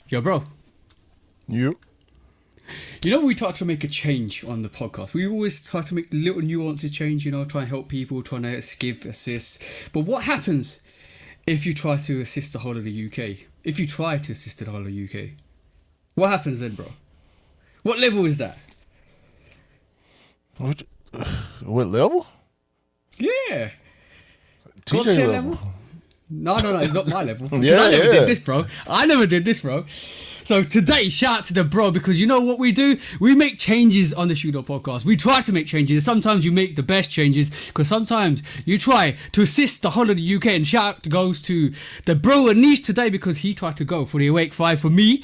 Yo, bro. You? You know, we try to make a change on the podcast. We always try to make little nuances change, try and help people, trying to give, assist. But what happens if you try to assist the whole of the UK? If you try to assist the whole of the UK? What happens then, bro? What level is that? What level? Yeah. TJ Content level. No, it's not my level. Yeah, I never yeah. did this, bro. I never did this, bro. So today, shout out to the bro, because you know what we do? We make changes on the Shudo podcast. We try to make changes. Sometimes you make the best changes, because sometimes you try to assist the whole of the UK. And shout out goes to the bro Anish today, because he tried to go for the Awake 5 for me.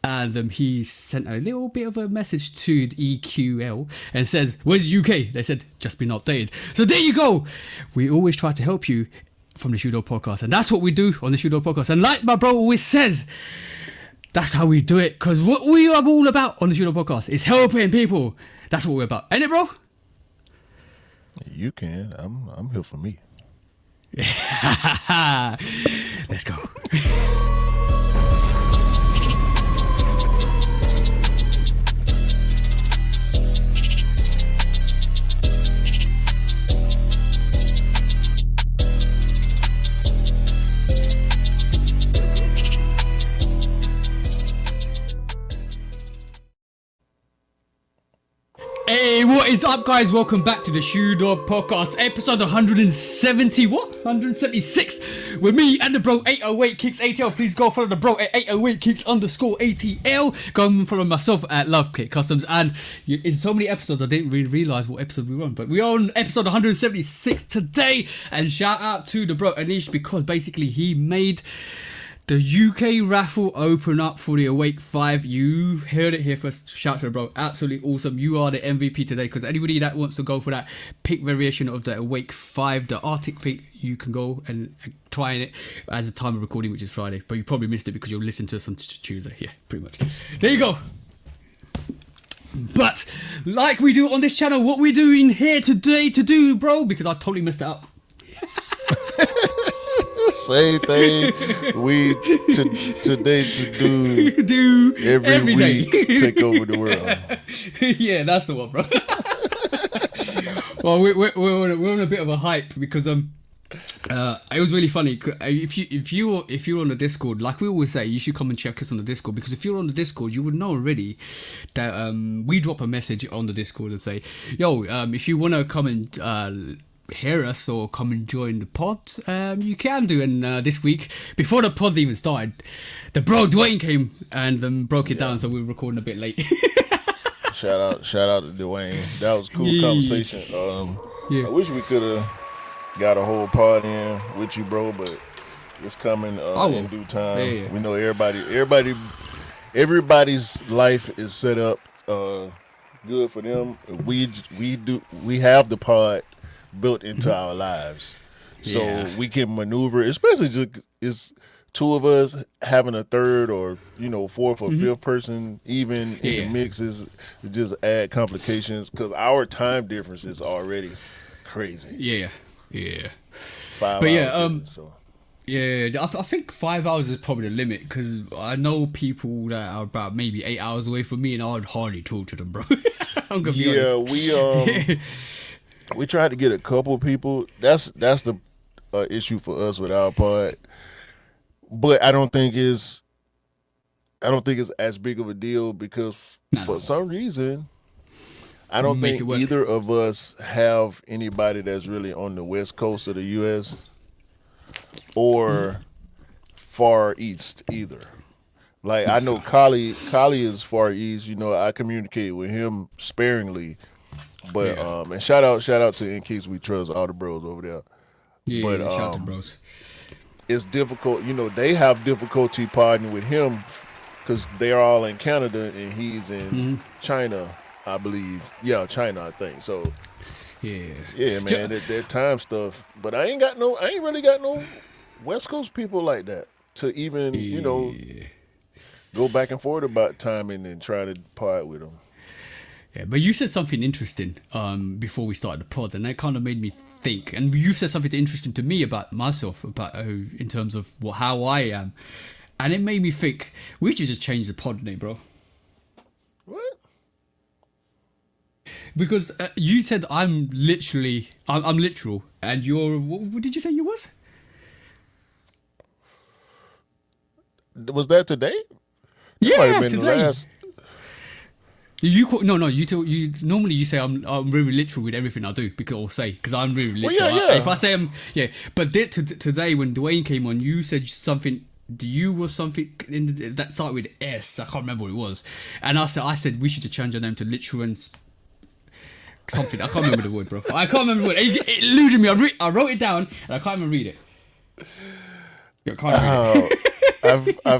And he sent a little bit of a message to the EQL and says, "Where's the UK?" They said, "Just been updated." So there you go. We always try to help you from the Shudo podcast. And that's what we do on the Shudo podcast. And like my bro always says, that's how we do it. Because what we are all about on the Shudo podcast is helping people. That's what we're about. Ain't it, bro? You can. I'm here for me. Let's go. Hey, what is up, guys? Welcome back to the Shoe Dog Podcast, episode 170. What? 176. With me and the bro 808 Kicks ATL. Please go follow the bro at 808 Kicks _ ATL. Go and follow myself at Love Kit Customs. And in so many episodes, I didn't really realize what episode we were on, but we are on episode 176 today. And shout out to the bro Anish, because basically he made the UK raffle open up for the Awake 5. You heard it here first. Shout out to the bro. Absolutely awesome. You are the MVP today, because anybody that wants to go for that pink variation of the Awake 5, the Arctic pink, you can go and try it at the time of recording, which is Friday. But you probably missed it because you'll listen to us on Tuesday. Yeah, pretty much. There you go. But like we do on this channel, what we're doing here today to do, bro, because I totally messed it up. Same thing we today to do every week. Take over the world. Yeah, that's the one, bro. Well, we're on a bit of a hype, because it was really funny. If you're on the Discord, like we always say, you should come and check us on the Discord, because if you're on the Discord, you would know already that we drop a message on the Discord and say, yo, if you want to come and hear us or come and join the pod, you can do. And this week, before the pod even started, the bro Dwayne came and broke it down, so we were recording a bit late. Shout out to Dwayne. That was a cool conversation. I wish we could have got a whole pod in with you, bro, but it's coming in due time. Yeah. We know everybody's life is set up good for them. We have the pod built into our lives, so we can maneuver, especially just it's two of us. Having a third or fourth or fifth person even in the mix is just add complications, because our time difference is already crazy. 5 But hours so. I think 5 hours is probably the limit, because I know people that are about maybe 8 hours away from me, and I'd hardly talk to them, bro. I'm gonna be honest. We tried to get a couple of people. That's the issue for us with our pod. But I don't think it's as big of a deal, because for some reason I don't think either of us have anybody that's really on the west coast of the US or far east either. Like, I know Kali is far east. I communicate with him sparingly. But and shout out to In Case We Trust, all the bros over there. Shout out to bros. It's difficult. They have difficulty partnering with him, because they're all in Canada and he's in China, I believe. Yeah, China, I think. So yeah, man, that time stuff. But I ain't really got no West Coast people like that to even go back and forth about timing and try to part with them. Yeah, but you said something interesting before we started the pod, and that kind of made me think. And you said something interesting to me about myself, about in terms of how I am. and it made me think we should just change the pod name, bro. What? Because you said I'm literal, and you're what did you say you was? Was that today? That might have been today. the last. You normally you say I'm really literal with everything I do because I'm really literal. yeah. If I say but today when Dwayne came on, you said something. You was something that started with S. I can't remember what it was, and I said we should just change our name to literal and something. I can't remember the word, bro. I can't remember the word. It eluded me. I wrote it down and I can't even read it. I can't read it. I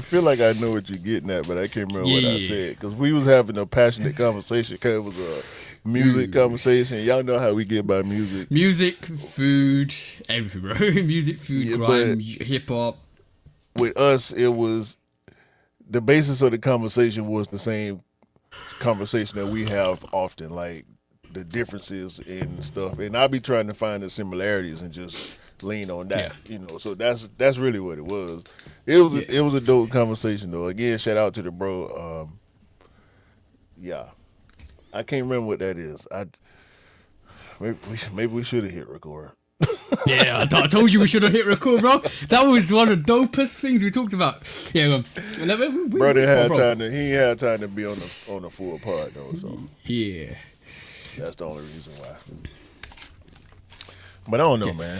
feel like I know what you're getting at, but I can't remember what I said because we was having a passionate conversation. Cause it was a music conversation. Y'all know how we get by music, food, everything, bro. Music, food, grime, hip hop. With us, it was the basis of the conversation was the same conversation that we have often, like the differences and stuff. And I'll be trying to find the similarities and just lean on that, So that's really what it was. It was a dope conversation though. Again, shout out to the bro. I can't remember what that is. Maybe we should have hit record. Yeah, I told you we should have hit record, bro. That was one of the dopest things we talked about. Yeah, bro, he had time to be on the full pod though. So yeah, that's the only reason why. But I don't know, man.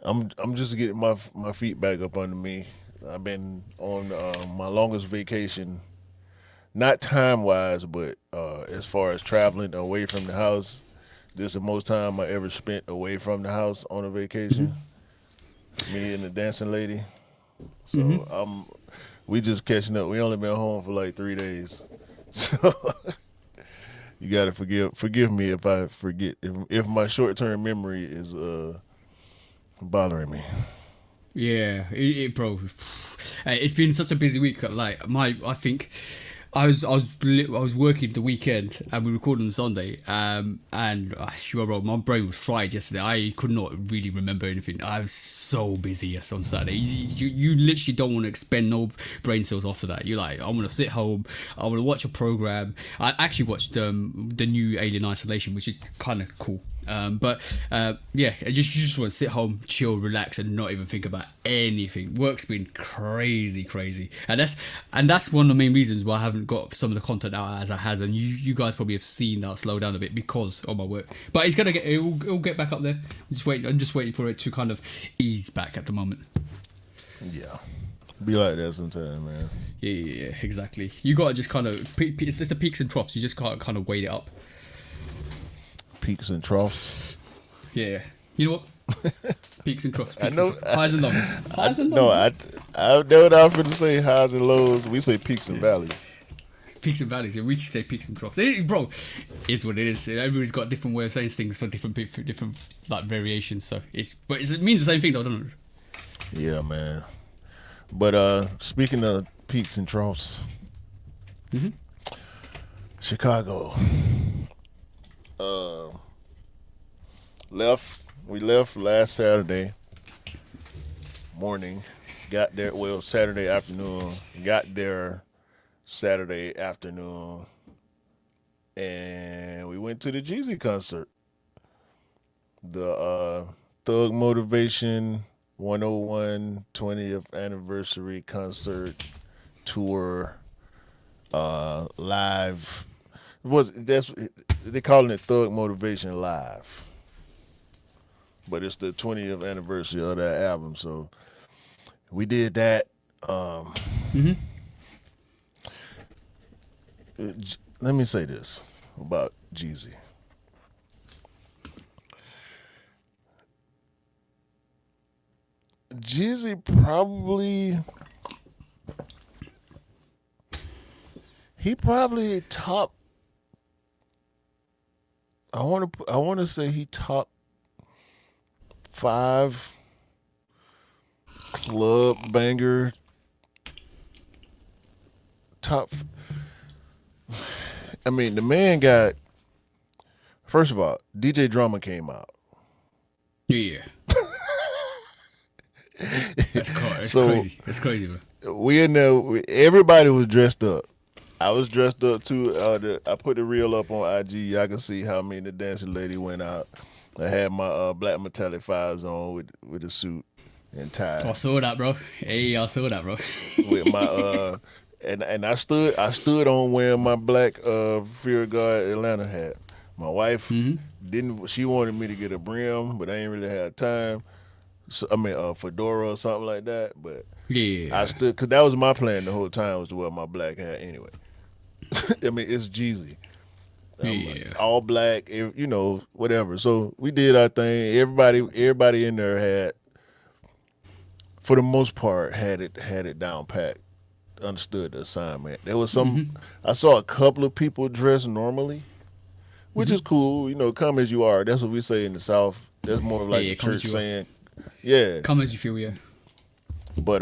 I'm just getting my feet back up under me. I've been on my longest vacation, not time wise, but as far as traveling away from the house. This is the most time I ever spent away from the house on a vacation. Me and the dancing lady. So we just catching up. We only been home for like 3 days. So you gotta forgive me if I forget if my short term memory is bothering me. Yeah, bro. It's been such a busy week. Like I think I was working the weekend and we recorded on Sunday. Bro, my brain was fried yesterday. I could not really remember anything. I was so busy on Saturday. You literally don't want to expend no brain cells after that. You're like, I want to sit home. I want to watch a program. I actually watched the new Alien Isolation, which is kind of cool. I just want to sit home, chill, relax, and not even think about anything. Work's been crazy, and that's one of the main reasons why I haven't got some of the content out as I has. And you guys probably have seen that slow down a bit because of my work. But it'll get back up there. I'm just waiting for it to kind of ease back at the moment. Yeah, be like that sometimes, man. Yeah, exactly. You gotta just kind of it's the peaks and troughs. You just can't kind of weight it up. Peaks and troughs. Yeah. You know what? Peaks and troughs. I know. Highs and lows. Highs and lows. No, I know what I was going to say. Highs and lows. We say peaks and valleys. Peaks and valleys. Yeah, we can say peaks and troughs. Bro, it's what it is. Everybody's got a different way of saying things for different like variations. So it means the same thing though, doesn't it? Yeah, man. But speaking of peaks and troughs, Chicago. We left last Saturday morning, got there, Saturday afternoon, got there Saturday afternoon, and we went to the Jeezy concert. The Thug Motivation 101 20th anniversary concert tour live. They calling it Thug Motivation Live, but it's the 20th anniversary of that album. So we did that. Let me say this about Jeezy. Jeezy probably top. I want to say he top 5 club banger. Top. I mean, the man got. First of all, DJ Drama came out. Yeah. That's cool. It's So crazy. It's crazy, bro. we in there. Everybody was dressed up. I was dressed up too. I put the reel up on IG. Y'all can see how me and the dancing lady went out. I had my black metallic fives on with the suit and tie. I saw that, bro. Hey, I saw that, bro. With my and I stood on wearing my black Fear of God Atlanta hat. My wife didn't. She wanted me to get a brim, but I ain't really had time. So, I mean, fedora or something like that. But Yeah. I stood because that was my plan the whole time was to wear my black hat anyway. I mean, it's Jeezy. I'm like, Yeah. all black, whatever. So we did our thing. Everybody in there had, for the most part, had it down pat. Understood the assignment. There was some. I saw a couple of people dressed normally, which is cool. Come as you are. That's what we say in the South. That's more of like Yeah, the come as church you are. saying, yeah. Come as you feel, yeah. But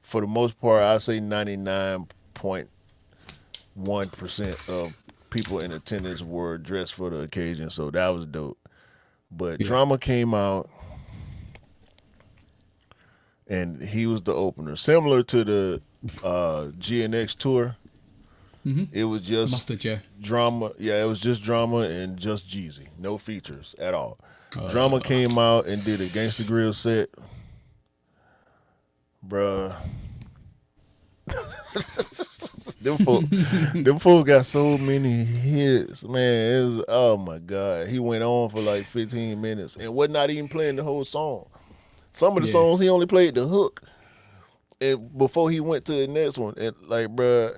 for the most part, I say 99.1% of people in attendance were dressed for the occasion, so that was dope. But Yeah. Drama came out, and he was the opener, similar to the GNX tour. It was just Mustard, yeah. Drama. Yeah, it was just Drama and just Jeezy, no features at all. Drama came out and did a Gangsta Grill set, bruh. them folk got so many hits, man. Oh my god, he went on for like 15 minutes and was not even playing the whole song. Some of the Yeah. songs he only played the hook, and before he went to the next one, and like, bruh,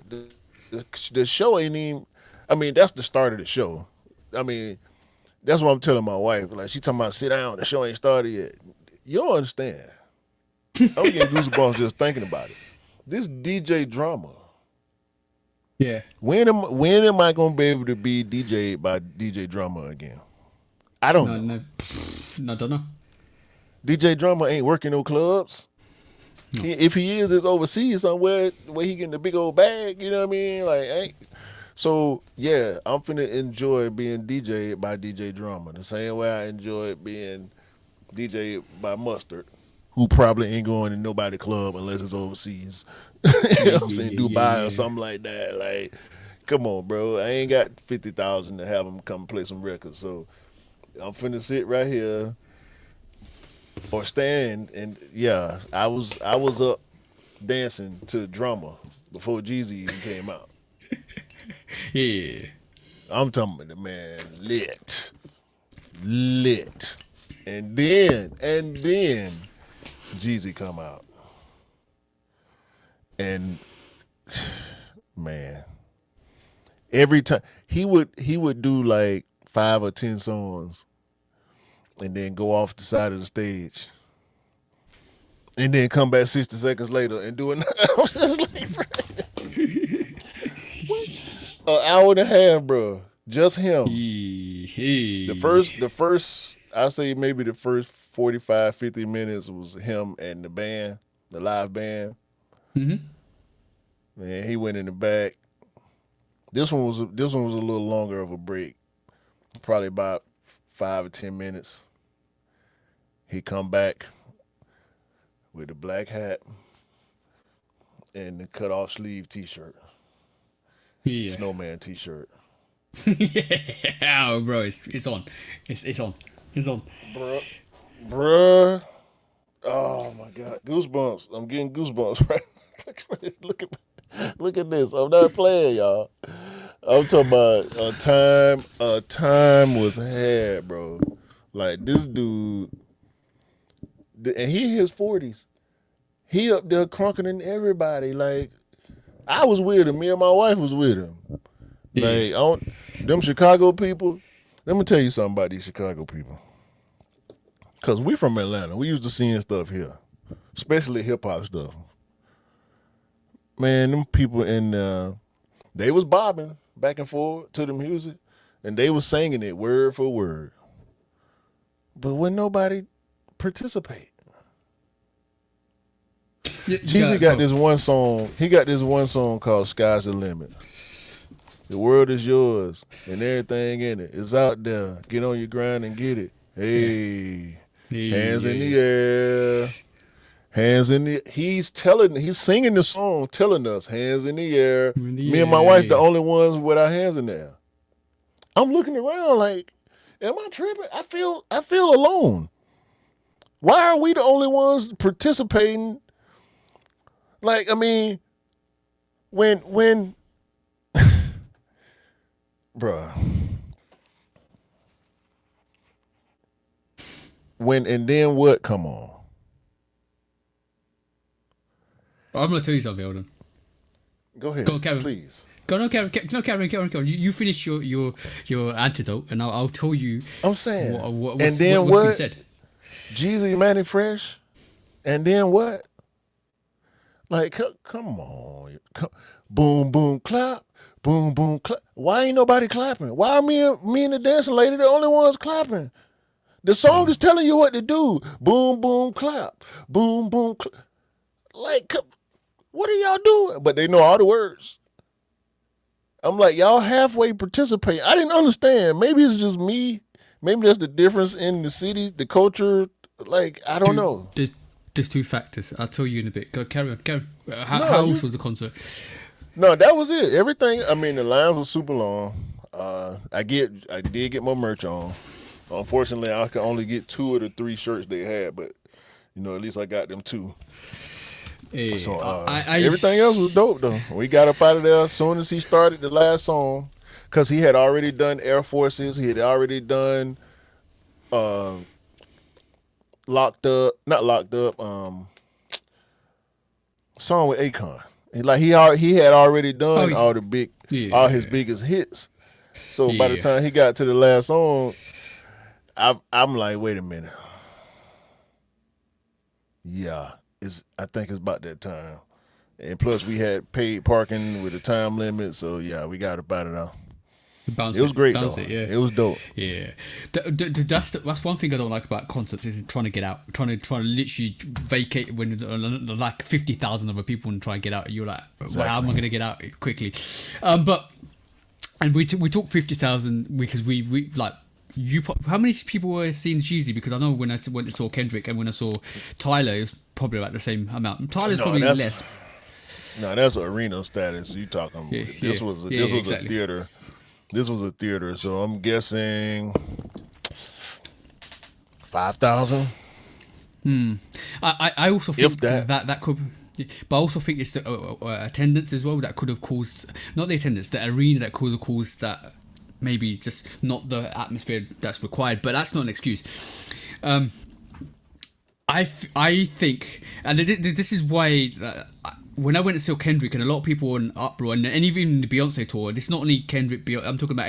the show ain't even. I mean, that's the start of the show. I mean, that's what I'm telling my wife. Like, she talking about sit down. The show ain't started yet. You don't understand. I'm getting goosebumps just thinking about it. This DJ Drama. Yeah. When am I gonna be able to be DJ'd by DJ Drama again? I don't know. No. No, don't know. DJ Drama ain't working no clubs. No. If he is, it's overseas somewhere where he getting the big old bag. You know what I mean? Like, so yeah, I'm finna enjoy being DJ'd by DJ Drama the same way I enjoyed being DJ'd by Mustard, who probably ain't going to nobody club unless it's overseas. You know what I'm saying? Dubai or something like that. Like, come on, bro. I ain't got 50,000 to have him come play some records. So I'm finna sit right here or stand, and yeah, I was up dancing to Drama before Jeezy even came out. Yeah. I'm talking about the man lit. And then Jeezy come out. And man, every time he would do like 5 or 10 songs and then go off the side of the stage. And then come back 60 seconds later and do another. I was just like, bro. An hour and a half, bro. Just him. The first, I say maybe the first 45, 50 minutes was him and the band, the live band. Man, he went in the back. This one was a little longer of a break, probably about 5 or 10 minutes. He come back with a black hat and the cut off sleeve T-shirt, Yeah. snowman T-shirt. Yeah. Oh, bro, it's on. It's on. It's on. Bruh. Oh my god, goosebumps! I'm getting goosebumps right. Look at this. I'm not playing, y'all. I'm talking about a time was had, bro. Like this dude, and he in his 40s. He up there crunking everybody. Like I was with him. Me and my wife was with him. Yeah. Like them Chicago people. Let me tell you something about these Chicago people. Cause we from Atlanta. We used to seeing stuff here, especially hip hop stuff. Man, them people they was bobbing back and forth to the music, and they was singing it word for word. But when nobody participate, Jeezy got this one song. He got this one song called "Sky's the Limit." The world is yours, and everything in it is out there. Get on your grind and get it. Hey, hands in the air. Hands in the. He's singing the song, telling us hands in the air. Me and my Yeah, wife, yeah. the only ones with our hands in the air. I'm looking around like, am I tripping? I feel alone. Why are we the only ones participating? Like, I mean, when, bruh, when and then what? Come on, I'm gonna tell you something, hold on. go Go ahead, on, Karen. please. Go, no, Karen, no, Karen. You finish your antidote, and I'll tell you I'm saying, and what's then been what? said. Jeezy, Manny Fresh, and then what? Like, come on, boom, boom, clap, boom, boom, clap. Why ain't nobody clapping? Why are me and the dancing lady the only ones clapping? The song is telling you what to do. Boom, boom, clap, boom, boom, clap. Like, what are y'all doing? But they know all the words. I'm like, y'all halfway participate. I didn't understand. Maybe it's just me. Maybe that's the difference in the city, the culture. Like, I don't know. There's two factors. I'll tell you in a bit. Go, carry on. How, No, how else was the concert? no, that was it. Everything. I mean, the lines were super long. I did get my merch on. Unfortunately, I could only get 2 of the 3 shirts they had, but at least I got them 2. Yeah, So I everything else was dope though. We got up out of there as soon as he started the last song, because he had already done Air Forces. He had already done not locked up. Song with Akon. He had already done all the big, all his biggest hits. So by the time he got to the last song, I'm like, wait a minute. Yeah, I think it's about that time. And plus, we had paid parking with a time limit, so yeah, we got up out of there. It was great though. It was dope. Yeah, that's one thing I don't like about concerts is trying to get out, trying to literally vacate when like 50,000 other people and try and get out. You're like, well, how am I going to get out quickly? But we talk 50,000 because we like. How many people were seeing Jeezy? Because I know when I went and saw Kendrick and when I saw Tyler, it was probably about the same amount. Tyler's probably less. No, that's arena status. You talking? This was exactly. A theater. This was a theater, so I'm guessing 5,000. I also think that could. But I also think it's the attendance as well that could have caused, not the attendance, the arena that could have caused that. Maybe just not the atmosphere that's required, but that's not an excuse. I think, and this is why when I went to see Kendrick, and a lot of people were in uproar, and even the Beyonce tour, it's not only Kendrick, I'm talking about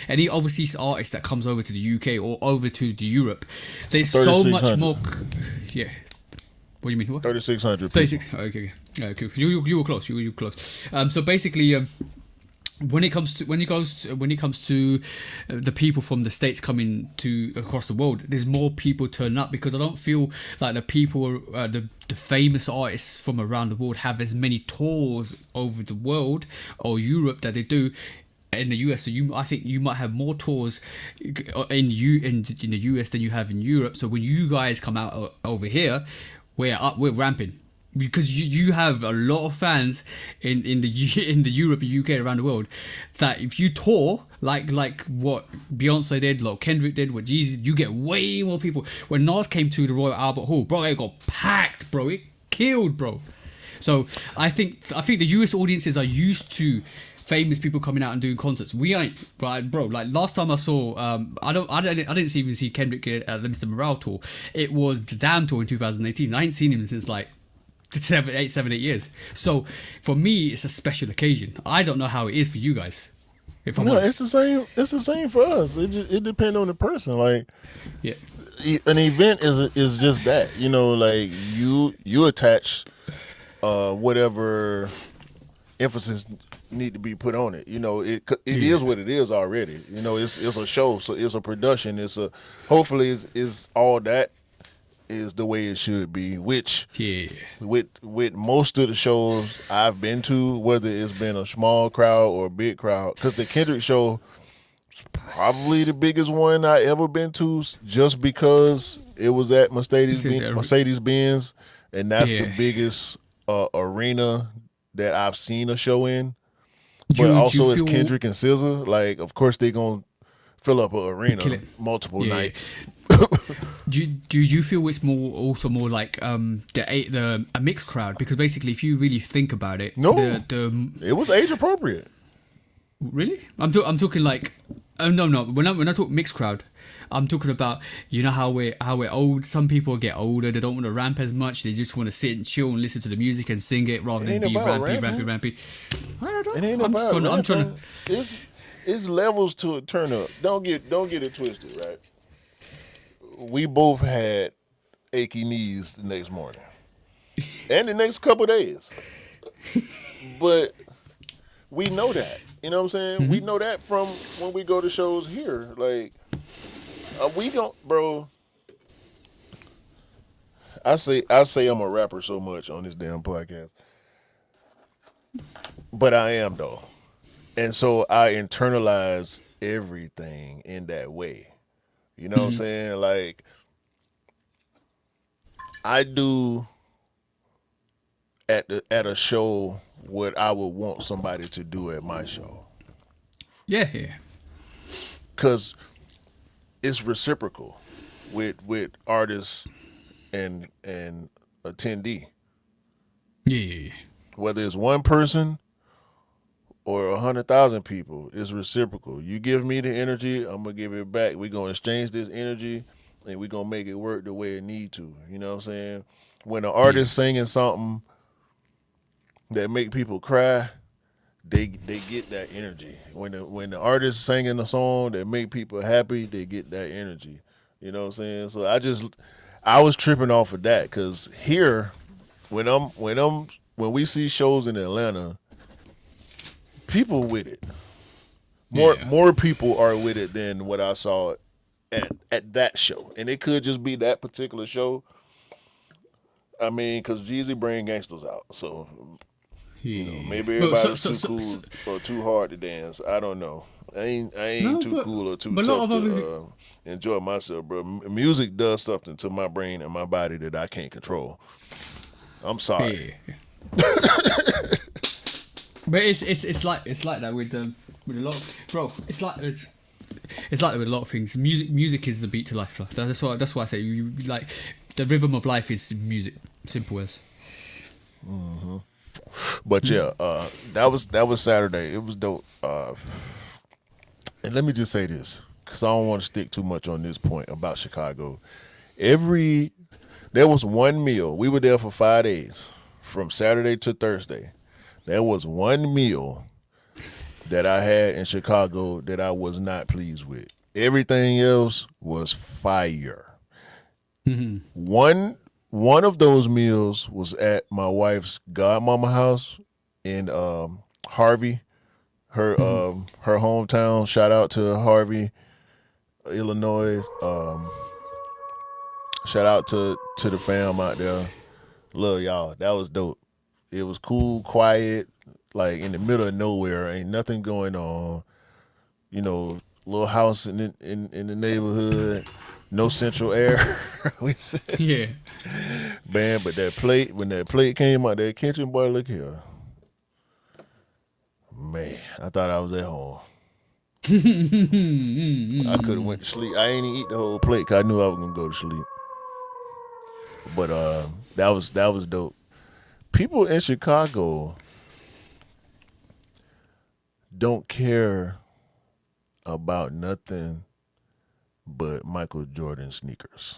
any overseas artist that comes over to the UK or over to the Europe. There's so much more. Yeah. What do you mean? What? 3,600. 36. Okay. Cool. You were close. You were close. So basically. When it comes to the people from the States coming to across the world, there's more people turning up because I don't feel like the people, the famous artists from around the world have as many tours over the world or Europe that they do in the US. So I think you might have more tours in the US than you have in Europe. So when you guys come out over here, we're ramping. Because you have a lot of fans in the Europe and UK around the world that if you tour like what Beyonce did, like Kendrick did, what Jeezy, you get way more people. When Nas came to the Royal Albert Hall, bro, it got packed, bro. It killed, bro. So I think the US audiences are used to famous people coming out and doing concerts. We ain't, right, bro. Like last time I saw, I didn't even see Kendrick at the Mr. Morale tour. It was the Damn tour in 2018. I ain't seen him since like 7, 8 years. So for me, it's a special occasion. I don't know how it is for you guys. If I'm honest. It's the same. It's the same for us. It depends on the person. Like, yeah, an event is just that. Like you attach whatever emphasis need to be put on it. It is what it is already. It's a show, so it's a production. Hopefully it's all that is the way it should be, which with most of the shows I've been to, whether it's been a small crowd or a big crowd, because the Kendrick show is probably the biggest one I ever been to, just because it was at Mercedes-Benz and that's the Yeah. biggest arena that I've seen a show in. Do But you also, it's feel Kendrick and SZA. Like, of course, they gonna fill up an kill arena it? multiple Yeah. nights. Do you feel it's more like the a mixed crowd? Because basically, if you really think about it, No. the It was age appropriate. really, I'm talking like, oh no, when I talk mixed crowd, I'm talking about, you know how we're old. Some people get older, they don't want to ramp as much. They just want to sit and chill and listen to the music and sing it rather It than ain't be about rampy. I don't know. It ain't I'm just about trying. I'm trying to. rapping. It's levels to a turn up. Don't get it twisted, right? We both had achy knees the next morning and the next couple days, but we know that. You know what I'm saying? We know that from when we go to shows here. Like, we don't, bro. I say I'm a rapper so much on this damn podcast, but I am though, and so I internalize everything in that way. You know what I'm saying? Like, I do at a show what I would want somebody to do at my show, Yeah. cause it's reciprocal with artists and attendee. Yeah. Whether it's one person or 100,000 people, it's reciprocal. You give me the energy, I'm gonna give it back. We're gonna exchange this energy, and we're gonna make it work the way it need to. You know what I'm saying? When an artist singing something that make people cry, they get that energy. When the artist singing a song that make people happy, they get that energy. You know what I'm saying? So I was tripping off of that, because here, when we see shows in Atlanta, people with it. More people are with it than what I saw at that show, and it could just be that particular show. I mean, because Jeezy bring gangsters out, so maybe But everybody's too cool or too hard to dance. I don't know. I ain't No, too but- cool or too but a lot tough of to enjoy myself, bro. Music does something to my brain and my body that I can't control. I'm sorry. Yeah. But it's like that with a lot bro. It's like that with a lot of things. Music is the beat to life. That's why I say you like the rhythm of life is music. Simple as. But yeah, that was Saturday. It was dope. And let me just say this, because I don't want to stick too much on this point about Chicago. There was one meal. We were there for 5 days, from Saturday to Thursday. There was one meal that I had in Chicago that I was not pleased with. Everything else was fire. One of those meals was at my wife's godmama house in Harvey, her hometown. Shout out to Harvey, Illinois. Shout out to the fam out there. Love y'all. That was dope. It was cool, quiet, like in the middle of nowhere. Ain't nothing going on. You know, little house in the neighborhood. No central air. Yeah. Man, but when that plate came out, that kitchen, boy, look here. Man, I thought I was at home. I could have went to sleep. I ain't even eat the whole plate, 'cause I knew I was gonna go to sleep. But that was dope. People in Chicago don't care about nothing but Michael Jordan sneakers.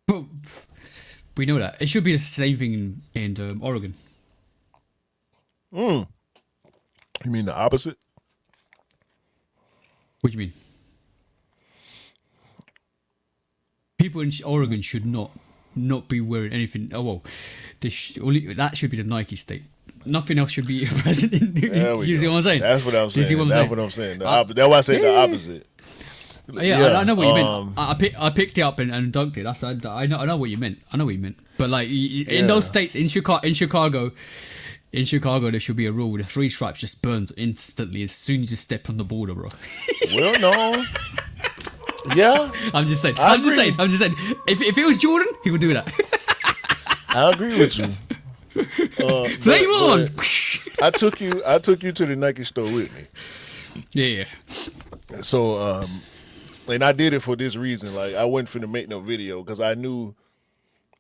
But we know that it should be the same thing in Oregon. You mean the opposite? What do you mean? People in Oregon should not be wearing anything. Oh well, that should be the Nike state. Nothing else should be present in. There we You see go. what I'm saying? That's what I'm Do you see saying. what I'm That's saying? what I'm saying. That's why I say the opposite. Yeah, I know what you meant. I picked it up and dunked it. I know what you meant. I know what you meant. But like in those states, in Chicago, there should be a rule: the 3 stripes just burns instantly as soon as you step on the border, bro. Well, no. Yeah, I'm just saying. I I'm just agree. saying. I'm just saying. If it was Jordan, he would do that. I agree with you. Flame on. But I took you to the Nike store with me. Yeah. So and I did it for this reason. Like I wasn't finna make no video because I knew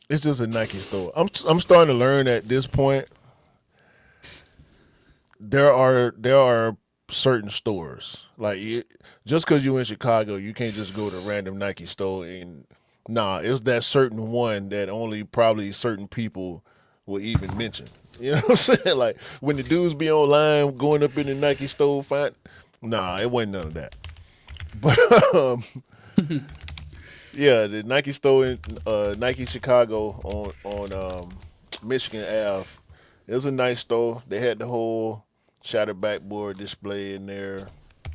it's just a Nike store. I'm starting to learn at this point. There are certain stores like just because you're in Chicago, you can't just go to a random Nike store and it's that certain one that only probably certain people will even mention. You know what I'm saying? Like when the dudes be online going up in the Nike store, it wasn't none of that. But yeah, the Nike store in Nike Chicago on Michigan Ave. It was a nice store. They had the whole shattered backboard display in there.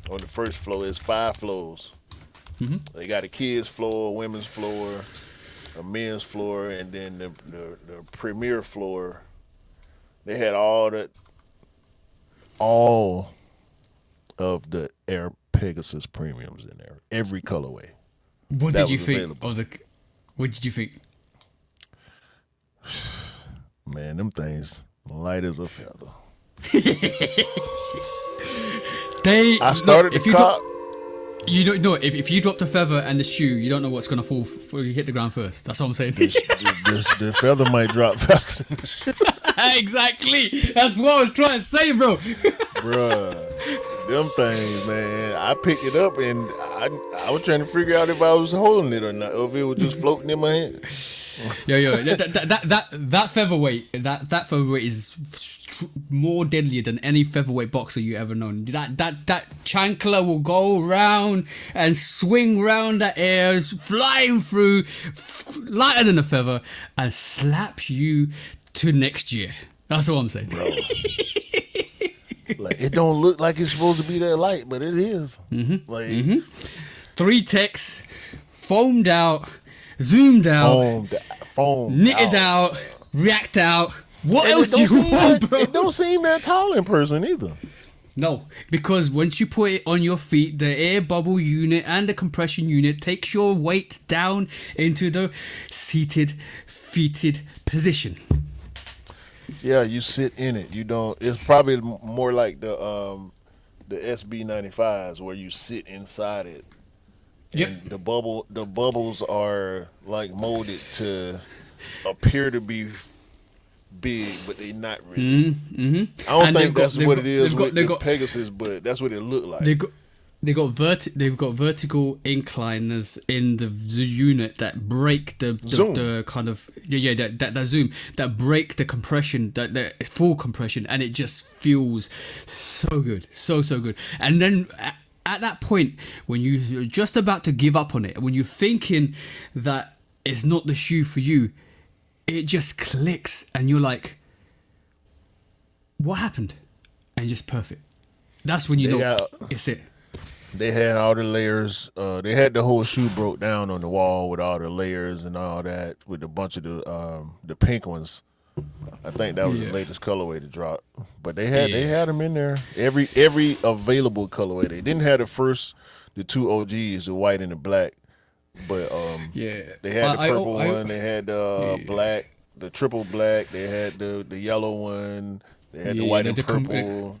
On the first floor, there's 5 floors. They got a kids floor, a women's floor, a men's floor, and then the premier floor. They had all of the Air Pegasus premiums in there, every colorway. What that did you was think available. of the? What did you think? Man, them things light as a feather. I started if the you cop. you don't know if you drop the feather and the shoe, you don't know what's gonna fall before you hit the ground first. That's what I'm saying. The feather might drop faster than the shit. Exactly. That's what I was trying to say, bro. Bruh, them things, man. I picked it up and I was trying to figure out if I was holding it or not, or if it was just floating in my hand. Yo, that featherweight, that featherweight is more deadlier than any featherweight boxer you ever known. That chancla will go round and swing round the air, flying through, lighter than a feather, and slap you to next year. That's what I'm saying. Bro. Like it don't look like it's supposed to be that light, but it is. Like 3 techs, foamed out, zoomed out, foamed knitted out, react out. What And else do you want, bro? It don't seem that tall in person either. No, because once you put it on your feet, the air bubble unit and the compression unit takes your weight down into the seated, feeted position. Yeah, you sit in it. You don't. It's probably more like the SB95s where you sit inside it. Yep. And the bubbles are like molded to appear to be big, but they not really. I don't And think that's what it is with they've the got Pegasus, but that's what it looked like. they've got vertical incliners in the unit that break the kind of that zoom that break the compression, the full compression, and it just feels so good, so good. And then at that point when you're just about to give up on it, when you're thinking that it's not the shoe for you, it just clicks and you're like, what happened? And just perfect. That's when you know it's it. They had all the layers. They had the whole shoe broke down on the wall with all the layers and all that, with a bunch of the pink ones. I think that was the latest colorway to drop. But they had them in there. Every available colorway. They didn't have the 2 OGs, the white and the black. But they had the purple one. They had the black, the triple black. They had the yellow one. They had the white and purple.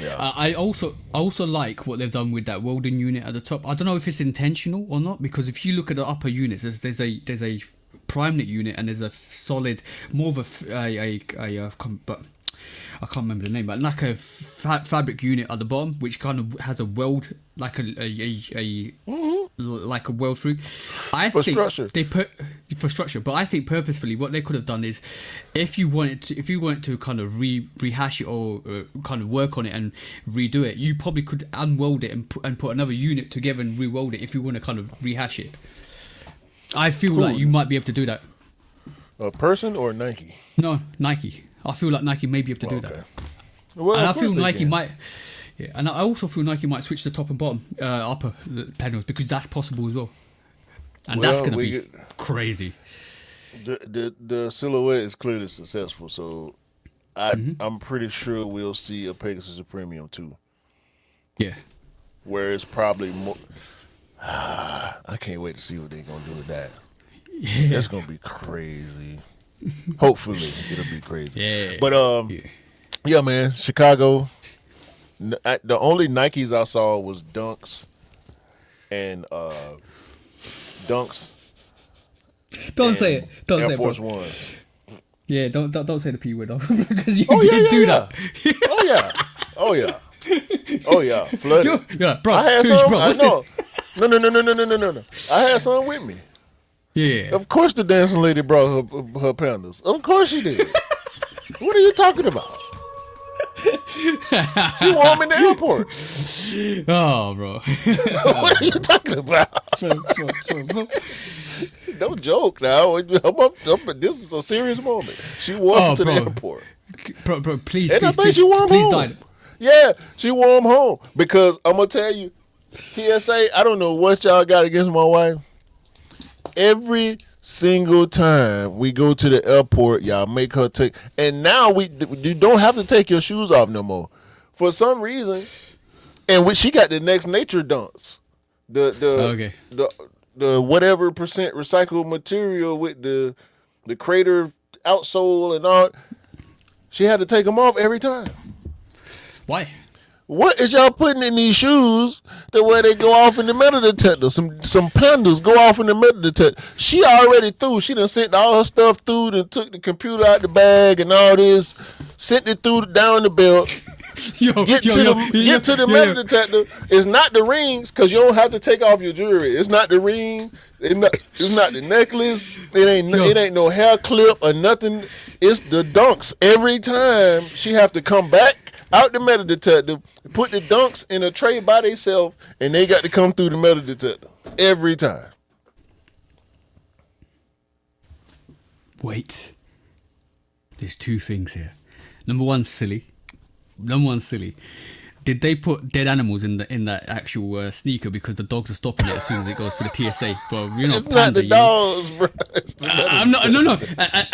Yeah. I also like what they've done with that welding unit at the top. I don't know if it's intentional or not, because if you look at the upper units, there's a prime knit unit and there's a solid, more of but I can't remember the name, but like a fabric unit at the bottom, which kind of has a weld, like like a weld through. I think structure. they put for structure, but I think purposefully what they could have done is, if you wanted to kind of rehash it or kind of work on it and redo it, you probably could unweld it and put another unit together and re-weld it if you want to kind of rehash it. I feel like you might be able to do that. A person or Nike? No, Nike. I feel like Nike may be able to do that. Well, and I feel Nike might. Yeah, and I also feel Nike might switch the top and bottom upper panels, because that's possible as well. And that's going to be crazy. The silhouette is clearly successful, so I'm pretty sure we'll see a Pegasus Premium too. Yeah. Where it's probably more. I can't wait to see what they're gonna do with that. Yeah. That's gonna be crazy. Hopefully, it'll be crazy. Yeah. But yeah, man, Chicago. The only Nikes I saw was Dunks and Dunks. Don't say it. Don't Air say Force it, bro. Ones. Yeah, don't say the P word though, because you Oh did yeah, do that. Oh yeah. Oh yeah. Oh yeah. Flooded. Yeah, bro. I had huge, some. bro. I What's know. this? No. I had some with me. Yeah. Of course, the dancing lady brought her pandas. Of course she did. What are you talking about? She wore them in the airport. Oh, bro. What are you talking about? Don't joke now. This is a serious moment. She wore them to the airport. Bro, please, And I please, think please, she wore them please home. die. Yeah, she wore them home. Because I'm going to tell you, TSA, I don't know what y'all got against my wife. Every single time we go to the airport, y'all make her take. And now you don't have to take your shoes off no more. For some reason, and she got the Next Nature dunks. Okay. The whatever percent recycled material with the crater outsole and all. She had to take them off every time. Why? What is y'all putting in these shoes the way they go off in the metal detector? Some pandas go off in the metal detector. She already threw. She done sent all her stuff through and took the computer out the bag and all this. Sent it through down the belt. Get to the metal detector. It's not the rings because you don't have to take off your jewelry. It's not the ring. It's not the necklace. It ain't no hair clip or nothing. It's the dunks. Every time she have to come back out the metal detector, put the dunks in a tray by themselves, and they got to come through the metal detector every time. Wait. There's two things here. Number one, silly. Did they put dead animals in that actual sneaker because the dogs are stopping it as soon as it goes for the TSA? Well, you're not It's not the dogs, bro. I'm not. No.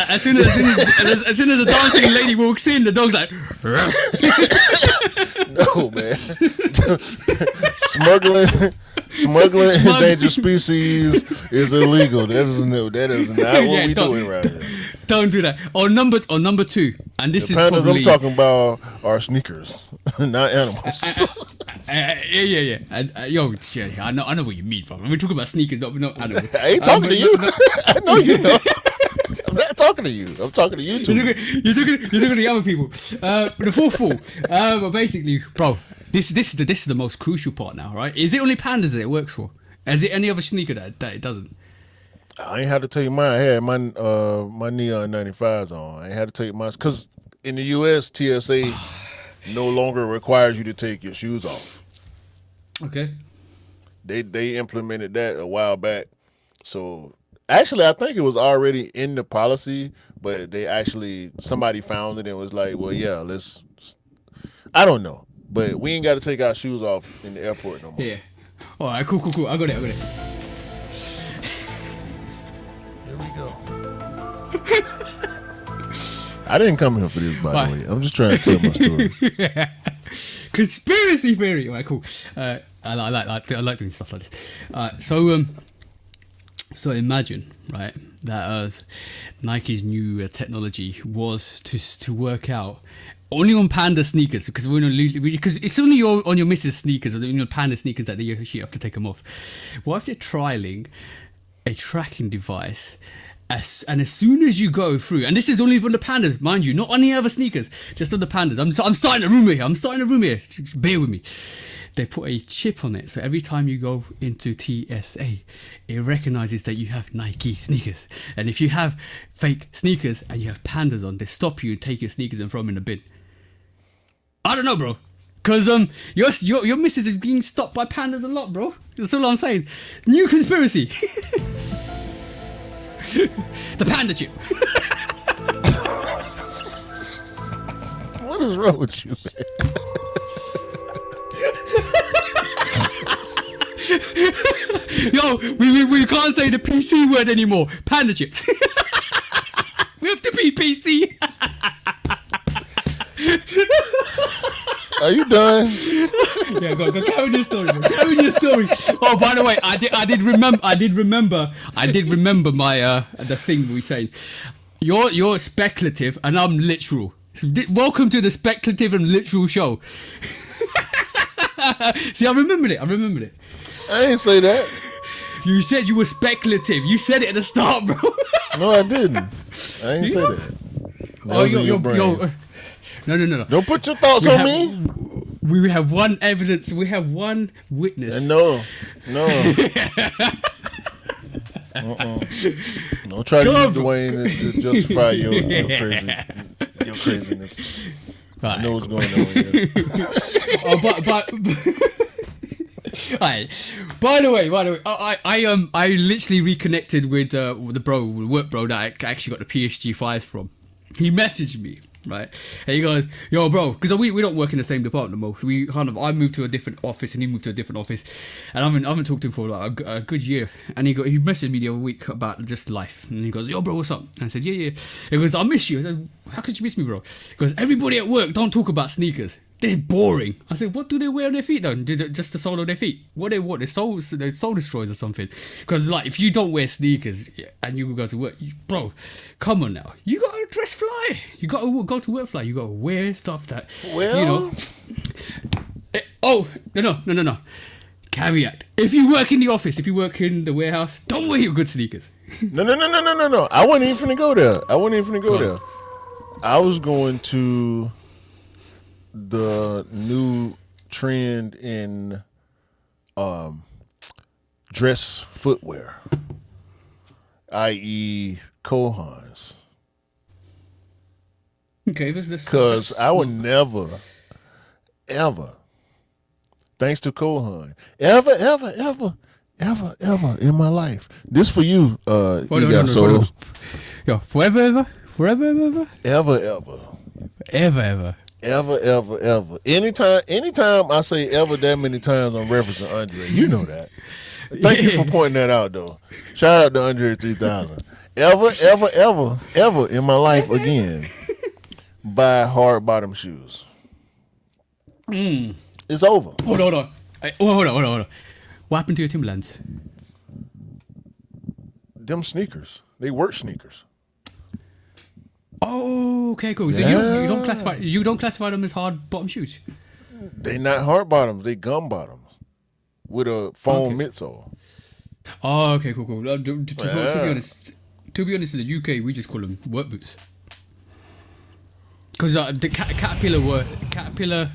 As soon as the dancing lady walks in, the dog's like. No, man. Smuggling endangered species is illegal. That is not what we doing right here. Don't do that. Or number two, and this The is pandas probably. I'm talking about are sneakers, not animals. Yeah. And, yo, yeah, I know what you mean, bro. We're talking about sneakers, not animals. I ain't talking to you. I know you know. I'm not talking to you. I'm talking to you two. You're talking to the other people. The fourth fall. But basically, bro, this is the most crucial part now, right? Is it only pandas that it works for? Is it any other sneaker that it doesn't? I ain't had to take mine. I had my Neon 95s on. I ain't had to take mine because in the U.S. TSA no longer requires you to take your shoes off. Okay. They implemented that a while back. So actually, I think it was already in the policy, but somebody found it and was like, well, yeah, let's. I don't know, but we ain't got to take our shoes off in the airport no more. Yeah. All right. Cool. I got it. There we go. I didn't come here for this, by the way. I'm just trying to tell my story. Conspiracy theory. All right, cool. I like doing stuff like this. So imagine, right, that Nike's new technology was to work out only on panda sneakers because it's only on your missus sneakers or your panda sneakers that you actually have to take them off. What if they're trialing a tracking device? As soon as you go through, and this is only for the pandas, mind you, not on the other sneakers, just on the pandas. I'm starting a rumor here. Bear with me. They put a chip on it, so every time you go into TSA, it recognizes that you have Nike sneakers. And if you have fake sneakers and you have pandas on, they stop you, take your sneakers and throw them in the bin. I don't know, bro. Cause your missus is being stopped by pandas a lot, bro. That's all I'm saying. New conspiracy. The panda chip. What is wrong with you, man? Yo, we can't say the PC word anymore. Panda chips. We have to be PC. Are you done? Yeah, go carry your story. Bro. Carry your story. Oh, by the way, I did remember my the thing we saying. You're speculative and I'm literal. Welcome to the speculative and literal show. See, I remembered it. I ain't say that. You said you were speculative. You said it at the start, bro. No, I didn't. I ain't say that. Oh, your brain. No. Don't put your thoughts on me. We have one evidence. We have one witness. No. Don't try to use Dwayne to justify your craziness. Right, I know what's going on here. but Alright. By the way, I literally reconnected with the work bro that I actually got the PSG5 from. He messaged me, right? And he goes, "Yo, bro," because we don't work in the same department, no more. I moved to a different office and he moved to a different office, and I haven't talked to him for like a good year. And he messaged me the other week about just life, and he goes, "Yo, bro, what's up?" And I said, "Yeah." He goes, "I miss you." I said, "How could you miss me, bro?" He goes, "Everybody at work don't talk about sneakers. They're boring." I said, "What do they wear on their feet then? Just the sole of their feet? What? They're soul destroyers or something?" Because like, if you don't wear sneakers and you go to work, bro, come on now. You gotta dress fly. You gotta go to work fly. You gotta wear stuff that No. Caveat: if you work in the office, if you work in the warehouse, don't wear your good sneakers. No. I wasn't even finna go there. I was going to the new trend in dress footwear, i.e. Kohans. Okay, because I would never, ever, thanks to Kohan, ever in my life. This for you, Yo, forever. Ever. Anytime I say ever that many times, I'm referencing Andre. You know that. Thank you for pointing that out, though. Shout out to Andre 3000. Ever in my life again, buy hard bottom shoes. It's over. Hold on. Hold on. What happened to your Timberlands? Them sneakers. They work sneakers. Oh, okay, cool. So you don't classify them as hard bottom shoes? They not hard bottoms. They gum bottoms with a foam midsole. Oh, okay, cool. To be honest, in the UK we just call them work boots. Because the Caterpillar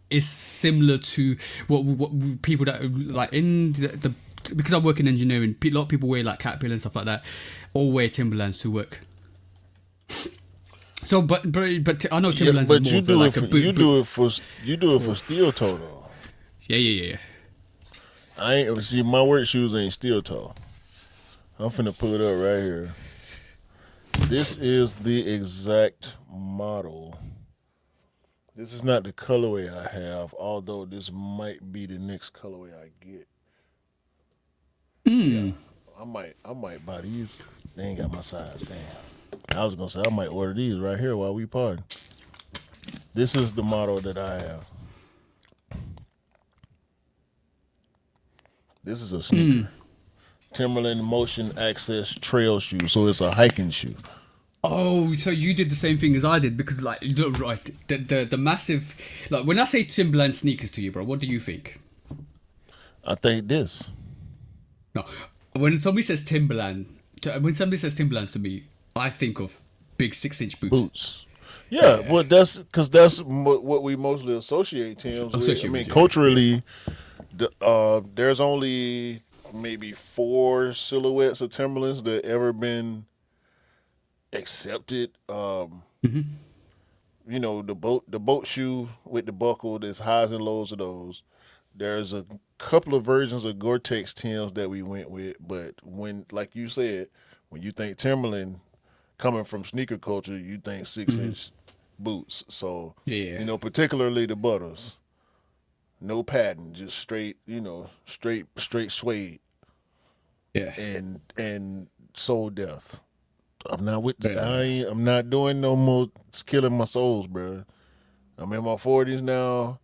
is similar to what people that like in the because I work in engineering. A lot of people wear like Caterpillar and stuff like that, or wear Timberlands to work. So, but I know Timberlands is more for like a boot. You do it for steel toe though. Yeah. I ain't see my work shoes ain't steel toe. I'm finna pull it up right here. This is the exact model. This is not the colorway I have, although this might be the next colorway I get. Yeah, I might buy these. They ain't got my size. Damn. I was gonna say I might order these right here while we party. This is the model that I have. This is a sneaker. Timberland Motion Access Trail shoe. So it's a hiking shoe. Oh, so you did the same thing as I did because like right the massive like when I say Timberland sneakers to you, bro, what do you think? I think this. No, when somebody says Timberlands to me, I think of big 6-inch boots. Yeah, well, that's because that's what we mostly associate Timbs with. I mean, culturally, there's only maybe 4 silhouettes of Timberlands that ever been accepted. You know, the boat shoe with the buckle. There's highs and lows of those. There's a couple of versions of Gore-Tex Timbs that we went with, but when, like you said, when you think Timberland coming from sneaker culture, you think 6-inch boots. So you know, particularly the butters, no padding, just straight, you know, straight suede. Yeah, and soul death. I'm not with. I'm not doing no more killing my souls, bro. I'm in my 40s now.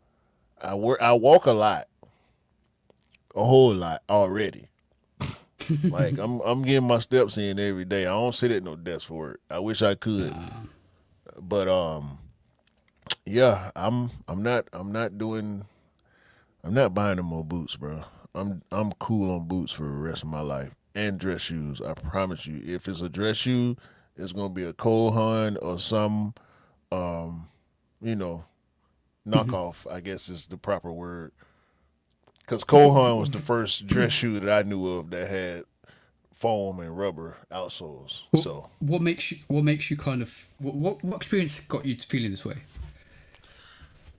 I walk a whole lot already. Like I'm getting my steps in every day. I don't sit at no desk for work. I wish I could, but yeah, I'm not buying no more boots, bro. I'm cool on boots for the rest of my life and dress shoes. I promise you, if it's a dress shoe, it's gonna be a Cole Haan or some, um, you know, knockoff. I guess is the proper word. Because Cole Haan was the first dress shoe that I knew of that had foam and rubber outsoles. So What makes you kind of what experience got you feeling this way?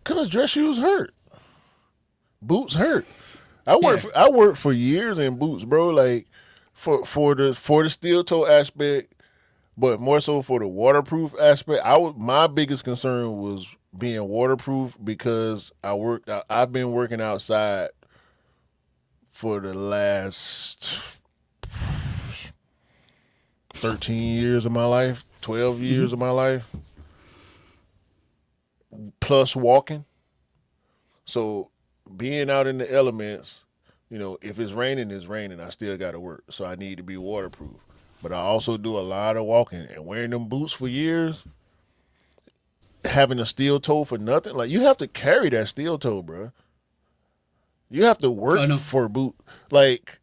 because dress shoes hurt, boots hurt. Yeah. I worked for years in boots, bro. Like for the steel toe aspect, but more so for the waterproof aspect. My biggest concern was being waterproof because I've been working outside for the last 13 years of my life, 12 years of my life, plus walking. So being out in the elements, if it's raining, it's raining. I still got to work. So I need to be waterproof. But I also do a lot of walking and wearing them boots for years, having a steel toe for nothing. Like, you have to carry that steel toe, bro. You have to I work know. for a boot. Like,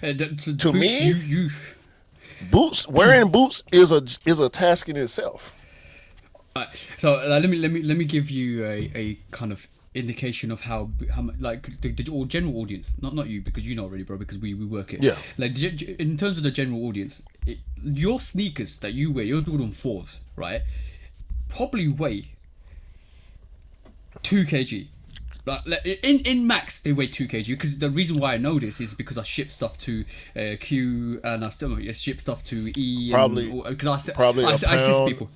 The to boots me, you wearing boots is a task in itself. so let me give you a kind of indication of how like the or general audience, not you because you know already, bro, because we work it. Yeah. Like in terms of the general audience, your sneakers that you wear, your Jordan 4s, right, probably weigh 2 kg. Like in max, they weigh 2 kg. Because the reason why I know this is because I ship stuff to Q and I still ship stuff to E. Because I assist people.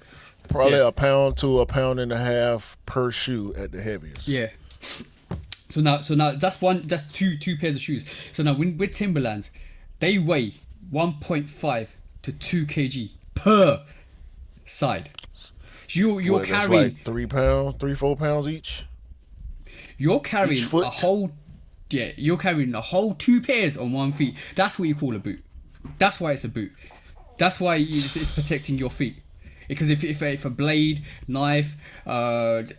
Probably Yeah. a pound to a pound and a half per shoe at the heaviest. Yeah. So now that's two pairs of shoes. So now with Timberlands, they weigh 1.5 to 2 kg per side. You're What, that's carrying like 3-4 pounds each. you're carrying each foot? a whole you're carrying a whole 2 pairs on 1 feet. That's what you call a boot. That's why it's a boot. That's why it's protecting your feet. Because if a blade, knife,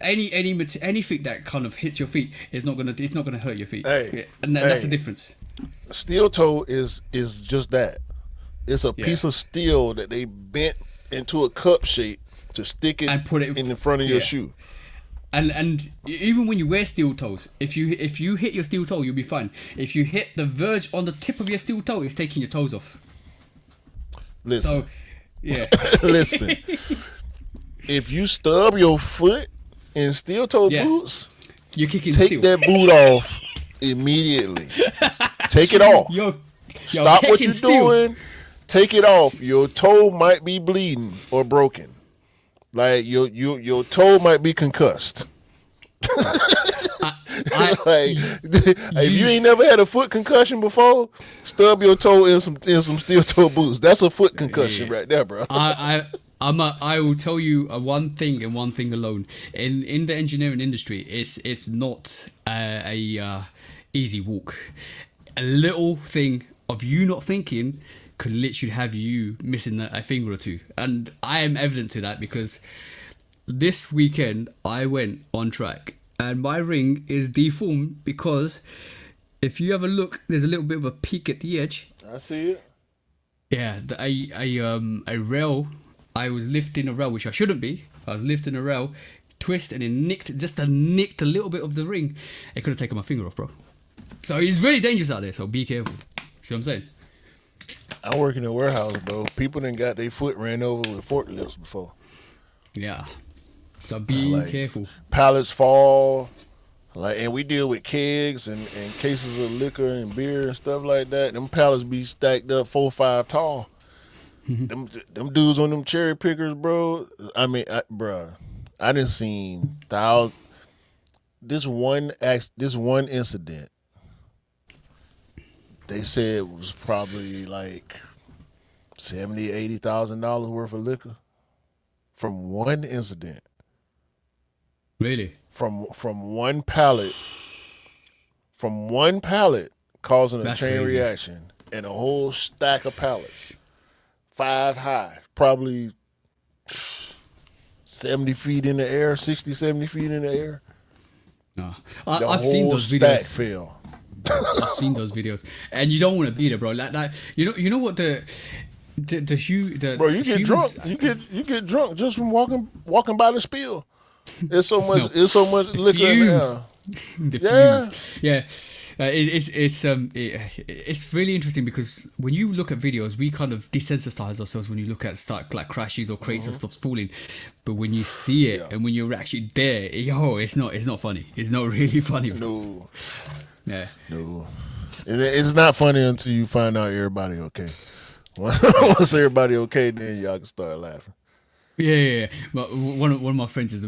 anything that kind of hits your feet, it's not gonna hurt your feet. Hey, Yeah, and that's the hey. difference. Steel toe is just that. It's a Yeah. piece of steel that they bent into a cup shape to stick it And put it in the front of your yeah. shoe. And even when you wear steel toes, if you hit your steel toe, you'll be fine. If you hit the verge on the tip of your steel toe, it's taking your toes off. Listen, So, yeah, listen. If you stub your foot in steel toe Yeah. boots, you're kicking take steel. that boot off immediately. Take it off. You're Stop what kicking you're steel. doing. Take it off. Your toe might be bleeding or broken. Like your toe might be concussed. I, Like, if you ain't never had a foot concussion before, stub your toe in some steel toe boots. That's a foot concussion right there, bro. I will tell you one thing and one thing alone. In the engineering industry, it's not a easy walk. A little thing of you not thinking could literally have you missing a finger or two, and I am evident to that because this weekend I went on track and my ring is deformed because if you have a look, there's a little bit of a peak at the edge. I see it. Yeah, a rail. I was lifting a rail, which I shouldn't be. I was lifting a rail, twist, and it nicked a little bit of the ring. It could have taken my finger off, bro. So it's very dangerous out there. So be careful. See what I'm saying? I work in a warehouse, bro. People done got their foot ran over with forklifts before. Yeah. So be Like, careful. Pallets fall. And we deal with kegs and cases of liquor and beer and stuff like that. Them pallets be stacked up 4 or 5 tall. them dudes on them cherry pickers, bro. I mean, bruh, I done seen thousands. This one incident, they said it was probably like $70,000-$80,000 worth of liquor from one incident. Really? from one pallet, causing a That's chain crazy. reaction, and a whole stack of pallets, 5 high, probably 70 feet in the air, 60, 70 feet in the air. No. The I've seen whole those stack videos. fell. I've seen those videos, and you don't want to be there, bro. Like you know what the Bro, you get humans- drunk. You get drunk just from walking by the spill. It's so Smell. much. It's so much liquor in the air. the Yeah. fumes. Yeah. It's really interesting because when you look at videos, we kind of desensitize ourselves when you look at like crashes or crates and stuff falling, but when you see it and when you're actually there, it's not funny. It's not really funny. Bro. No, Yeah. no. It's not funny until you find out everybody okay. Once everybody okay, then y'all can start laughing. Yeah. But one of my friends is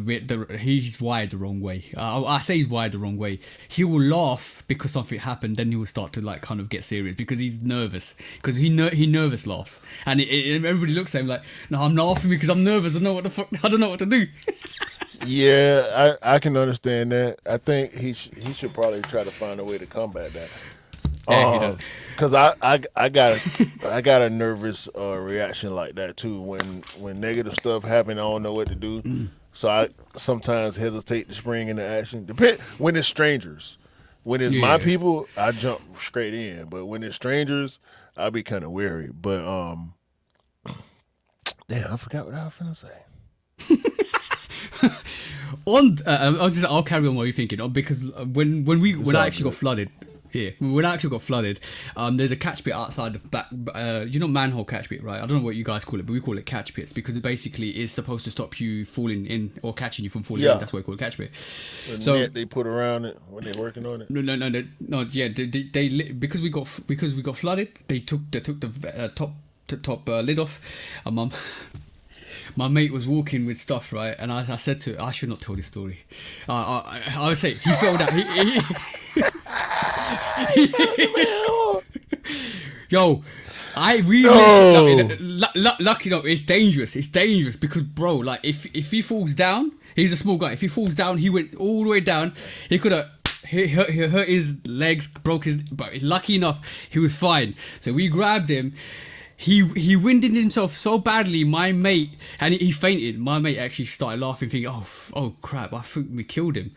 he's wired the wrong way. I say he's wired the wrong way. He will laugh because something happened, then he will start to like kind of get serious because he's nervous. Because he nervous laughs, and everybody looks at him like, "No, I'm laughing because I'm nervous. I don't know what to do." Yeah, I can understand that. I think he should probably try to find a way to combat that. Yeah, he does. Cause I got a nervous reaction like that too when negative stuff happen. I don't know what to do, so I sometimes hesitate to spring into action. Depend when it's strangers. When it's my Yeah. people, I jump straight in. But when it's strangers, I be kind of wary. But damn, I forgot what I was gonna say. I'll carry on what you're thinking. Because when I actually got flooded. Yeah, when I actually got flooded, there's a catch pit outside the back. Manhole catch pit, right? I don't know what you guys call it, but we call it catch pits because it basically is supposed to stop you falling in or catching you from falling Yeah. in. That's why we call it catch pit. The So net they put around it when they're working on it. no. Yeah, because we got flooded. They took the top lid off, and my mate was walking with stuff, right? And I said to I should not tell this story. I would say he fell down. Yo, I really lucky enough. It's dangerous. It's dangerous because, bro, like if he falls down, he's a small guy. If he falls down, he went all the way down. He could have. He hurt his legs, broke his. But lucky enough, he was fine. So we grabbed him. He winded himself so badly, my mate, and he fainted. My mate actually started laughing, thinking, "Oh crap! I think we killed him."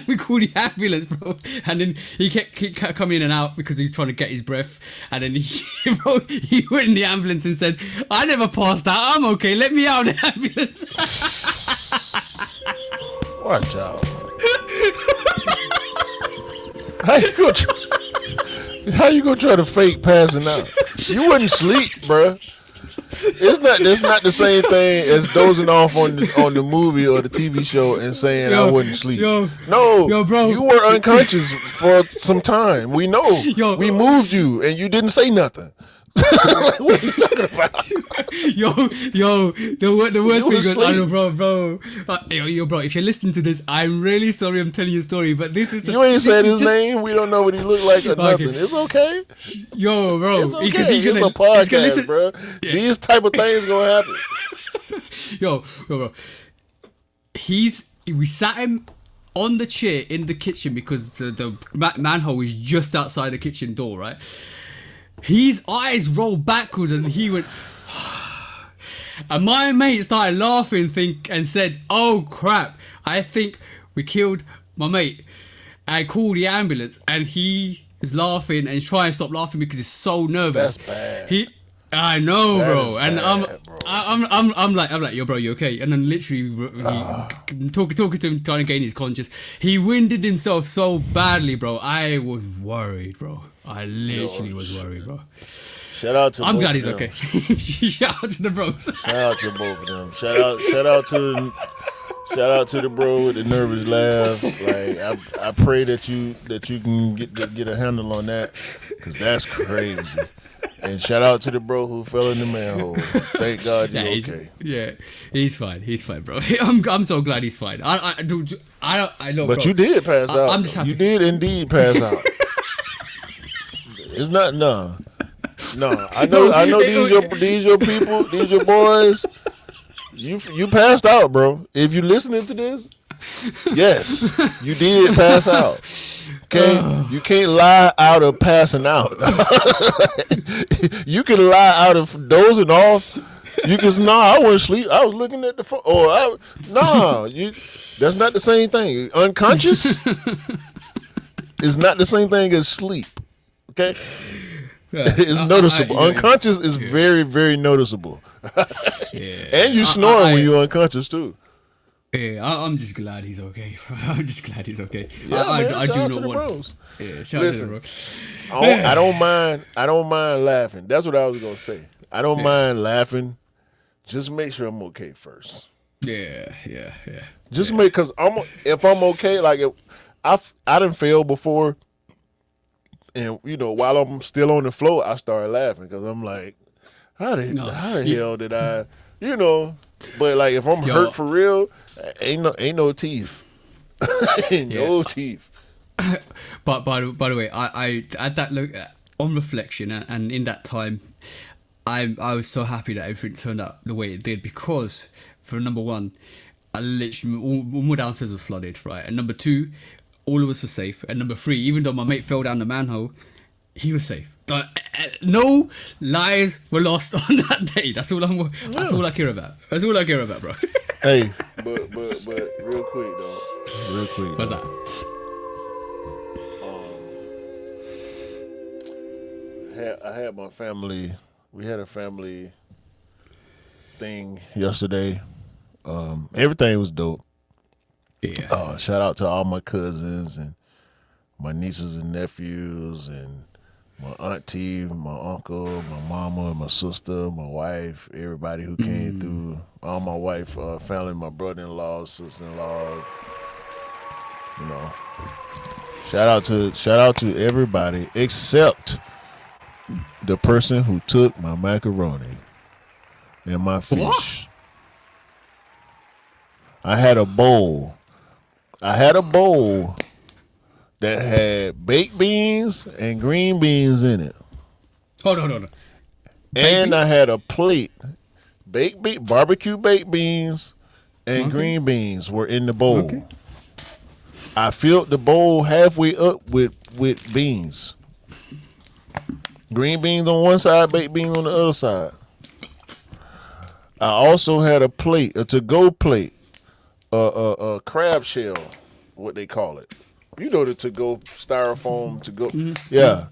We called the ambulance, bro, and then he kept coming in and out because he was trying to get his breath. And then he went in the ambulance and said, "I never passed out. I'm okay. Let me out of the ambulance." Watch out. How you gonna try to fake passing out? You wouldn't sleep, bruh. It's not the same thing as dozing off on the movie or the TV show and saying I wouldn't sleep. Yo, bro. You were unconscious for some time. We know. We moved you and you didn't say nothing. What are you talking about? Yo, the worst was thing was, I know, asleep. bro. Bro, if you're listening to this, I'm really sorry I'm telling you a story, but this is You ain't said his name. We don't know what he looked like or nothing. Okay. It's okay. Yo, bro. It's okay. Because It's a podcast, bro. These type of things gonna happen. Yo, bro. We sat him on the chair in the kitchen because the manhole is just outside the kitchen door, right? His eyes rolled backwards and he went. And my mate started laughing and said, "Oh crap, I think we killed my mate." I called the ambulance and he is laughing and he's trying to stop laughing because he's so nervous. That's bad. I know, That bro. is And bad, bro. I'm like, yo, bro, you okay? And then literally talking to him, trying to gain his conscience. He winded himself so badly, bro. I was worried, bro. I literally was worried, bro. Shout out to. I'm both glad of he's them. okay. Shout out to the bros. Shout out to both of them. Shout out to the bro with the nervous laugh. Like I pray that you can get a handle on that, because that's crazy. And shout out to the bro who fell in the manhole. Thank God you're okay. He's fine. He's fine, bro. I'm so glad he's fine. I know. But bro. you did pass out. I'm just happy. You did indeed pass out. It's not no. I know these your people, these your boys. You passed out, bro. If you listening to this, Yes, you did pass out. Okay, you can't lie out of passing out. You can lie out of dozing off. You can I wasn't sleep. I was looking at the phone. That's not the same thing. Unconscious is not the same thing as sleep. Okay, it's noticeable. Unconscious is very, very noticeable. And you snore when you're unconscious too. Yeah, I'm just glad he's okay. I'm just glad he's okay. Yeah, I do not want. Bros. Yeah, shout out to the bros. I don't mind. I don't mind laughing. That's what I was gonna say. I don't mind laughing. Just make sure I'm okay first. Yeah. Just make, because if I'm okay, like if I done failed before, and while I'm still on the floor, I started laughing because I'm like, how the hell did I, But like if I'm hurt for real, ain't no teeth, ain't no teeth. But by the way, I at that look on reflection and in that time, I was so happy that everything turned out the way it did, because for number one, I literally all my downstairs was flooded, right, and number two, all of us were safe, and number three, even though my mate fell down the manhole, he was safe. No lives were lost on that day. That's all I care about. That's all I care about, bro. Hey, but real quick though. What's that? I had my family. We had a family thing yesterday. Everything was dope. Yeah. Shout out to all my cousins and my nieces and nephews and my auntie, my uncle, my mama, my sister, my wife, everybody who came through. All my wife family, my brother-in-law, sister-in-law. Shout out to everybody except the person who took my macaroni and my fish. What? I had a bowl that had baked beans and green beans in it. Hold on. And I had a plate. Barbecue baked beans and green beans were in the bowl. Okay. I filled the bowl halfway up with beans. Green beans on one side, baked beans on the other side. I also had a plate, a to-go plate, a crab shell, what they call it. You know, the to-go styrofoam to-go. Mm-hmm. Yeah.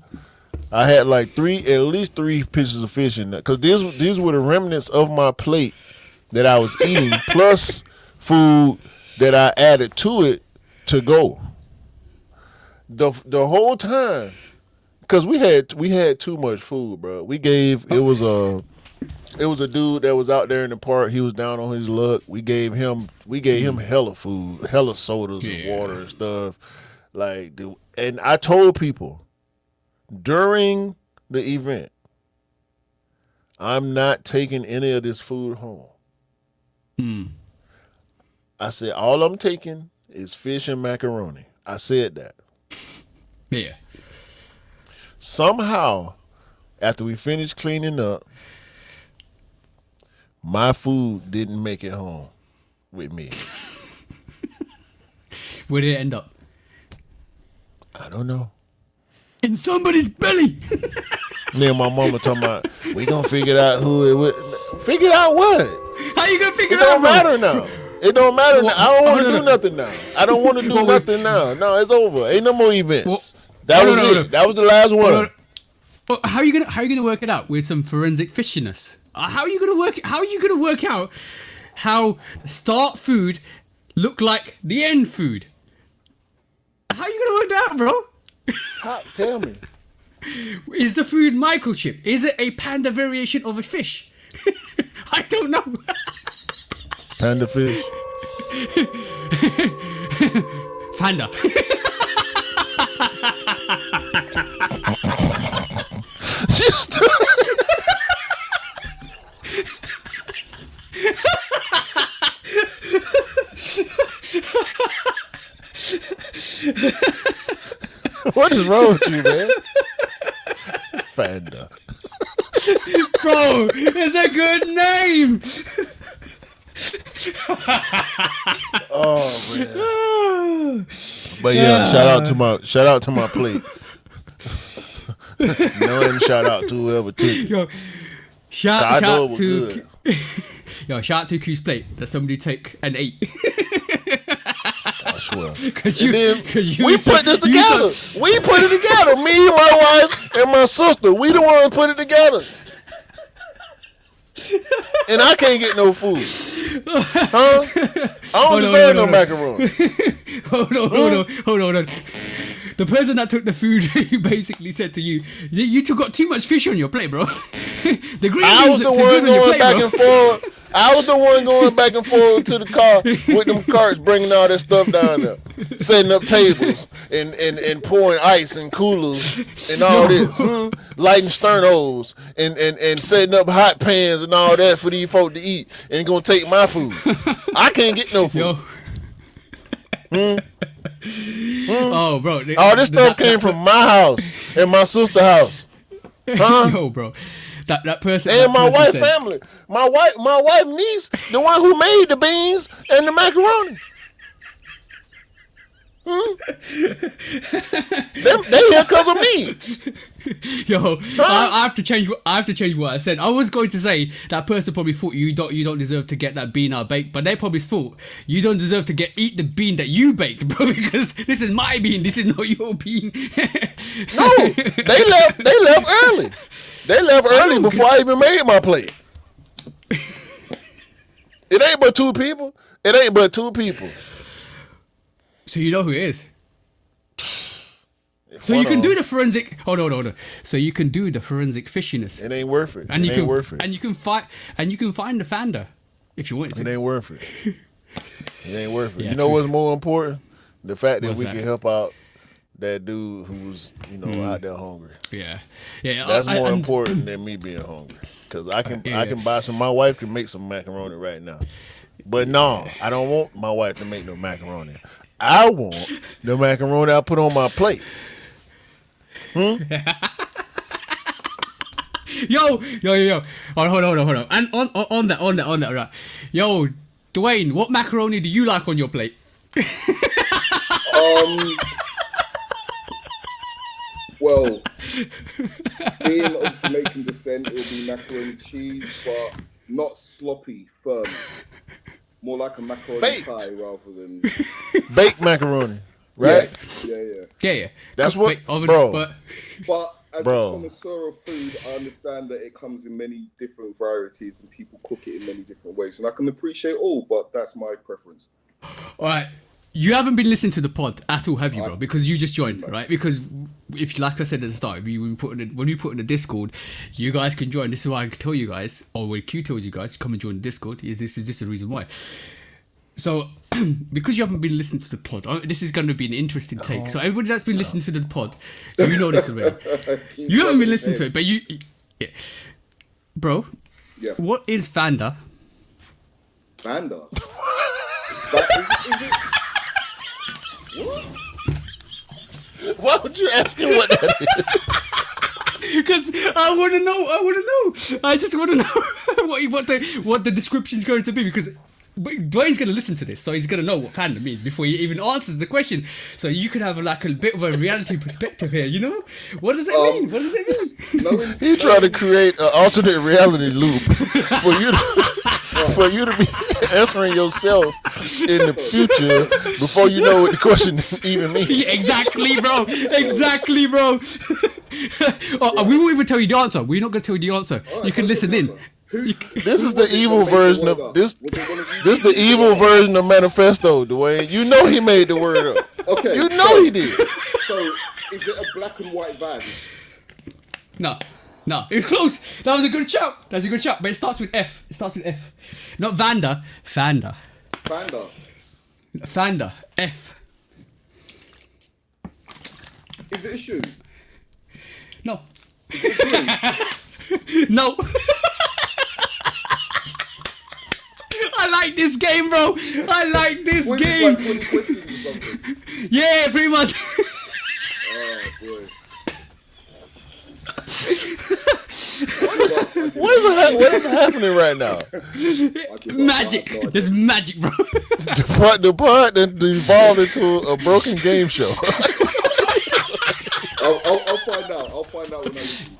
I had like at least three pieces of fish in there. Because these were the remnants of my plate that I was eating, plus food that I added to it to go. The whole time. Because we had too much food, bro. It was a dude that was out there in the park. He was down on his luck. We gave him hella food, hella sodas and water and stuff. And I told people during the event, I'm not taking any of this food home. I said, all I'm taking is fish and macaroni. I said that. Yeah. Somehow, after we finished cleaning up, my food didn't make it home with me. Where did it end up? I don't know. In somebody's belly. Me and my mama talking about, we gonna figure out who it was. Figure out what? How you gonna figure it out? It don't matter now. It don't matter now. I don't want to do nothing now. I don't want to do nothing now. No, it's over. Ain't no more events. That was it. That was the last one. Well, how are you gonna work it out with some forensic fishiness? How are you gonna work out how the start food look like the end food? How are you gonna work that out, bro? Tell me. Is the food microchip? Is it a panda variation of a fish? I don't know. Panda fish. Panda. Just. What is wrong with you, man? Panda. Bro, it's a good name. Oh man. But yeah, shout out to my plate. None shout out to whoever took it. Yo, I shout know it out was to good. yo, shout out to Q's plate that somebody took and ate. I swear. Cause And then you we put this together. We put it together. Me, my wife, and my sister. We the ones put it together. And I can't get no food. Huh? I don't deserve no macaroni. Hold on. The person that took the food, you basically said to you, you two got too much fish on your plate, bro. The green I was beans the look too one good on your going plate, back bro. and forth. I was the one going back and forth to the car with them carts, bringing all that stuff down there, setting up tables and pouring ice and coolers and all this, lighting sternos and setting up hot pans and all that for these folk to eat and gonna take my food. I can't get no food. Yo. Oh, bro. All this stuff came from my house and my sister's house. Huh? Yo, bro. That person And that my person wife said- family. My wife niece, the one who made the beans and the macaroni. They here because of me. Yo, I have to change. I have to change what I said. I was going to say that person probably thought you don't deserve to get that bean I baked, but they probably thought you don't deserve to eat the bean that you baked, bro. Because this is my bean. This is not your bean. No, they left early. They left early before I even made my plate. It ain't but two people. So you know who it is. So you can do the forensic. Hold on. So you can do the forensic fishiness, It ain't worth it. and It you ain't can worth it. and you can find the founder if you want It to. ain't worth it. It ain't worth it. Yeah, You know true. what's more important? The fact that What's we that? can help out that dude who's out there hungry. Yeah. That's more and- important than me being hungry. Cause I can Yeah. buy some. My wife can make some macaroni right now. But no, I don't want my wife to make no macaroni. I want the macaroni I put on my plate. Yo. Hold on. And on that, right? Yo, Dwayne, what macaroni do you like on your plate? Well, being of Jamaican descent, it would be macaroni and cheese, but not sloppy, firm. More like a macaroni Baked. pie rather than. Baked macaroni, right? Yeah. Yeah. That's Cook, what- bake, oven, bro. But But as Bro. a connoisseur of food, I understand that it comes in many different varieties and people cook it in many different ways. And I can appreciate all, but that's my preference. all right. You haven't been listening to the pod at all, have you, bro? Because you just joined, right? Because if, like I said at the start, when we put in the Discord, you guys can join. This is why I can tell you guys, or when Q tells you guys, come and join the Discord. This is just the reason why. So, because you haven't been listening to the pod, this is going to be an interesting take. So, everybody that's been listening to the pod, you know this already. You haven't been listening to it, but yeah. Bro, Yeah. what is Fanda? Banda. Is it? What? Why would you ask him what that is? Because I want to know. I just want to know what the description is going to be. Because Dwayne's going to listen to this, so he's going to know what Fanda means before he even answers the question. So you could have like a bit of a reality perspective here. You know, what does it mean? What does it mean? He tried to create an alternate reality loop for you to be answering yourself in the future before you know what the question even means. Yeah, exactly, bro. We won't even tell you the answer. We're not going to tell you the answer. You can listen in. This is the evil version of this. This the evil version of Manifesto, Dwayne. You know he made the word up. Okay. You know he did. So, is it a black and white van? No, it was close. That was a good shout. But it starts with F. Not Vanda. Fanda. F. Is it a shoe? No. Is it a drink? No. I like this game, bro. I like this Was it game. like 20 questions or something? Yeah, pretty much. Oh, boy. What is happening right now? Magic. There's magic, bro. The pod that evolved into a broken game show. I'll find out. I'll find out when I listen.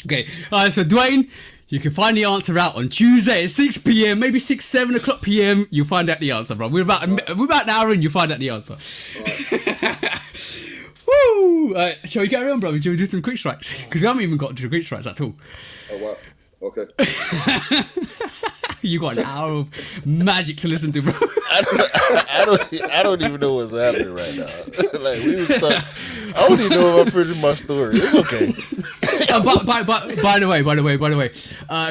Okay, so Dwayne, you can find the answer out on Tuesday at 6 p.m, maybe 7 o'clock p.m. You'll find out the answer, bro. We're about an hour in, you'll find out the answer. Woo! Shall we carry on, bro? Shall we do some quick strikes? Because we haven't even got to the quick strikes at all. Oh wow. Okay. You got an hour of magic to listen to, bro. I don't even know what's happening right now. Like we was talking, I don't even know if I finished my story. It's okay. By the way,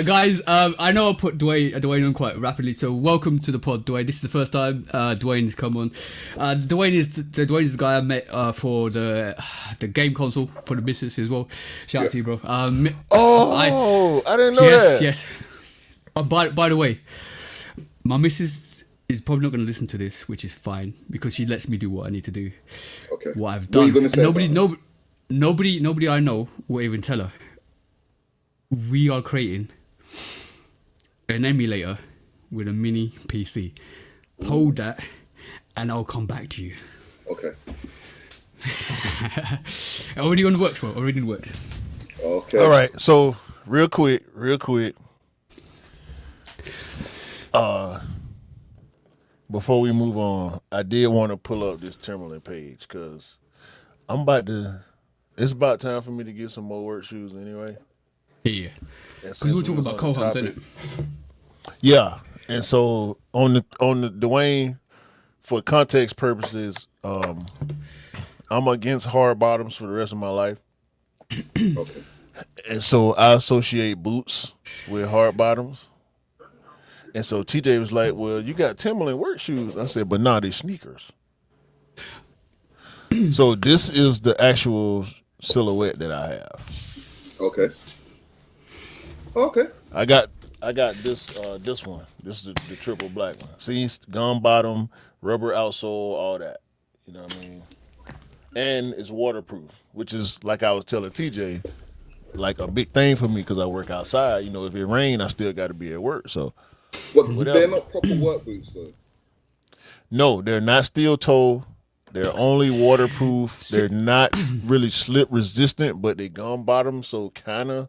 guys, I know I put Dwayne on quite rapidly, so welcome to the pod, Dwayne. This is the first time Dwayne's come on. Dwayne is the guy I met for the game console for the business as well. Shout out to you, bro. I didn't know that. Yes. By the way, my missus is probably not going to listen to this, which is fine because she lets me do what I need to do. Okay. What I've What are done. you gonna say Nobody I know will even tell her. We are creating an emulator with a mini PC. Hold that, and I'll come back to you. Okay. Already on the works, bro. Already in the works. Okay. All right. So real quick. Before we move on, I did want to pull up this Timberland page because it's about time for me to get some more work shoes anyway. Yeah. Because we were talking about co-hunts, isn't it? Yeah. And so on the Dwayne, for context purposes, I'm against hard bottoms for the rest of my life. Okay. And so I associate boots with hard bottoms. And so TJ was like, well, you got Timberland work shoes. I said, but nah, they're sneakers. So this is the actual silhouette that I have. Okay. Okay. I got this one. This is the triple black one. See, gum bottom, rubber outsole, all that. You know what I mean? And it's waterproof, which is, like I was telling TJ, like a big thing for me because I work outside. You know, if it rain, I still got to be at work. So, But they're not proper work boots, though. no, they're not steel toe. They're only waterproof. They're not really slip resistant, but they gum bottom. So kind of,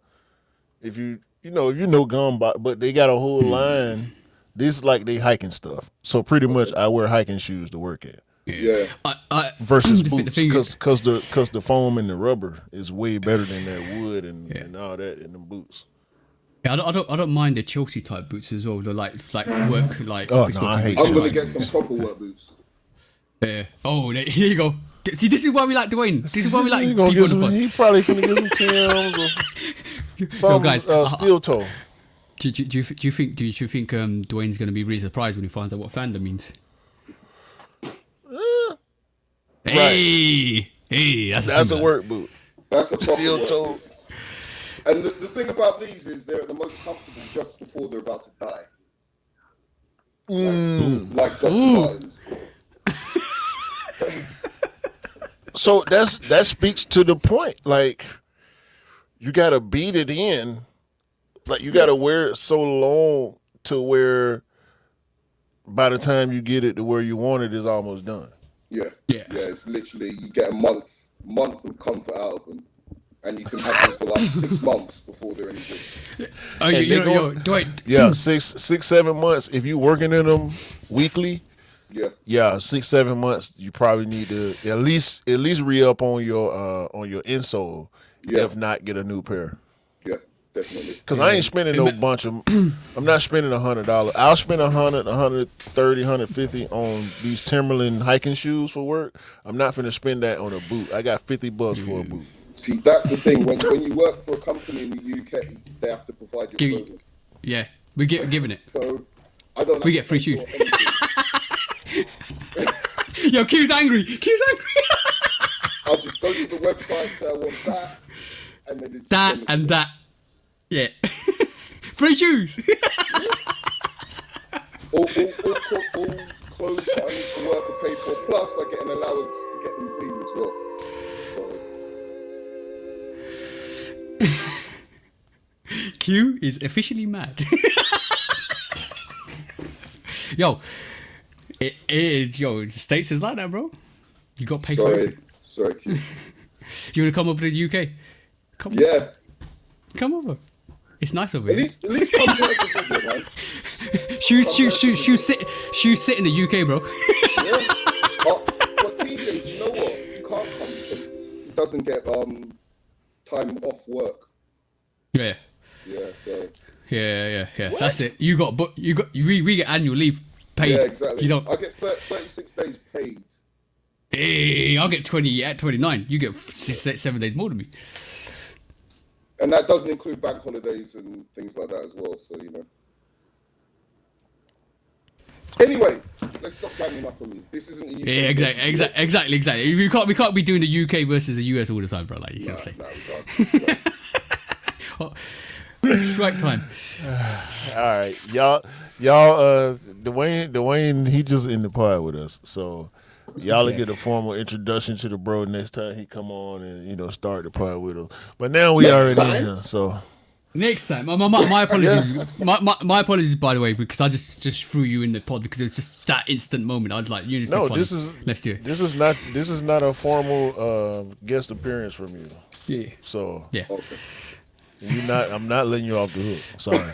if you know gum bottom, but they got a whole line. This is like they hiking stuff. So pretty much, I wear hiking shoes to work at. Yeah. Versus boots, because the foam and the rubber is way better than that wood and all that in the boots. Yeah, I don't mind the Chelsea type boots as well. They're like work like. Oh no, I hate. I'm gonna get some proper work boots. Yeah. Oh, here you go. See, this is why we like Dwayne. This is why we like people on the pod. He probably gonna get some Timbs or some guys, steel toe. Do you think Dwayne's gonna be really surprised when he finds out what fandom means? Right. Hey, that's a Timberland. work boot. That's a proper Steel work toe. boot. And the thing about these is they're the most comfortable just before they're about to die. Like Dr. Martens. So that speaks to the point. Like, you gotta beat it in. Like, you gotta wear it so long to where by the time you get it to where you want it, it's almost done. Yeah. Yeah. Yeah, it's literally, you get a month of comfort out of them. And you can have them for like 6 months before they're any good. Oh, And Dwayne. Yeah, 6-7 months. If you working in them weekly, Yeah. 6-7 months, you probably need to at least re-up on your insole. Yeah. If not, get a new pair. Yeah, definitely. Cause I ain't spending no bunch of. I'm not spending $100. I'll spend $100, $130, $150 on these Timberland hiking shoes for work. I'm not finna spend that on a boot. I got $50 for a boot. See, that's the thing. When you work for a company in the UK, they have to provide your clothing. Yeah, we get giving it. So I don't. We get free shoes. Yo, Q's angry. I'll just go to the website, say I want that, and then it's That and that. Yeah. Free shoes. all clothes that I need to work are paid for. Plus, I get an allowance to get them clean as well. So, Q is officially mad. Yo, the States is like that, bro. You got to pay for it. Sorry, Q. You want to come over to the UK? Come over. It's nice over At here. least come here to visit, man. Shoes sit in the UK, bro. Yeah. But TJ, do you know what? You can't come because he doesn't get time off work. Yeah. Yeah, so. Yeah. That's it. We get annual leave paid. Yeah, exactly. You don't. I get 36 days paid. Hey, I'll get 20 at 29. You get 7 days more than me. And that doesn't include bank holidays and things like that as well, so you know. Anyway, let's stop banging up on me. This isn't the UK. Yeah, exactly. We can't be doing the UK versus the US all the time, bro. Like you know what I'm saying. Strike time. All right, y'all. Dwayne, he just in the pod with us, so y'all will get a formal introduction to the bro next time he come on and start the pod with us. But now we already in here, so. Next time, my apologies. My apologies, by the way, because I just threw you in the pod because it's just that instant moment. I was like, "You No, this is let's do it." This is not a formal guest appearance from you. Yeah. So Yeah. Okay. I'm not letting you off the hook. Sorry.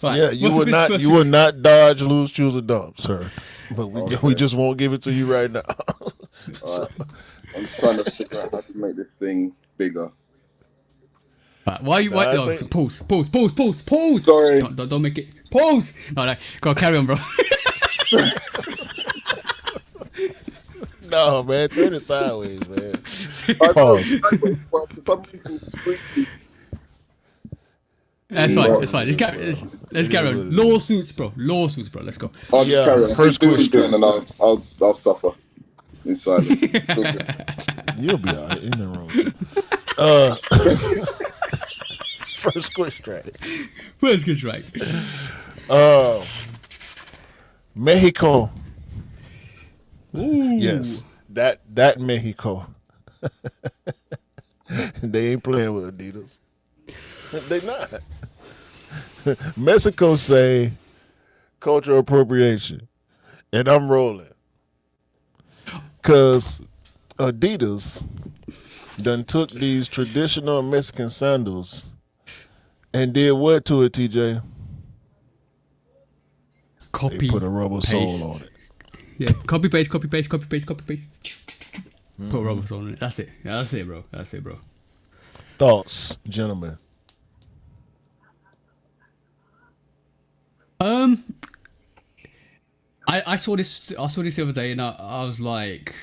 Right. Yeah, you What's would not dodge, lose, choose, or dump, sir. But we just won't give it to you right now. I'm trying to figure out how to make this thing bigger. Right, why you? No, pause. Sorry. Don't make it. Pause. No, go on, carry on, bro. No, man, turn it sideways, man. Pause. Well, for some reason, squeaky. That's fine. That's fine. Let's carry on. Lawsuits, bro. Let's go. I'll just carry on. First question, and I'll suffer in silence. You'll be all right. In the room. First question. First good strike. Mexico. Ooh. Yes, that Mexico. They ain't playing with Adidas. They not. Mexico say cultural appropriation, and I'm rolling. Cause Adidas done took these traditional Mexican sandals and did what to it, TJ? Copy. They put a rubber sole on it. Yeah, copy paste. Put a rubber sole on it. That's it. Yeah, that's it, bro. Thoughts, gentlemen? I saw this the other day and I was like,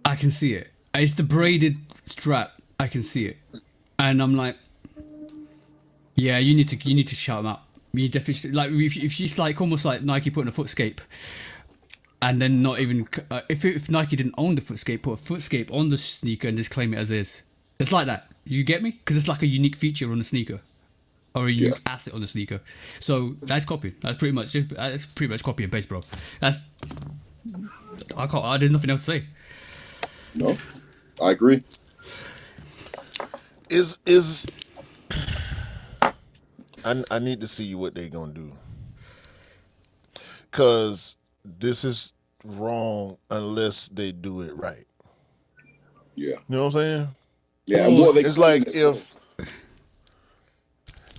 I can see it. It's the braided strap. I can see it, and I'm like, yeah, you need to shout them out. You definitely like if it's like almost like Nike putting a Footscape, and then not even if Nike didn't own the Footscape, put a Footscape on the sneaker and just claim it as is. It's like that. You get me? Because it's like a unique feature on the sneaker. Or a unique asset on the sneaker, so that's copy. That's pretty much copy and paste, bro. There's nothing else to say. No, I agree. I need to see what they gonna do, cause this is wrong unless they do it right. Yeah, you know what I'm saying? Yeah, and what it's like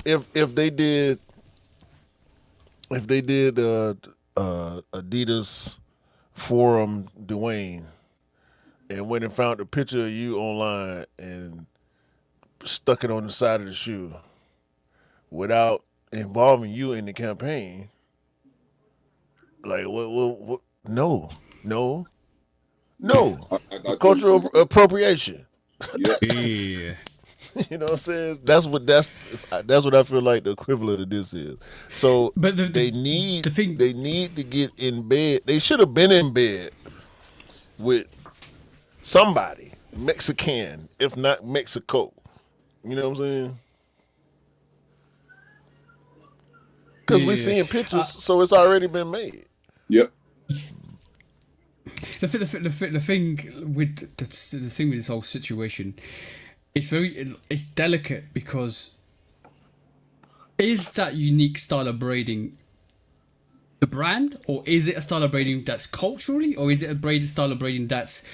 if they did Adidas forum Dwayne and went and found a picture of you online and stuck it on the side of the shoe without involving you in the campaign, like what no I cultural appropriation. Yeah. You know what I'm saying? That's what I feel like the equivalent of this is. So but they need to get in bed. They should have been in bed with somebody Mexican, if not Mexico. You know what I'm saying? Because we're seeing pictures, so it's already been made. Yep. The thing with the thing with this whole situation, it's delicate because is that unique style of braiding the brand, or is it a style of braiding that's culturally, or is it a style of braiding that's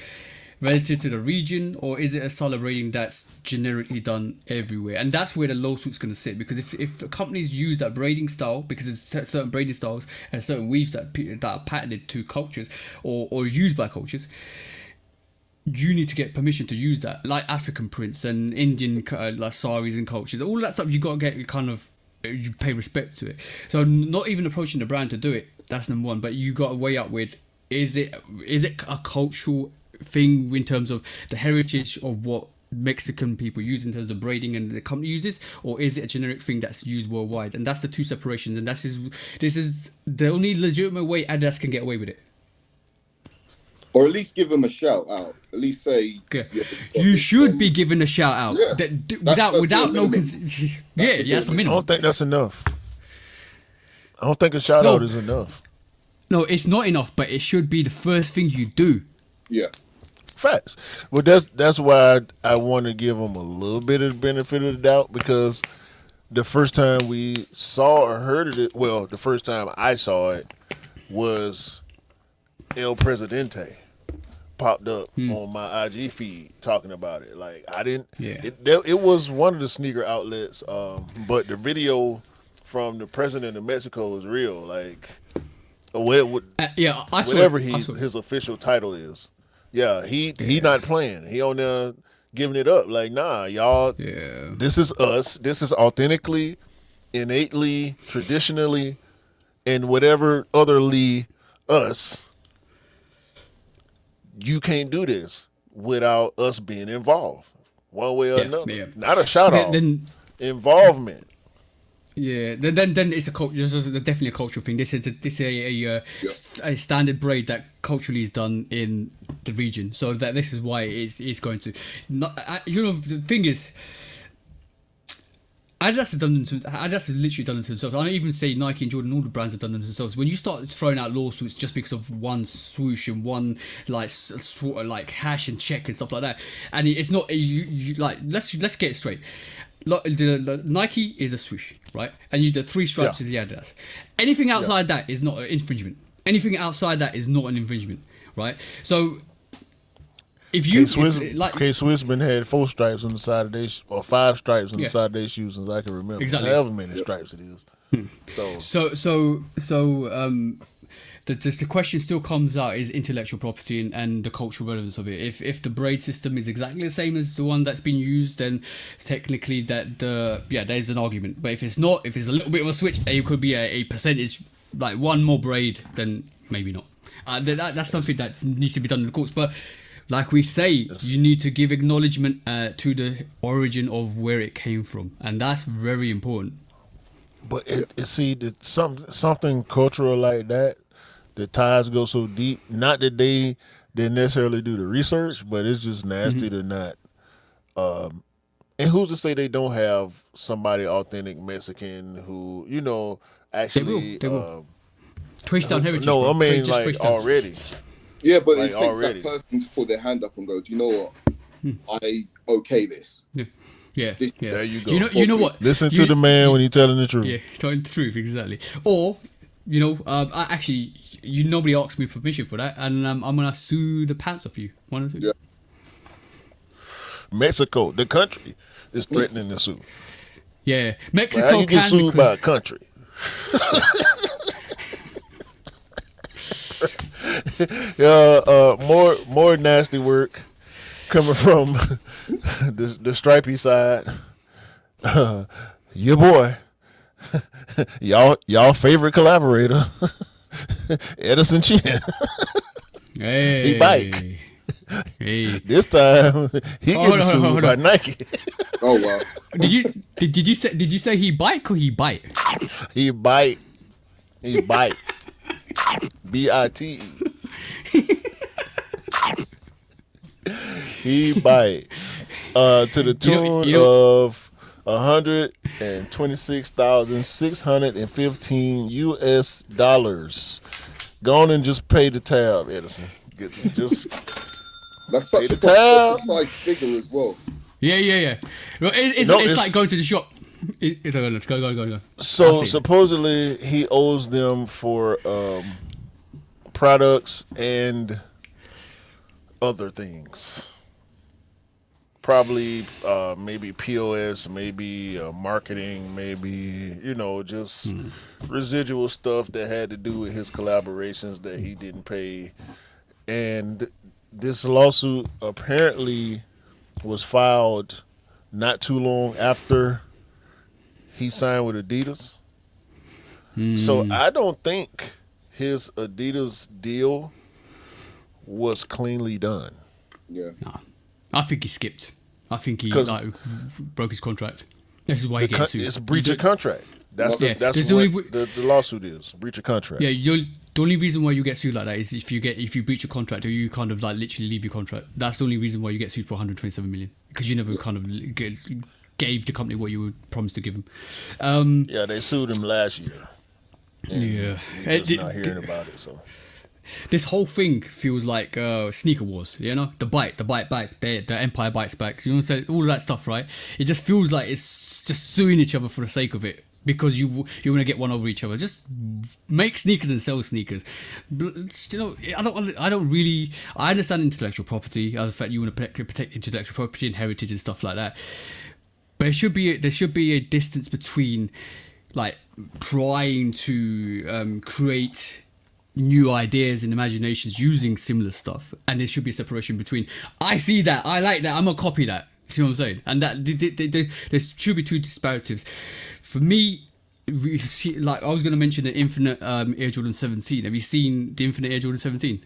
relative to the region, or is it a style of braiding that's generically done everywhere? And that's where the lawsuit's going to sit, because if companies use that braiding style, because there's certain braiding styles and certain weaves that are patented to cultures or used by cultures, you need to get permission to use that, like African prints and Indian like saris and cultures, all that stuff. You got to get kind of, you pay respect to it. So not even approaching the brand to do it, that's number one. But you got to weigh up with, is it a cultural thing in terms of the heritage of what Mexican people use in terms of braiding and the company uses, or is it a generic thing that's used worldwide? And that's the two separations, and this is the only legitimate way Adidas can get away with it. Or at least give them a shout out. At least say, okay. You should be given a shout out. Yeah, without no that's a minimum. I don't think that's enough. I don't think a shout out is enough. No, it's not enough, but it should be the first thing you do. Yeah. Facts. Well, that's why I want to give them a little bit of the benefit of the doubt, because the first time we saw or heard of it, well, the first time I saw it was El Presidente popped up on my IG feed talking about it. Like, I didn't. Yeah. It was one of the sneaker outlets, but the video from the president of Mexico is real. Like, whatever his official title is. Yeah, he not playing. He on there giving it up. Like, nah, y'all. Yeah. This is us. This is authentically, innately, traditionally, and whatever otherly us. You can't do this without us being involved, one way or another. Yeah. Not a shout out. Involvement. Yeah, then it's definitely a cultural thing. This is a standard braid that culturally is done in the region, so that this is why it's going to. The thing is, Adidas has literally done it to themselves. I don't even say Nike and Jordan, all the brands have done it themselves. When you start throwing out lawsuits just because of one swoosh and one like hash and check and stuff like that, and it's not you like let's get it straight. The Nike is a swoosh, right? And the three stripes is the Adidas. Anything outside that is not an infringement. Anything outside that is not an infringement, right? So if you K-Swiss had 4 stripes on the side of their or 5 stripes on the side of their shoes since I can remember. Exactly. However many stripes it is. The question still comes out is intellectual property and the cultural relevance of it. If the braid system is exactly the same as the one that's been used, then technically there's an argument. But if it's not, if it's a little bit of a switch, it could be a percentage, like one more braid, then maybe not. That's something that needs to be done in the courts. But like we say, you need to give acknowledgement to the origin of where it came from, and that's very important. But something cultural like that, the ties go so deep. Not that they didn't necessarily do the research, but it's just nasty to not. And who's to say they don't have somebody authentic Mexican who, actually they will. Trace down heritage. No, I mean like already. Yeah, but it takes that person to put their hand up and go, do you know what? I okay this. Yeah. There you go. You know what? Listen to the man when he's telling the truth. Yeah, telling the truth, exactly. Or, nobody asked me permission for that, and I'm gonna sue the pants off you. Want to sue? Yeah. Mexico, the country, is threatening to sue. Yeah, Mexico. How you get sued by a country? More nasty work coming from the stripey side. Your boy, y'all favorite collaborator, Edison Chen. Hey, he bite. Hey. This time he getting sued by Nike. Oh wow! Did you say he bite or he bite? He bite. He bite. B-I-T-E. He bite. To the tune of $126,615 US. Go on and just pay the tab, Edison. Just That's Pay such a the tab. size figure as well. Yeah. Well, it's No, it's it's- like going to the shop. It's like, go. so I see. supposedly he owes them for products and other things. Probably maybe POS, maybe marketing, maybe just residual stuff that had to do with his collaborations that he didn't pay. And this lawsuit apparently was filed not too long after he signed with Adidas. So I don't think his Adidas deal was cleanly done. Yeah. Nah. I think he skipped. I think he 'Cause- broke his contract. This is why he gets sued. It's breach You of don't- contract. That's Yeah, that's there's what only w- the lawsuit is. Breach of contract. Yeah, the only reason why you get sued like that is if you breach a contract or you kind of like literally leave your contract. That's the only reason why you get sued for 127 million because you never kind of gave the company what you were promised to give them. Yeah, they sued him last year. And Yeah. we're just not hearing about it. So This whole thing feels like sneaker wars, you know, the bite back, the Empire bites back. You know what I'm saying? All of that stuff, right? It just feels like it's just suing each other for the sake of it because you want to get one over each other. Just make sneakers and sell sneakers. You know, I don't really. I understand intellectual property. The fact you want to protect intellectual property and heritage and stuff like that. But there should be a distance between like trying to create new ideas and imaginations using similar stuff, and there should be a separation between I see that, I like that, I'm gonna copy that. See what I'm saying? And that there should be two disparatives. For me, like I was gonna mention the Infinite Air Jordan 17. Have you seen the Infinite Air Jordan 17?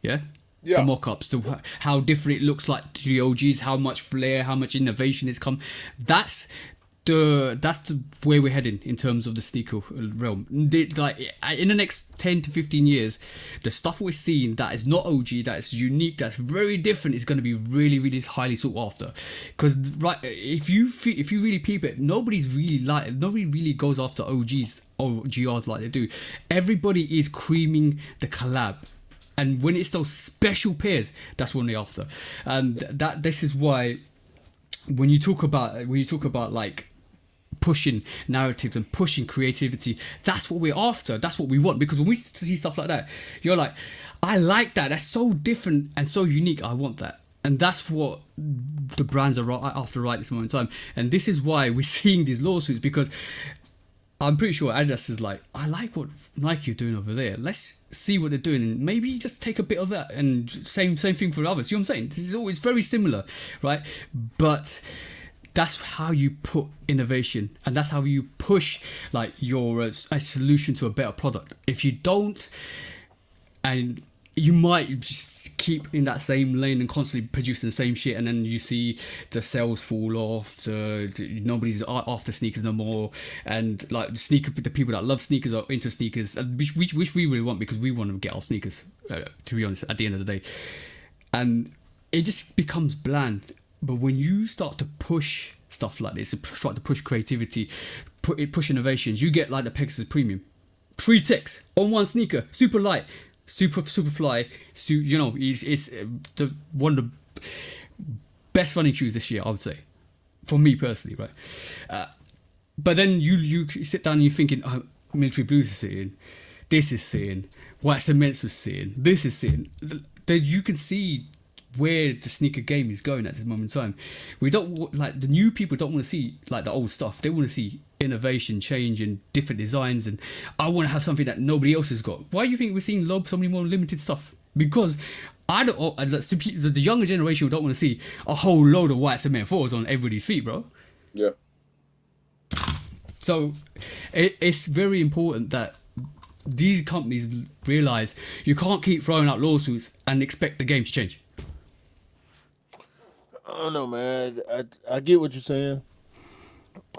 Yeah. Yeah. The mock-ups, how different it looks like to the OGs, how much flair, how much innovation it's come. That's the way we're heading in terms of the sneaker realm. Like in the next 10 to 15 years, the stuff we're seeing that is not OG, that is unique, that's very different, is going to be really, really highly sought after. Because right, if you really peep it, nobody really goes after OGs or GRs like they do. Everybody is creaming the collab. And when it's those special pairs, that's when they're after. And this is why when you talk about like pushing narratives and pushing creativity, that's what we're after. That's what we want. Because when we see stuff like that, you're like, I like that. That's so different and so unique. I want that. And that's what the brands are after right this moment in time. And this is why we're seeing these lawsuits, because I'm pretty sure Adidas is like, I like what Nike are doing over there. Let's see what they're doing and maybe just take a bit of that. And same thing for others. You know what I'm saying? This is always very similar, right? But that's how you put innovation, and that's how you push like your a solution to a better product. If you don't, and you might just keep in that same lane and constantly producing the same shit, and then you see the sales fall off, nobody's after sneakers no more, and like the people that love sneakers are into sneakers, which we really want, because we want to get our sneakers, to be honest, at the end of the day. And it just becomes bland. But when you start to push stuff like this, start to push creativity, push innovations, you get like the Pegasus Premium, 3 ticks on one sneaker, super light, super fly. You know, it's one of the best running shoes this year, I would say, for me personally, right? But then you sit down and you're thinking, Military Blues is sitting, this is sitting, White Cements was sitting, this is sitting. Then you can see where the sneaker game is going at this moment in time. We don't like the new people don't want to see like the old stuff. They want to see innovation, change, and different designs. And I want to have something that nobody else has got. Why do you think we're seeing so many more limited stuff? Because the younger generation don't want to see a whole load of White Cement 4s on everybody's feet, bro. Yeah. So it's very important that these companies realize you can't keep throwing out lawsuits and expect the game to change. I don't know, man. I get what you're saying.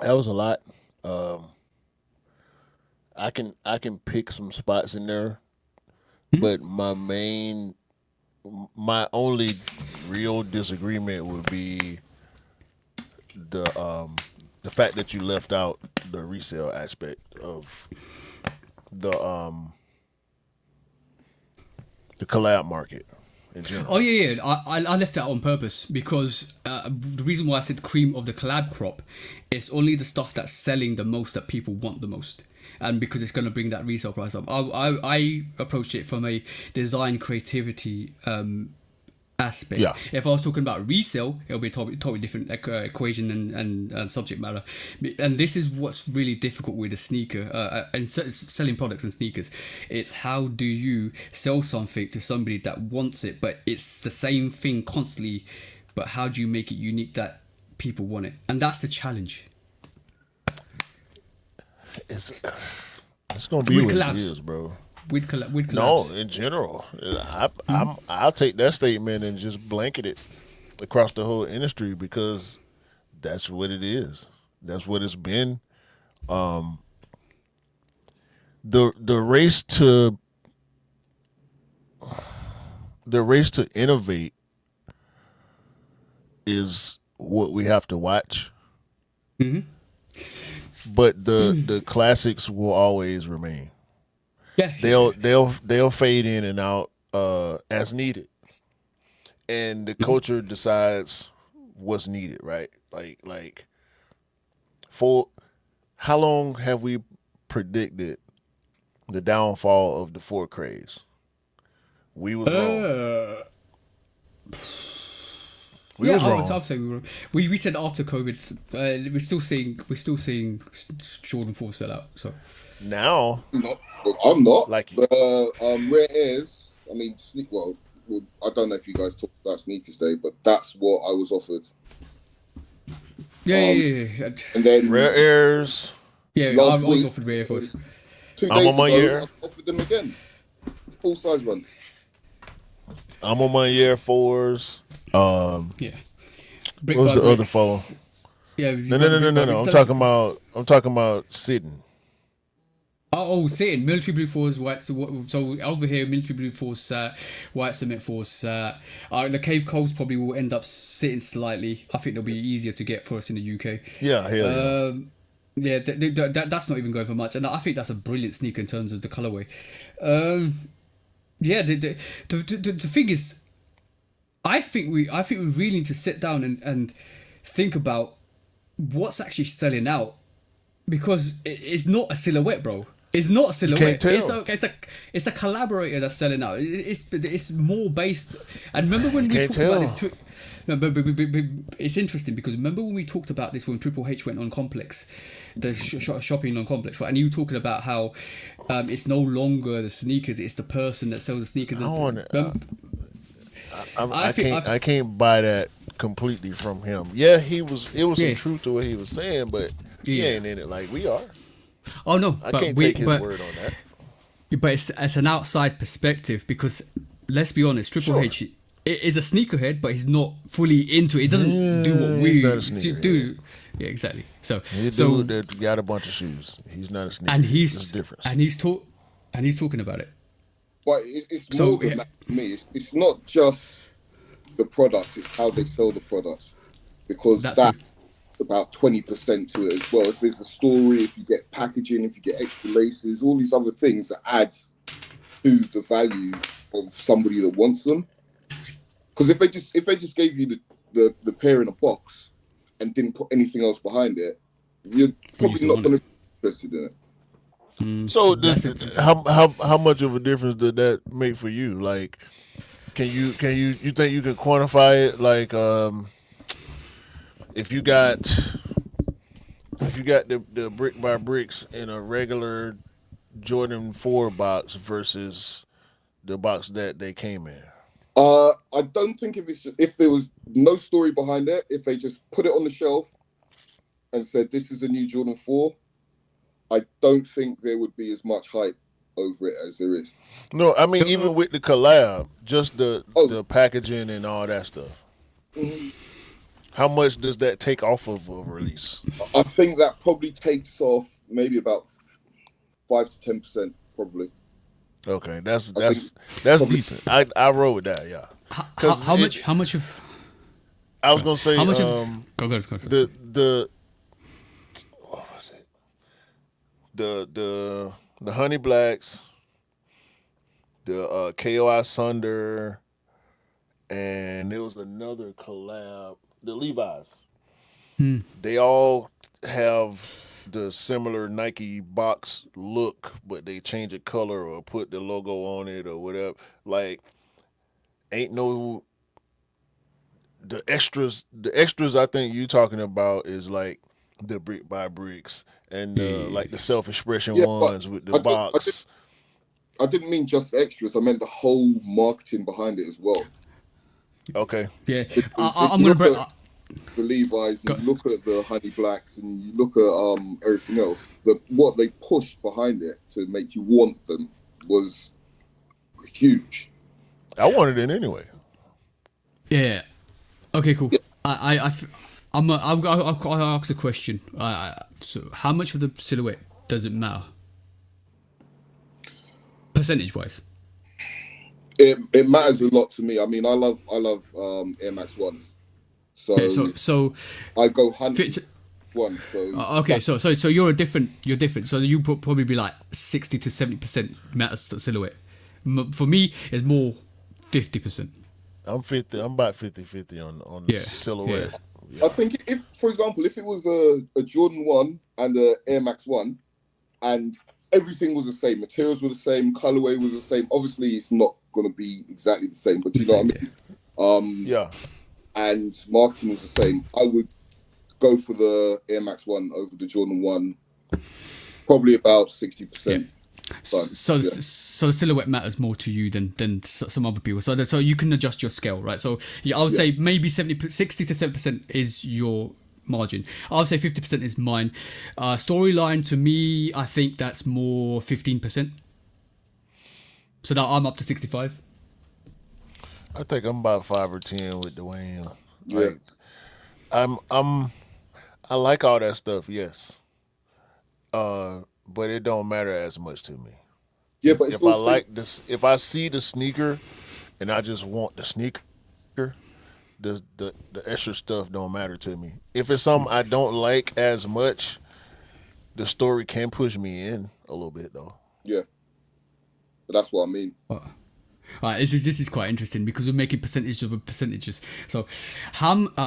That was a lot. I can pick some spots in there, but my only real disagreement would be the fact that you left out the resale aspect of the collab market. in general. Oh yeah. I left that on purpose because the reason why I said cream of the collab crop is only the stuff that's selling the most that people want the most, and because it's going to bring that resale price up. I approached it from a design creativity aspect. Yeah. If I was talking about resale, it'll be a totally different equation and subject matter. And this is what's really difficult with a sneaker and selling products and sneakers. It's how do you sell something to somebody that wants it, but it's the same thing constantly, but how do you make it unique that people want it? And that's the challenge. It's gonna be With what collabs. it is, bro. With collabs. No, in general, I'll take that statement and just blanket it across the whole industry because that's what it is. That's what it's been. The race to innovate is what we have to watch. But the classics will always remain. Yeah. They'll fade in and out as needed, and the culture decides what's needed, right? Like for how long have we predicted the downfall of the Ford craze? We was wrong. We was wrong. I'll say we were. We said after COVID, we're still seeing Jordan 4 sell out. So Now, Not, I'm not. Like you. But Rare Airs, I mean, I don't know if you guys talked about Sneakers Day, but that's what I was offered. yeah. And then Rare Airs. Yeah, I last was week, offered Rare Force. 2 I'm days on my ago, year. I offered them again. Full size run. I'm on my Air 4s. Yeah. What was the other fellow? Yeah. No. I'm talking about Sydney. Sitting military blue force, white. So over here, military blue force, white cement force. The cave coals probably will end up sitting slightly. I think they'll be easier to get for us in the UK. Yeah, hell yeah. Yeah, that's not even going for much, and I think that's a brilliant sneaker in terms of the colorway. Yeah, the thing is, I think we really need to sit down and think about what's actually selling out, because it's not a silhouette, bro. It's not a silhouette. tell. It's a collaborator that's selling out. It's more based. And remember when we Can't talked about tell. this? No, but it's interesting because remember when we talked about this when Triple H went on Complex, the shopping on Complex, right? And you were talking about how it's no longer the sneakers; it's the person that sells the sneakers. I can't buy that completely from him. Yeah, it was Yeah. some truth to what he was saying, but he Yeah. ain't in it like we are. Oh no, I can't take his word on that. But it's an outside perspective because let's be honest, Triple Sure. H is a sneakerhead, but he's not fully into it. He doesn't do what we he's not a sneakerhead. do. Yeah, exactly. So He's a so dude that got a bunch of shoes. He's not a sneaker. and There's he's a difference. and he's talking about it. But it's So, more than yeah. that to me. It's not just the product; it's how they sell the products, because That's that's it. about 20% to it as well. If there's a story, if you get packaging, if you get extra laces, all these other things that add to the value of somebody that wants them. Because if they just gave you the pair in a box and didn't put anything else behind it, you're probably still not want going to be interested in it. So That's it. how much of a difference did that make for you? Like, can you think you can quantify it? Like, if you got the brick by bricks in a regular Jordan 4 box versus the box that they came in. I don't think if there was no story behind it, if they just put it on the shelf and said this is a new Jordan 4, I don't think there would be as much hype over it as there is. No, I mean even with the collab, just the packaging and all that stuff. How much does that take off of a release? I think that probably takes off maybe about 5 to 10%, probably. Okay, that's probably- decent. I roll with that, yeah. How much of I was gonna say how much of go. the what was it? The Honey Blacks, the KOI Sunder, and there was another collab, the Levi's. They all have the similar Nike box look, but they change the color or put the logo on it or whatever. Like, ain't no the extras. The extras I think you talking about is like the brick by bricks and Yeah. like the self expression Yeah, but ones with the I don't. I didn't. box. I didn't mean just the extras. I meant the whole marketing behind it as well. Okay, Yeah. Because I, if I'm you gonna look break. at the Levi's and Go, you look at the Honey Blacks and you look at everything else, the what they pushed behind it to make you want them was huge. I wanted it anyway. yeah. Okay. Cool. Yeah, I'll ask a question. So how much of the silhouette does it matter, percentage wise? it matters a lot to me. I mean, I love Air Max ones, Yeah. so So I go hunting fits. one. So Okay, so you're different. So you probably be like 60 to 70% matters to silhouette. For me, it's more 50%. I'm 50. I'm about 50-50 on the Yeah, yeah, silhouette. I Yeah. think if, for example, if it was a Jordan one and a Air Max one, and everything was the same, materials were the same, colorway was the same. Obviously, it's not going to be exactly the same, but the you know same. what I Yeah. mean. Yeah. And marketing was the same. I would go for the Air Max one over the Jordan one, probably about Yeah. 60%. But So yeah, so the silhouette matters more to you than some other people. So you can adjust your scale, right? So yeah, I would yeah. say maybe 60 to 7% is your margin. I would say 50% is mine. Storyline to me, I think that's more 15%. So now I'm up to 65. I think I'm about 5 or 10 with Dwayne. Yeah. Like I'm I like all that stuff, yes. But it don't matter as much to me. Yeah, but it's If I those things. like this, if I see the sneaker and I just want the sneaker, the extra stuff don't matter to me. If it's something I don't like as much, the story can push me in a little bit though. Yeah, but that's what I mean. This is quite interesting because we're making percentages of percentages. So, so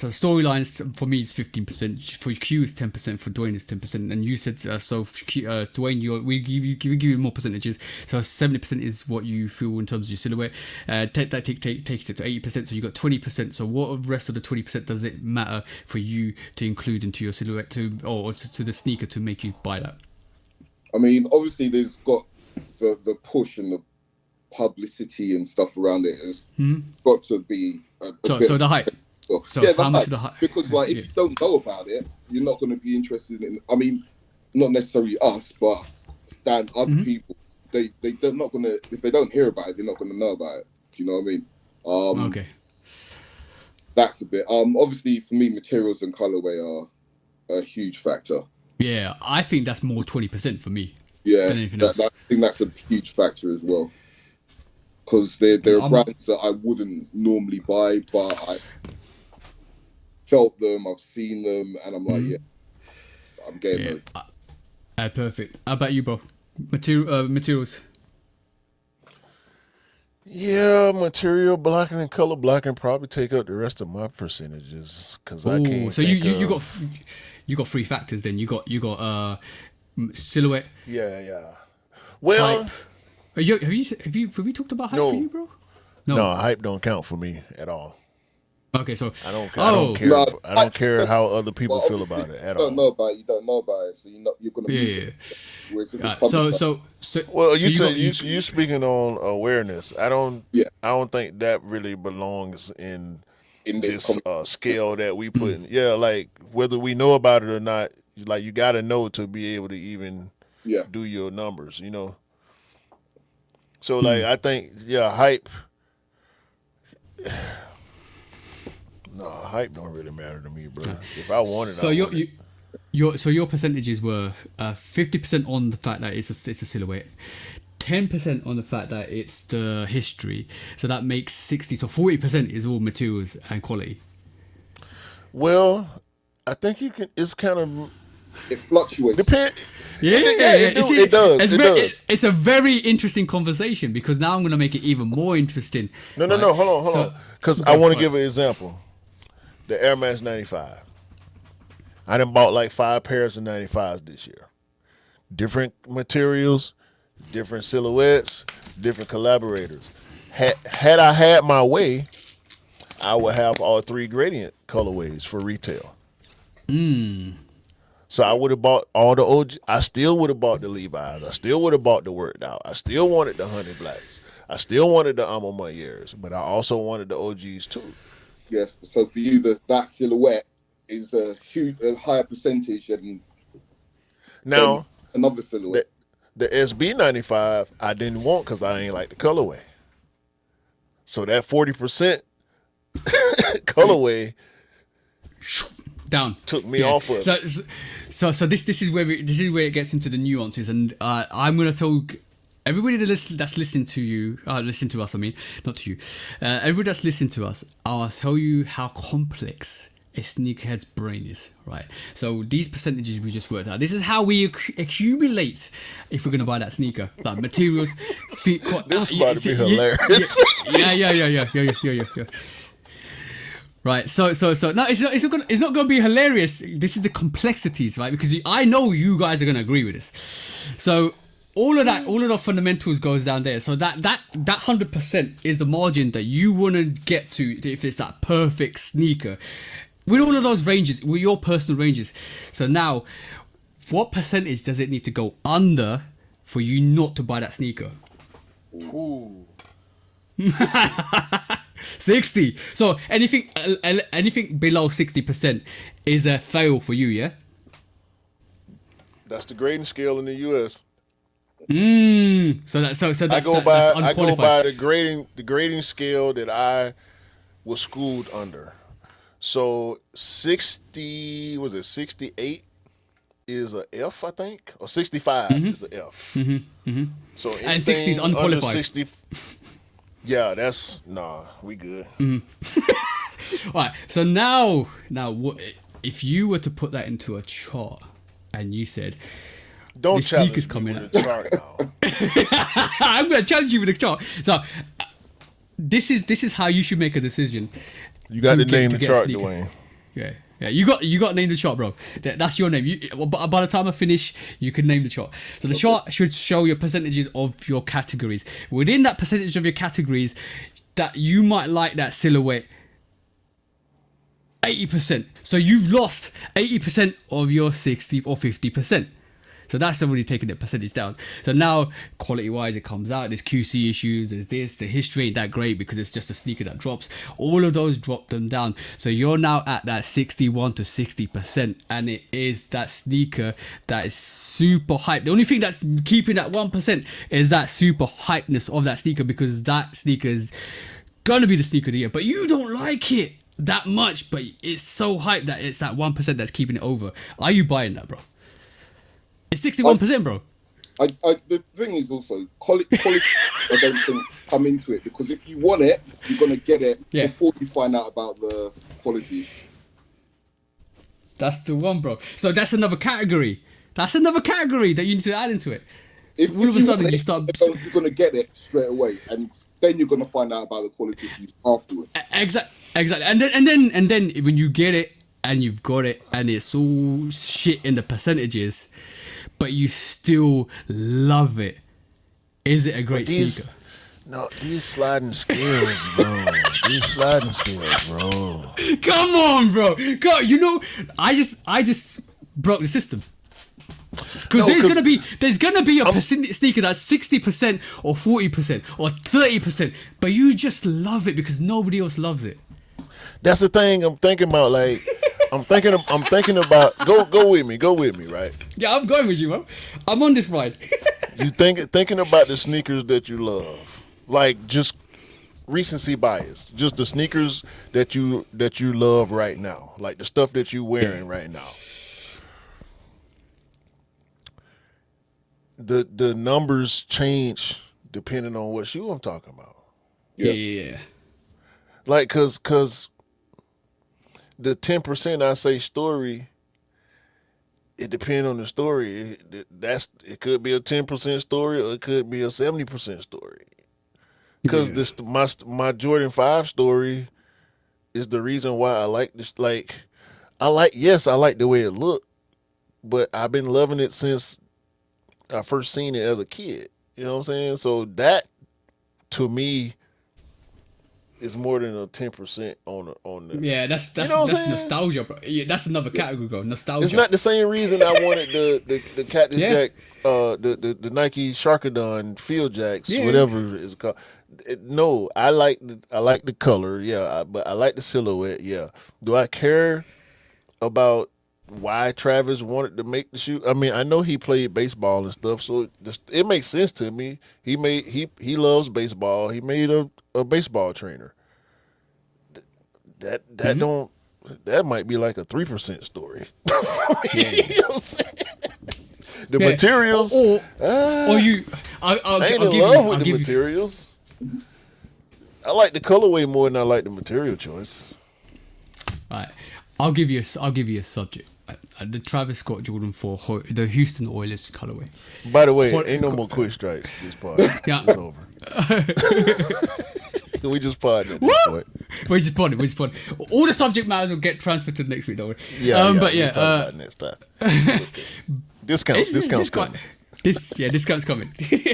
storylines for me is 15%. For Q is 10%. For Dwayne is 10%. And you said Dwayne, we give you more percentages. So 70% is what you feel in terms of your silhouette. Takes it to 80%. So you got 20%. So what of the rest of the 20% does it matter for you to include into your silhouette to the sneaker to make you buy that? I mean, obviously, there's got the push and the publicity and stuff around it has got to be a bit So of the hype. well, So, yeah, so how much hype. of the hype? Because like Yeah. if you don't know about it, you're not going to be interested in. I mean, not necessarily us, but other people. They're not going to if they don't hear about it, they're not going to know about it. Do you know what I mean? Okay. That's a bit. Obviously for me, materials and colorway are a huge factor. Yeah, I think that's more 20% for me Yeah, than anything else. I think that's a huge factor as well. Because there are I'm, brands that I wouldn't normally buy, but I felt them, I've seen them, and I'm like, yeah, I'm getting yeah, those. perfect. How about you, bro? Materials. Yeah, material blocking and color blocking probably take up the rest of my percentages because I Oh, can't so you, think you of. you got three factors then. You got silhouette, Yeah, yeah. hype. Well, Have we talked about hype for no, you, bro? No. no, hype don't count for me at all. Okay, so I don't care. No, I don't care how other but people feel obviously, about it at you don't know all. about it, you don't know about it, so you're going to yeah, miss yeah, it. yeah. Whereas if it's So public, so so Well, so you got you speaking on awareness. yeah, I don't think that really belongs in in this this comment, scale that we put in. Yeah, like whether we know about it or not, like you got to know to be able to even yeah. do your numbers. So like I think yeah, hype. No, hype don't really matter to me, bro. If I want it, I so want it. your percentages were 50% on the fact that it's a silhouette, 10% on the fact that it's the history. So that makes 60 to 40% is all materials and quality. Well, I think you can. It's kind of It fluctuates. Depend. Yeah, It does. It's It very, does. It's a very interesting conversation because now I'm going to make it even more interesting. No. right? Hold So- on. Because go I want to for it. give an example. The Air Max 95. I done bought like 5 pairs of 95s this year. Different materials, different silhouettes, different collaborators. Had I had my way, I would have all 3 gradient colorways for retail. So I would have bought all the OG. I still would have bought the Levi's. I still would have bought the Worked Out. I still wanted the Honey Blacks. I still wanted the Amo Mayers, but I also wanted the OGs too. Yes. So for you, that silhouette is a higher percentage than Now, another silhouette. the SB95 I didn't want because I ain't like the colorway. So that 40% colorway down took me off of it. So this is where it gets into the nuances, and I'm gonna tell everybody that's listening to you, listen to us. I mean, not to you. Everybody that's listening to us, I'll tell you how complex a sneakerhead's brain is. Right. So these percentages we just worked out. This is how we accumulate if we're gonna buy that sneaker. Like materials, feet. This is about to be hilarious. Yeah. Right, so no, it's not gonna be hilarious. This is the complexities, right? Because I know you guys are gonna agree with this. So all of the fundamentals goes down there. So that 100% is the margin that you want to get to if it's that perfect sneaker. With all of those ranges, with your personal ranges. So now, what percentage does it need to go under for you not to buy that sneaker? Ooh. 60. So anything below 60% is a fail for you, yeah? That's the grading scale in the US. So that's I that's go by unqualified. the grading scale that I was schooled under. So 68 is a F, I think, or 65 is a F. So And 60 is anything under unqualified. 60, yeah, that's we good. Alright, so now what if you were to put that into a chart and you said Don't the challenge sneakers me coming with a chart now. I'm gonna challenge you with a chart. So this is how you should make a decision. You got to get- name to the get a chart, sneaker. Dwayne. Yeah, you got to name the chart, bro. That's your name. By the time I finish, you can name the chart. So the chart should show your percentages of your categories. Within that percentage of your categories, that you might like that silhouette 80%. So you've lost 80% of your 60 or 50%. So that's already taking the percentage down. So now, quality-wise, it comes out. There's QC issues. There's this. The history ain't that great because it's just a sneaker that drops. All of those drop them down. So you're now at that 61 to 60%, and it is that sneaker that is super hyped. The only thing that's keeping that 1% is that super hypeness of that sneaker, because that sneaker is gonna be the sneaker of the year. But you don't like it that much, but it's so hyped that it's that 1% that's keeping it over. Are you buying that, bro? It's 61%, bro. The thing is also quality. I don't think come into it, because if you want it, you're gonna get it before you find out about the quality. That's the one, bro. So that's another category. That's another category that you need to add into it. If All of a you sudden want you it, start. you're gonna get it straight away, and then you're gonna find out about the quality issues afterwards. Exactly. And then when you get it and you've got it and it's all shit in the percentages, but you still love it, is it a great sneaker? No, these sliding scales, bro. These sliding scales, bro. Come on, bro. God, you know, I just broke the system. Because there's gonna be a sneaker that's 60% or 40% or 30%, but you just love it because nobody else loves it. That's the thing I'm thinking about. Like, I'm thinking about. Go with me, right? Yeah, I'm going with you, bro. I'm on this ride. You thinking about the sneakers that you love, like just recency bias, just the sneakers that you love right now, like the stuff that you wearing right now. The numbers change depending on what shoe I'm talking about. Yeah. Like, cause the 10% I say story it depends on the story. It could be a 10% story or it could be a 70% story. Because Yeah. my Jordan 5 story is the reason why I like this. Like I like the way it looked, but I've been loving it since I first seen it as a kid. You know what I'm saying? So that to me is more than a 10% on the. Yeah, that's You know what I'm that's saying? nostalgia, bro. Yeah, that's another category, bro. It's Nostalgia. not the same reason I wanted the Cactus Yeah. Jack, the Nike Sharkadon Field Jacks, Yeah. whatever it's called. No, I like the color, yeah, but I like the silhouette, yeah. Do I care about why Travis wanted to make the shoe? I mean, I know he played baseball and stuff, so it makes sense to me. He loves baseball. He made a baseball trainer. That don't that might be like a 3% story. Yeah. You know what I'm saying? The Yeah. materials. Or you, I'll I ain't give in you, love I'll with the give you. materials. I like the colorway more than I like the material choice. Right, I'll give you a subject. The Travis Scott Jordan 4, the Houston Oilers colorway. By the way, Qual- ain't no more quick strikes this part. Yeah. It's over. We just parted at this point. We just put it. All the subject matters will get transferred to the next week, don't worry. Yeah, But yeah, we'll talk about it next time. Discounts this coming. Discount's coming.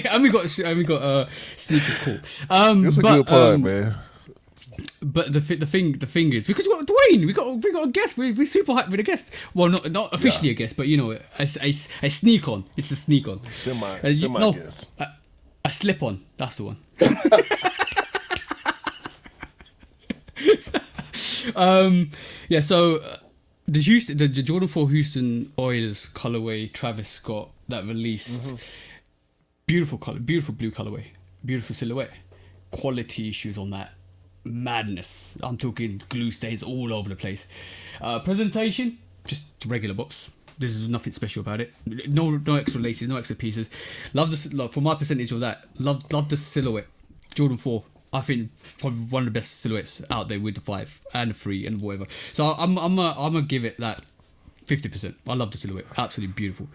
and we got sneaker cool. It's a but, good part, man. But the thing is, because we got Dwayne, we got a guest. We're super hyped with a guest. Well, not officially a guest, but you know, a sneak on. It's a sneak on. Semi No, guess. a slip on. That's the one. Yeah. So the Jordan 4 Houston Oilers colorway, Travis Scott that released. Beautiful color, beautiful blue colorway, beautiful silhouette. Quality issues on that. Madness. I'm talking glue stains all over the place. Presentation, just regular box. There's nothing special about it. No extra laces, no extra pieces. Love for my percentage of that. Love the silhouette. Jordan 4, I think probably one of the best silhouettes out there with the 5 and the 3 and whatever. So I'm gonna give it that 50%. I love the silhouette. Absolutely beautiful.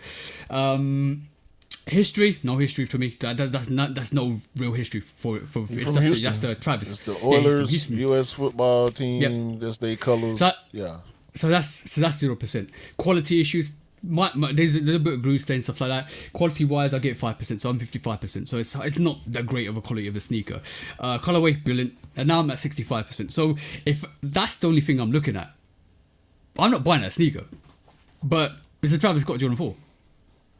History, no history for me. That's no real history for Houston. that's the Travis. It's the Yeah, Oilers, he's from- U.S. football team. Yep. That's their colors. So- Yeah. So that's 0%. Quality issues. There's a little bit of glue stain, stuff like that. Quality wise, I get 5%, so I'm 55%. So it's not that great of a quality of a sneaker. Colorway, brilliant, and now I'm at 65%. So if that's the only thing I'm looking at, I'm not buying that sneaker. But it's a Travis Scott Jordan 4.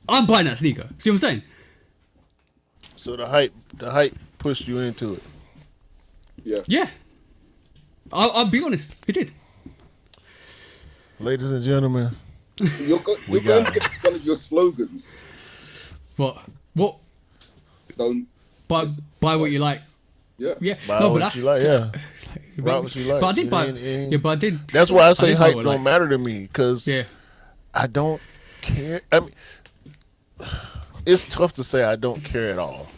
I'm buying that sneaker. See what I'm saying? So the hype pushed you into it. Yeah. Yeah. I'll be honest, it did. Ladies and gentlemen, You're going to get one of your slogans. What? Don't. Buy what you like. Yeah. Yeah. buy No, but what that's you like, yeah. But, Buy what you like. But I did It buy. ain't- Yeah, but I did. That's why I say did buy hype what I don't like. matter to me, because Yeah. I don't care. I mean, it's tough to say I don't care at all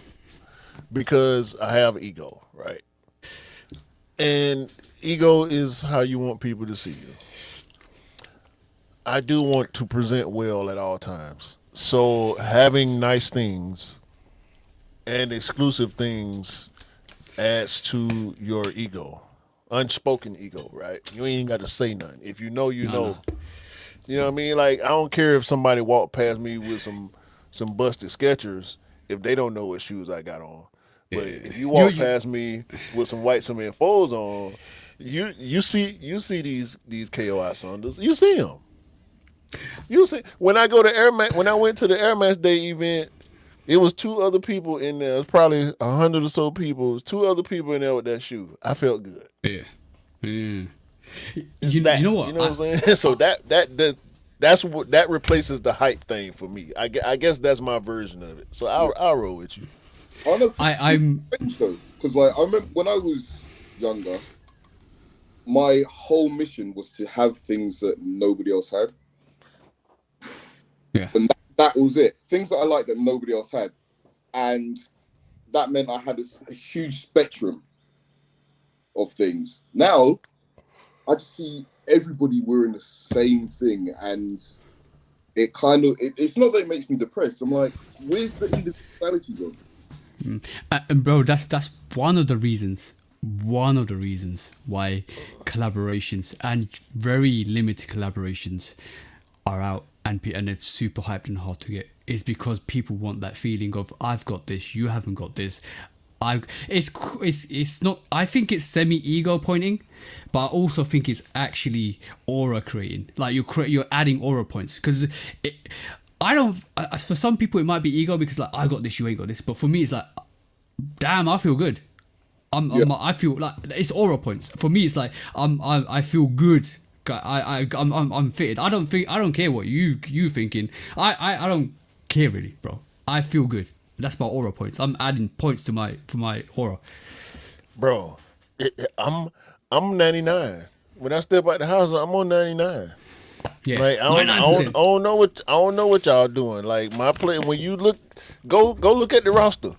because I have ego, right? And ego is how you want people to see you. I do want to present well at all times. So having nice things and exclusive things adds to your ego. Unspoken ego, right? You ain't even got to say nothing. If you know, you know. You know what I mean? Like, I don't care if somebody walked past me with some busted Skechers if they don't know what shoes I got on. But if you walk past me with some white cement fours on, you see these KOI Saunders. You see them. You see when I go to Air Max, when I went to the Air Max Day event, it was 2 other people in there. It was probably 100 or so people. It was 2 other people in there with that shoe. I felt good. Yeah. Yeah. It's You that, know what? You know what I'm saying? So that's what that replaces the hype thing for me. I guess that's my version of it. So I'll roll with you. I'm think so, because like I remember when I was younger, my whole mission was to have things that nobody else had. Yeah. And that was it. Things that I liked that nobody else had, and that meant I had a huge spectrum of things. Now I just see everybody wearing the same thing, and it's not that it makes me depressed. I'm like, where's the individuality gone? And bro, that's one of the reasons. One of the reasons why collaborations and very limited collaborations are out and it's super hyped and hard to get is because people want that feeling of I've got this, you haven't got this. It's not. I think it's semi ego pointing, but I also think it's actually aura creating. Like you're adding aura points because I don't. For some people it might be ego because like I got this, you ain't got this. But for me it's like, damn, I feel good. I feel like it's aura points. For me it's like I feel good. I'm fitted. I don't care what you thinking. I don't care really, bro. I feel good. That's my aura points. I'm adding points to my aura. Bro, I'm 99. When I step out the house, I'm on 99. Yeah, Like I don't know what y'all doing. Like my play when you go look at the roster.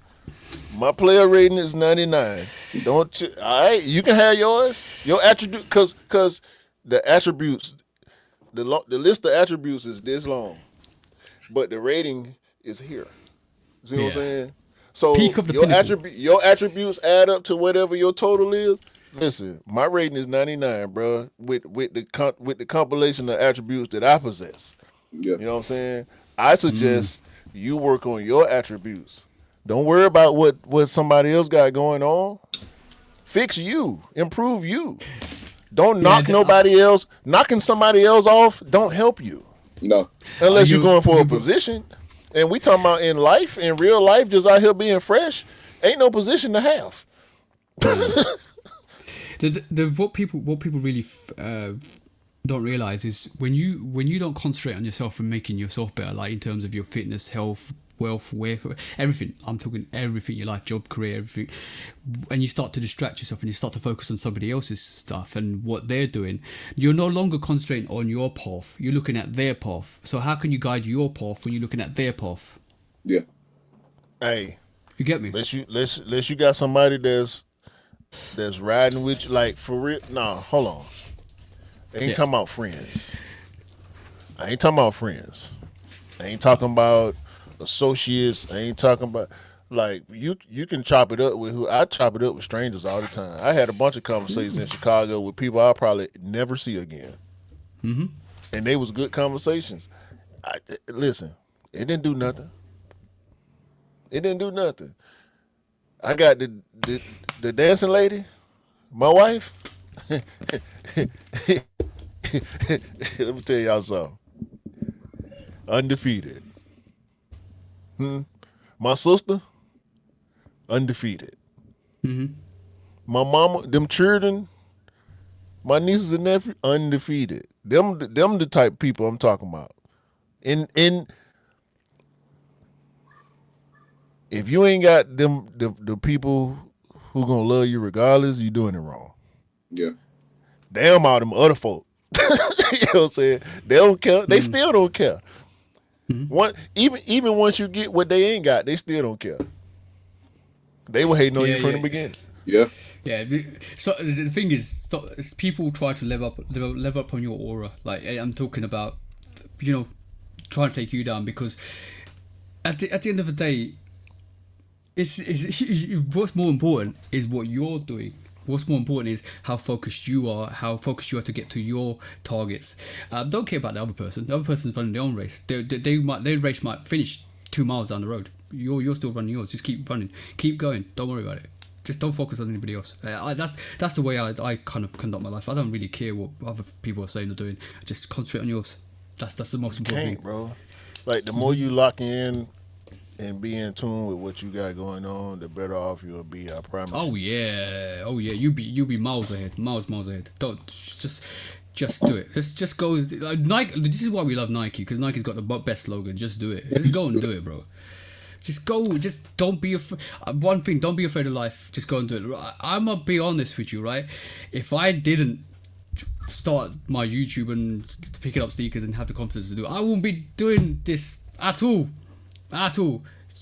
My player rating is 99. Don't you? All right, you can have yours. Your attribute, cause the attributes, the list of attributes is this long, but the rating is here. See what I'm saying? So Peak of the your attributes add up to whatever your total is. Listen, my rating is 99, bro. With the compilation of attributes that I possess. Yeah. You know what I'm saying? I suggest you work on your attributes. Don't worry about what somebody else got going on. Fix you. Improve you. Don't knock nobody else. Knocking somebody else off don't help you. No. Unless you're going for a position. And we talking about in real life, just out here being fresh, ain't no position to have. What people really don't realize is when you don't concentrate on yourself and making yourself better, like in terms of your fitness, health, wealth, everything. I'm talking everything, your life, job, career, everything. And you start to distract yourself and you start to focus on somebody else's stuff and what they're doing. You're no longer concentrating on your path. You're looking at their path. So how can you guide your path when you're looking at their path? Yeah. Hey, you get me? Unless you got somebody that's riding with you, like for real. Nah, hold on. I ain't talking about friends. I ain't talking about associates. I ain't talking about like you can chop it up with who I chop it up with strangers all the time. I had a bunch of conversations in Chicago with people I'll probably never see again. Mm-hmm. And they was good conversations. Listen, it didn't do nothing. I got the dancing lady, my wife. Let me tell y'all something. Undefeated. My sister, undefeated. Mm-hmm. My mama, them children, my nieces and nephews, undefeated. Them the type of people I'm talking about. And if you ain't got them the people who gonna love you regardless, you doing it wrong. Yeah. Damn all them other folk. You know what I'm saying? They don't care. They still don't care. Even once you get what they ain't got, they still don't care. They were hating on you from the beginning. Yeah. Yeah. So the thing is, people try to level up on your aura. Like I'm talking about, trying to take you down because at the end of the day, it's what's more important is what you're doing. What's more important is how focused you are to get to your targets. Don't care about the other person. The other person's running their own race. Their race might finish 2 miles down the road. You're still running yours. Just keep running. Keep going. Don't worry about it. Just don't focus on anybody else. That's the way I kind of conduct my life. I don't really care what other people are saying or doing. I just concentrate on yours. That's the most important thing, bro. Like the more you lock in and be in tune with what you got going on, the better off you'll be. I promise. Oh yeah. You'll be miles ahead. Miles ahead. Don't just do it. Let's just go. Like Nike. This is why we love Nike because Nike's got the best slogan. Just do it. Let's go and do it, bro. Just go. Just don't be afraid. One thing. Don't be afraid of life. Just go and do it. I'm gonna be honest with you, right? If I didn't start my YouTube and picking up sneakers and have the confidence to do it, I wouldn't be doing this at all.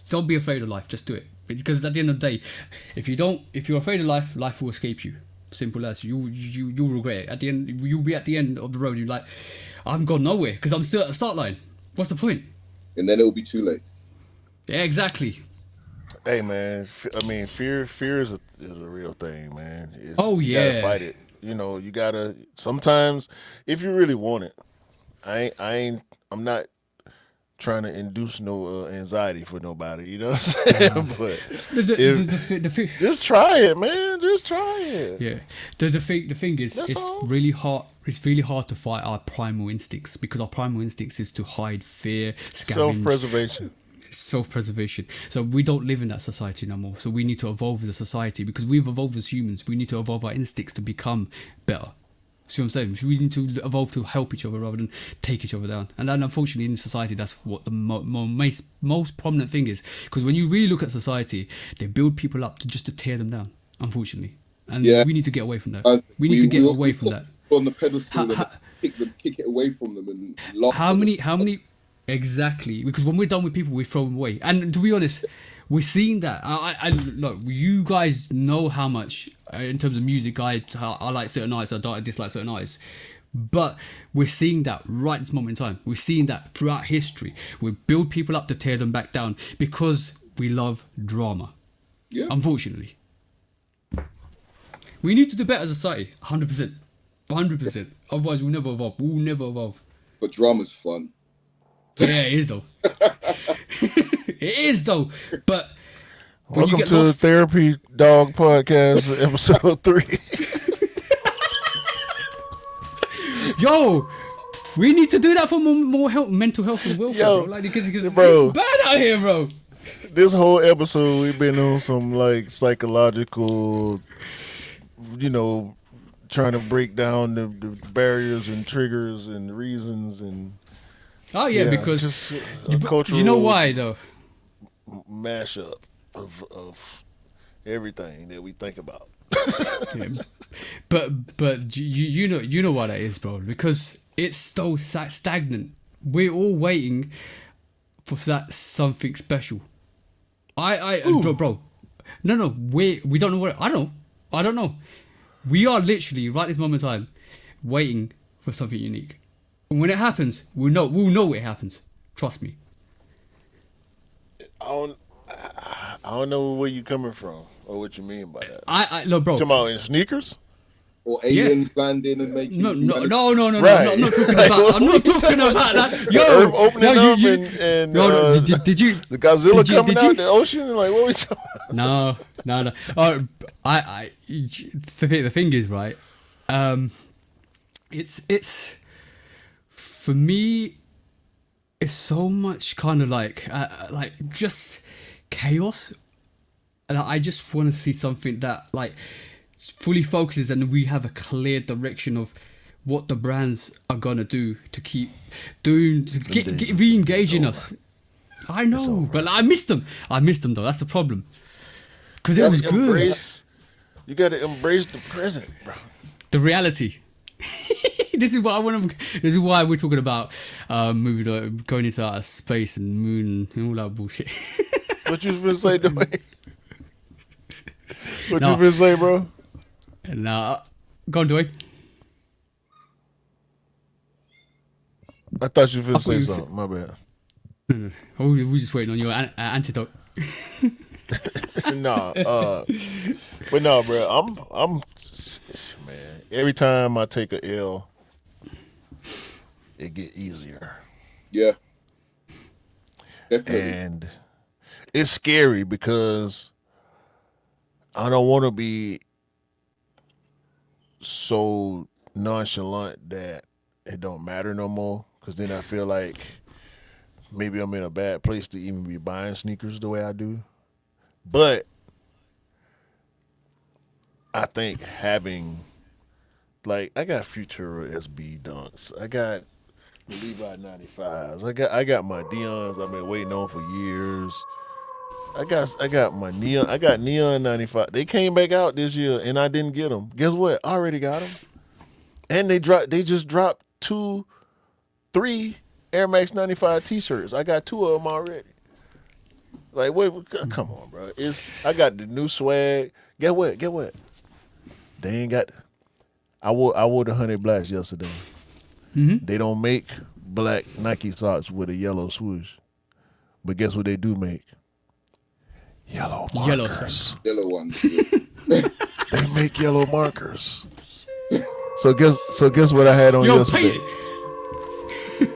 Don't be afraid of life. Just do it. Because at the end of the day, if you're afraid of life, life will escape you. Simple as. You'll regret it. At the end, you'll be at the end of the road. You're like, I haven't gone nowhere because I'm still at the start line. What's the point? and then it'll be too late. Yeah, exactly. Hey man, I mean, fear is a real thing, man. Oh You gotta yeah. fight it. You know, you gotta. Sometimes, if you really want it, I'm not trying to induce no anxiety for nobody. You know what I'm saying? But The the the, if the, just try it, man. Just try it. Yeah, the thing is, That's it's all. really hard. It's really hard to fight our primal instincts because our primal instincts is to hide, fear, scavenge, Self-preservation. self-preservation. So we don't live in that society no more. So we need to evolve as a society because we've evolved as humans. We need to evolve our instincts to become better. See what I'm saying? We need to evolve to help each other rather than take each other down. And then, unfortunately, in society, that's what the most prominent thing is. Because when you really look at society, they build people up just to tear them down. Unfortunately, and Yeah. we need to get away from that. Uh, We need to get we away from that. put on the pedestal Ha- and ha- kick it away from them, and laugh. How at many? them. How many? Exactly. Because when we're done with people, we throw them away. And to be honest, we're seeing that. I look. You guys know how much in terms of music, I like certain artists. I dislike certain artists. But we're seeing that right this moment in time. We're seeing that throughout history. We build people up to tear them back down because we love drama. Yeah. Unfortunately, we need to do better as a society. 100%. 100%. Otherwise, we'll never evolve. We'll never evolve. But drama's fun. Yeah, it is though. It is though. But when you Welcome get to lost, Therapy Dog Podcast, episode 3. yo, we need to do that for more health, mental health and welfare, Yo, bro. Like because bro. it's bad out here, bro. This whole episode, we've been on some like psychological, trying to break down the barriers and triggers and reasons and Oh yeah, because just a cultural you know why though. mashup of everything that we think about. Yeah. But you know why that is, bro. Because it's so stagnant. We're all waiting for that something special. Bro. No, we don't know what. I don't know. We are literally right this moment in time waiting for something unique. And when it happens, we'll know it happens. Trust me. I don't know where you coming from or what you mean by that. I look, bro. Talking about in sneakers? Or aliens landing and making. No, humanity- no. I'm not talking about. I'm not talking about that. Yo, Earth opening no, up and no. Did you? the Godzilla coming did you- out the ocean? Like, what we talking about? No. The thing is, right? It's for me. It's so much kind of like just chaos, and I just want to see something that like fully focuses, and we have a clear direction of what the brands are gonna do to keep doing to get re-engaging us. I know, but I missed them. Though. That's the problem. Because it was good. You gotta embrace the present, bro. The reality. This is what I want to. This is why we're talking about moving, going into outer space and moon and all that bullshit. What you been say, Dwayne? What No. you been say, bro? And go on, Dwayne. I thought you was I finna thought say you was- something. My bad. Oh, we're just waiting on your antidote. Nah, but no, bro. I'm, man. Every time I take a L, it get easier, Yeah. Definitely. and it's scary because I don't want to be so nonchalant that it don't matter no more. Because then I feel like maybe I'm in a bad place to even be buying sneakers the way I do. But I think having, like, I got Futura SB Dunks. I got Levi 95s. I got my Dion's I've been waiting on for years. I got my Neon. I got Neon 95. They came back out this year and I didn't get them. Guess what? I already got them. And they just dropped 3 Air Max 95 t-shirts. I got 2 of them already. Like, wait, come on, bro. I got the new swag. Get what? They ain't got. I wore the Honey Blast yesterday. Mm-hmm. They don't make black Nike socks with a yellow swoosh. But guess what they do make? Yellow Yellow markers. Yellow ones. They make yellow markers. So guess what I had on Yo, yesterday? paint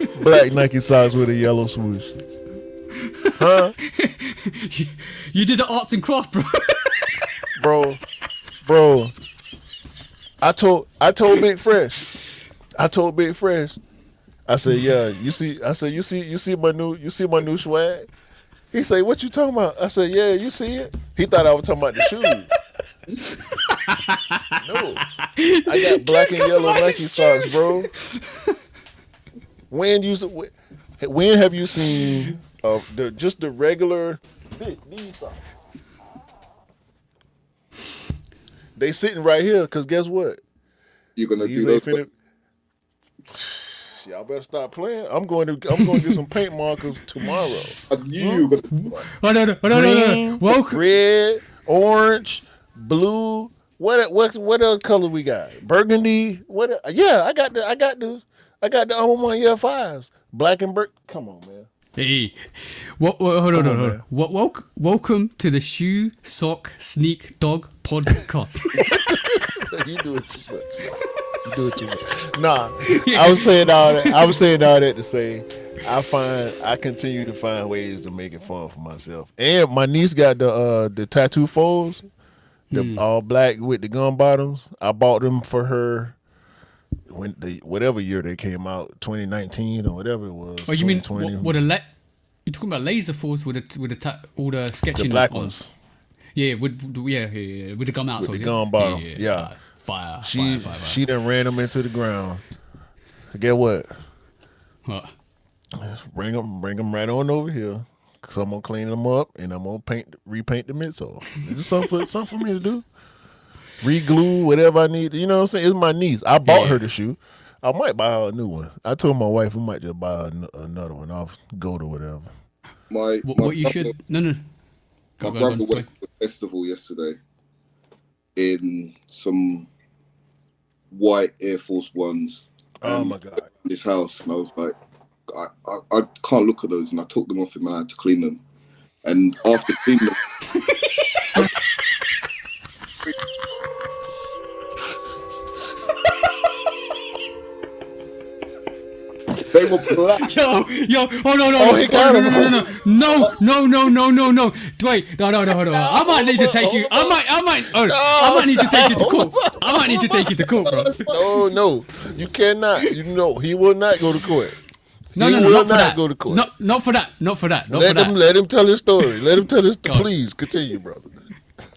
it. Black Nike socks with a yellow swoosh. Huh? You did the arts and craft, bro. Bro. I told Big Fresh. I said, yeah, you see my new swag? He said, what you talking about? I said, yeah, you see it? He thought I was talking about the shoes. No. I got black and yellow Nike socks, bro. When have you seen just the regular these socks? They sitting right here because guess what? You're gonna These do ain't those. finna. Y'all better stop playing. I'm going to get some paint markers tomorrow. I knew you were gonna. Oh, no. Green, Welcome. red, orange, blue. What other color we got? Burgundy. What? Yeah, I got the Alma One 5s. Black and Come on, man. Hey, hold on. man. Welcome to the Shoe Sock Sneak Dog podcast. You do it too much. Nah, I was saying all that to say I continue to find ways to make it fun for myself. And my niece got the tattoo folds, the all black with the gun bottoms. I bought them for her when whatever year they came out, 2019 or whatever it was. Oh, you mean 2020. what you're talking about laser force with all the sketching the black on? ones? Yeah, with the gum out. With the gum bottom, yeah. Fire. She done ran them into the ground. Get what? What? Bring them right on over here. Cause I'm gonna clean them up and I'm gonna repaint the midsole. It's just something for me to do. Reglue whatever I need. You know what I'm saying? It's my niece. I bought her the shoe. I might buy her a new one. I told my wife I might just buy her another one off Goat or whatever. What you should no. My brother went to a festival yesterday in some white Air Force Ones. Oh my God! In his house, and I was like, I can't look at those, and I took them off him and I had to clean them. And after cleaning them, they were black. Yo, hold on. Oh, he got him. No. Wait, no, hold on. I might need to take you. I might need to take you to court. I might need to take you to court, bro. No, you cannot. You know he will not go to court. No, he will not for not that. go to court. Not for that. Let him tell his story. Let him tell his. Please continue, brother.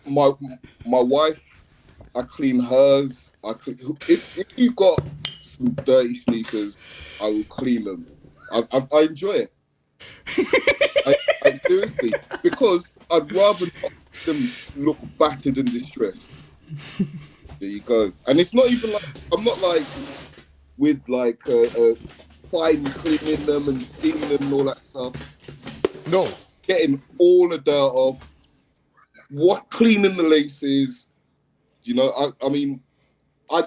My wife, I clean hers. If you've got some dirty sneakers, I will clean them. I enjoy it. I seriously, because I'd rather not them look battered and distressed. There you go. And it's not even like I'm not like with like fine cleaning them and steaming them and all that stuff. No, getting all the dirt off. Cleaning the laces. You know, I mean, I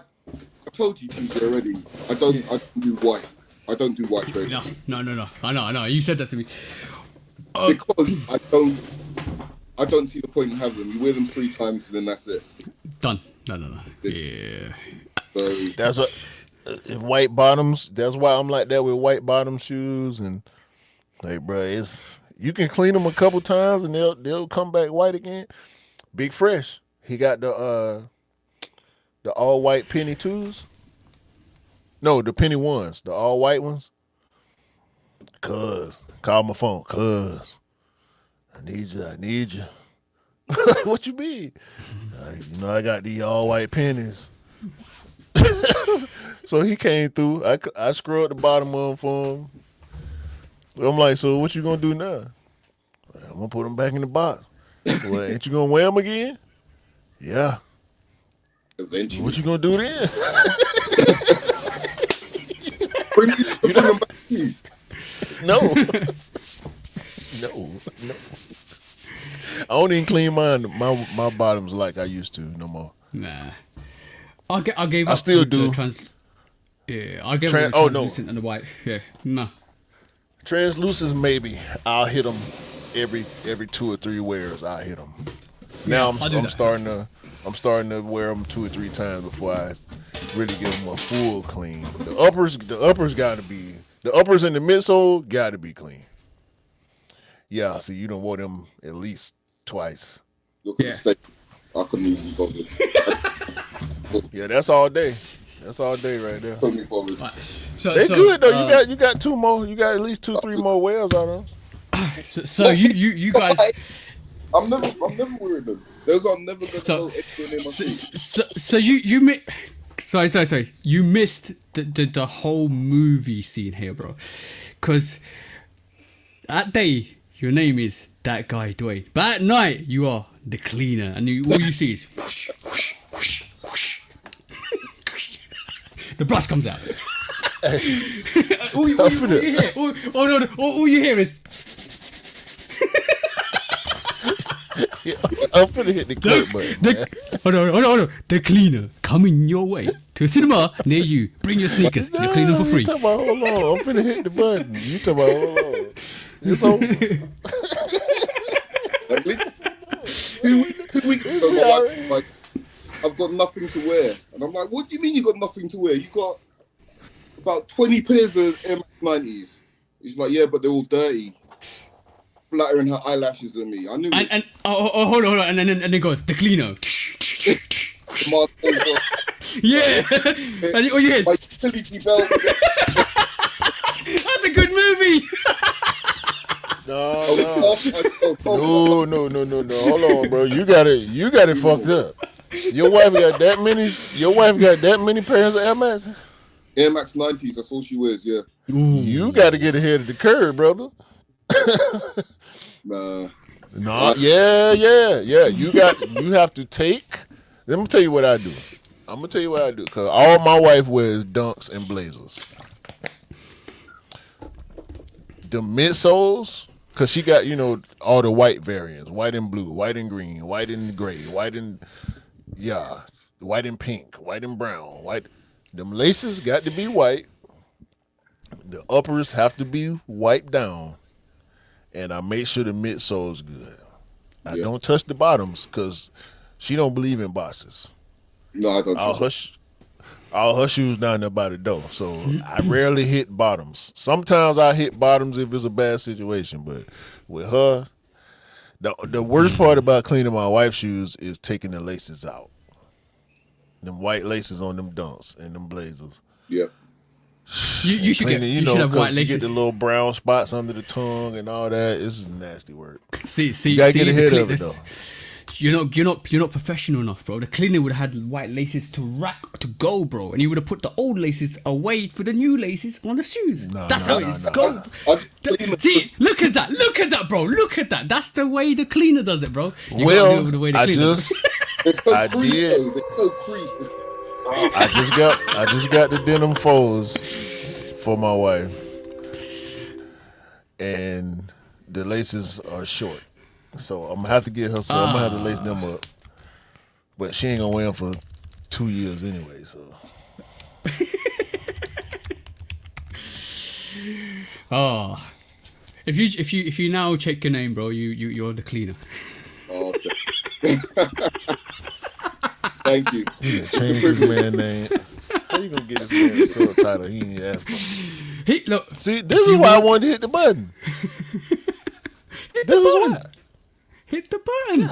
told you Tuesday already. I don't do white. I don't do white trade. No. I know. You said that to me. Because I don't see the point in having them. You wear them 3 times and then that's it. Done. No. Yeah. So that's what white bottoms. That's why I'm like that with white bottom shoes and like, bro, you can clean them a couple times and they'll come back white again. Big Fresh, he got the all white penny 2s. No, the penny 1s, the all white ones. Cuz, call my phone. Cuz, I need you. What you mean? I got these all white pennies. So he came through. I scrubbed the bottom of them for him. I'm like, so what you gonna do now? I'm gonna put them back in the box. Well, ain't you gonna wear them again? Yeah. eventually, What you gonna do then? bring them back to you. No. I don't even clean my bottoms like I used to no more. Nah. I gave up. I still do. Yeah, I get Tran- the oh, no. translucent and the white. Yeah, no. Translucents, maybe I'll hit them every 2 or 3 wears. I'll hit them. Now I'll do I'm that. starting to wear them 2 or 3 times before I really give them a full clean. The uppers got to be the uppers and the midsole got to be clean. Yeah, so you don't wear them at least twice. Look at Yeah. the state. I couldn't even be bothered. Yeah, that's all day. That's all day right there. Couldn't be bothered. Right. So, They so, good though. You got 2 more. You got at least 2, 3 more wears out of them. so you guys. I'm never wearing them. Those are never gonna So- go anywhere near my feet. So you mi- sorry. You missed the whole movie scene here, bro. Cause at day your name is that guy Dwayne, but at night you are the cleaner, and all you see is whoosh, whoosh, whoosh, whoosh. The brush comes out. all you hear, all you hear is Yeah, I'm finna hit the clip button. man. hold on. The cleaner coming your way to a cinema near you. Bring your sneakers. You'll clean them for free. You talking about, hold on. I'm finna hit the button. You talking about, hold on. It's over. Like, 2 weeks ago, my wife was like, I've got nothing to wear. And I'm like, what do you mean you got nothing to wear? You got about 20 pairs of Air Max 90s. He's like, yeah, but they're all dirty. Flattering her eyelashes at me. I knew it. And hold on, and then goes the cleaner. Yeah, and all you hear is, My utility belt. that's a good movie. No. Oh, No. Hold on, bro. You got it fucked up. Your wife got that many pairs of Air Max? Air Max 90s, that's all she wears, yeah. You got to get ahead of the curve, brother. Nah. No, yeah. You have to take. Let me tell you what I do. I'm gonna tell you what I do, cause all my wife wears dunks and blazers. The midsoles, cause she got all the white variants, white and blue, white and green, white and gray, white and pink, white and brown, white. Them laces got to be white. The uppers have to be wiped down. And I make sure the midsole's good. I Yeah. don't touch the bottoms because she don't believe in boxes. No, I don't. All her shoes down there by the door. So I rarely hit bottoms. Sometimes I hit bottoms if it's a bad situation, but with her, the worst part about cleaning my wife's shoes is taking the laces out. Them white laces on them dunks and them blazers. Yeah. You should Cleaning, you should have 'cause white you laces. get the little brown spots under the tongue and all that. It's nasty work. See, You gotta get the ahead clean- of it this- though. You're not professional enough, bro. The cleaner would have had white laces to rack to go, bro, and he would have put the old laces away for the new laces on the shoes. That's how it's go. I just clean the- See, look at that, bro. Look at that. That's the way the cleaner does it, bro. You Well, gotta do it the way the I cleaner does just it. There's no I crease, did. though. There's no crease. I just got the denim foes for my wife, and the laces are short, so I'm gonna have to get her. So I'm gonna have to lace them up, but she ain't gonna wear them for 2 years anyway. So Oh, if you now check your name, bro, you're the cleaner. Oh, okay. Thank you. change his man name. How you gonna get his man a subtitle? He ain't asked for. Hey, look. See, this is why I wanted to hit the button. This is why. Hit the button.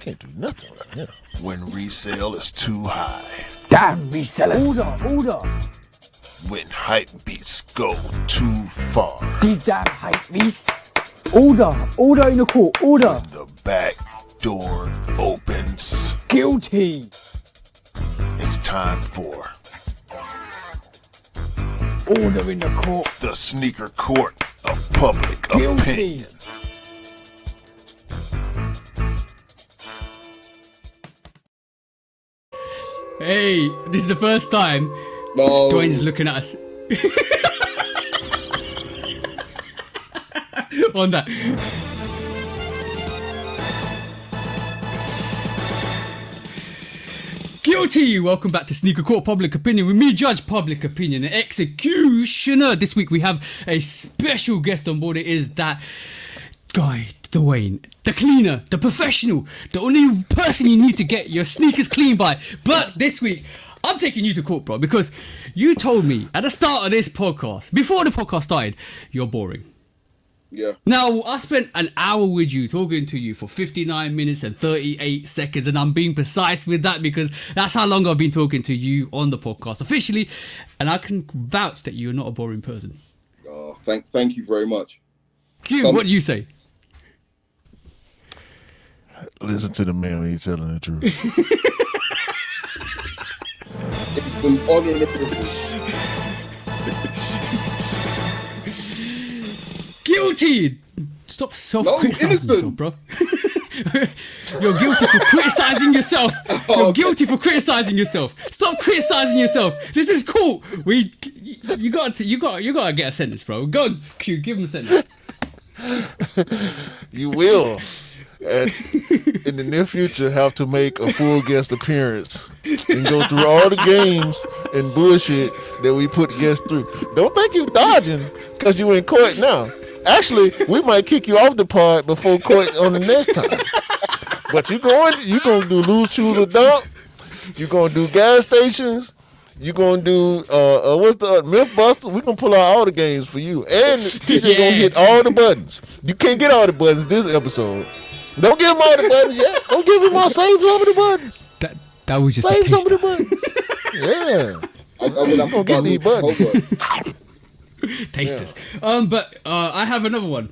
Can't do nothing right now. When resale is too high. Damn resellers. Order. When hype beats go too far. These damn hype beasts. Order in the court. Order. The back door opens. Guilty. It's time for Order in the court. the sneaker court of public Guilty. opinion. Hey, this is the first time No. Dwayne's looking at us. On that. Guilty! Welcome back to Sneaker Court Public Opinion with me, Judge Public Opinion, and Executioner. This week we have a special guest on board. It is that guy, Dwayne, the cleaner, the professional, the only person you need to get your sneakers clean by. But this week, I'm taking you to court, bro, because you told me at the start of this podcast, before the podcast started, you're boring. Yeah. Now, I spent an hour with you, talking to you for 59 minutes and 38 seconds, and I'm being precise with that because that's how long I've been talking to you on the podcast officially, and I can vouch that you're not a boring person. Oh, thank you very much. Q, what do you say? Listen to the man when he's telling the truth. It's an honor and a privilege. Guilty! Stop self-criticizing yourself, bro. You're guilty for criticizing yourself. You're guilty for criticizing yourself. Stop criticizing yourself. This is cool. You gotta get a sentence, bro. Go on, Q, give him a sentence. You will, in the near future, have to make a full guest appearance and go through all the games and bullshit that we put guests through. Don't think you dodging because you in court now. Actually, we might kick you off the pod before court on the next time. But you gonna do loose shoes or dump. You gonna do gas stations. You gonna do what's the Mythbusters? We gonna pull out all the games for you, and the teacher gonna hit all the buttons. You can't get all the buttons this episode. Don't give him all the buttons yet. Don't give him all. Save some of the buttons. That was just Save a some of taster. the buttons. Yeah. I will have to Get these buttons. homework. Tasters. But I have another one.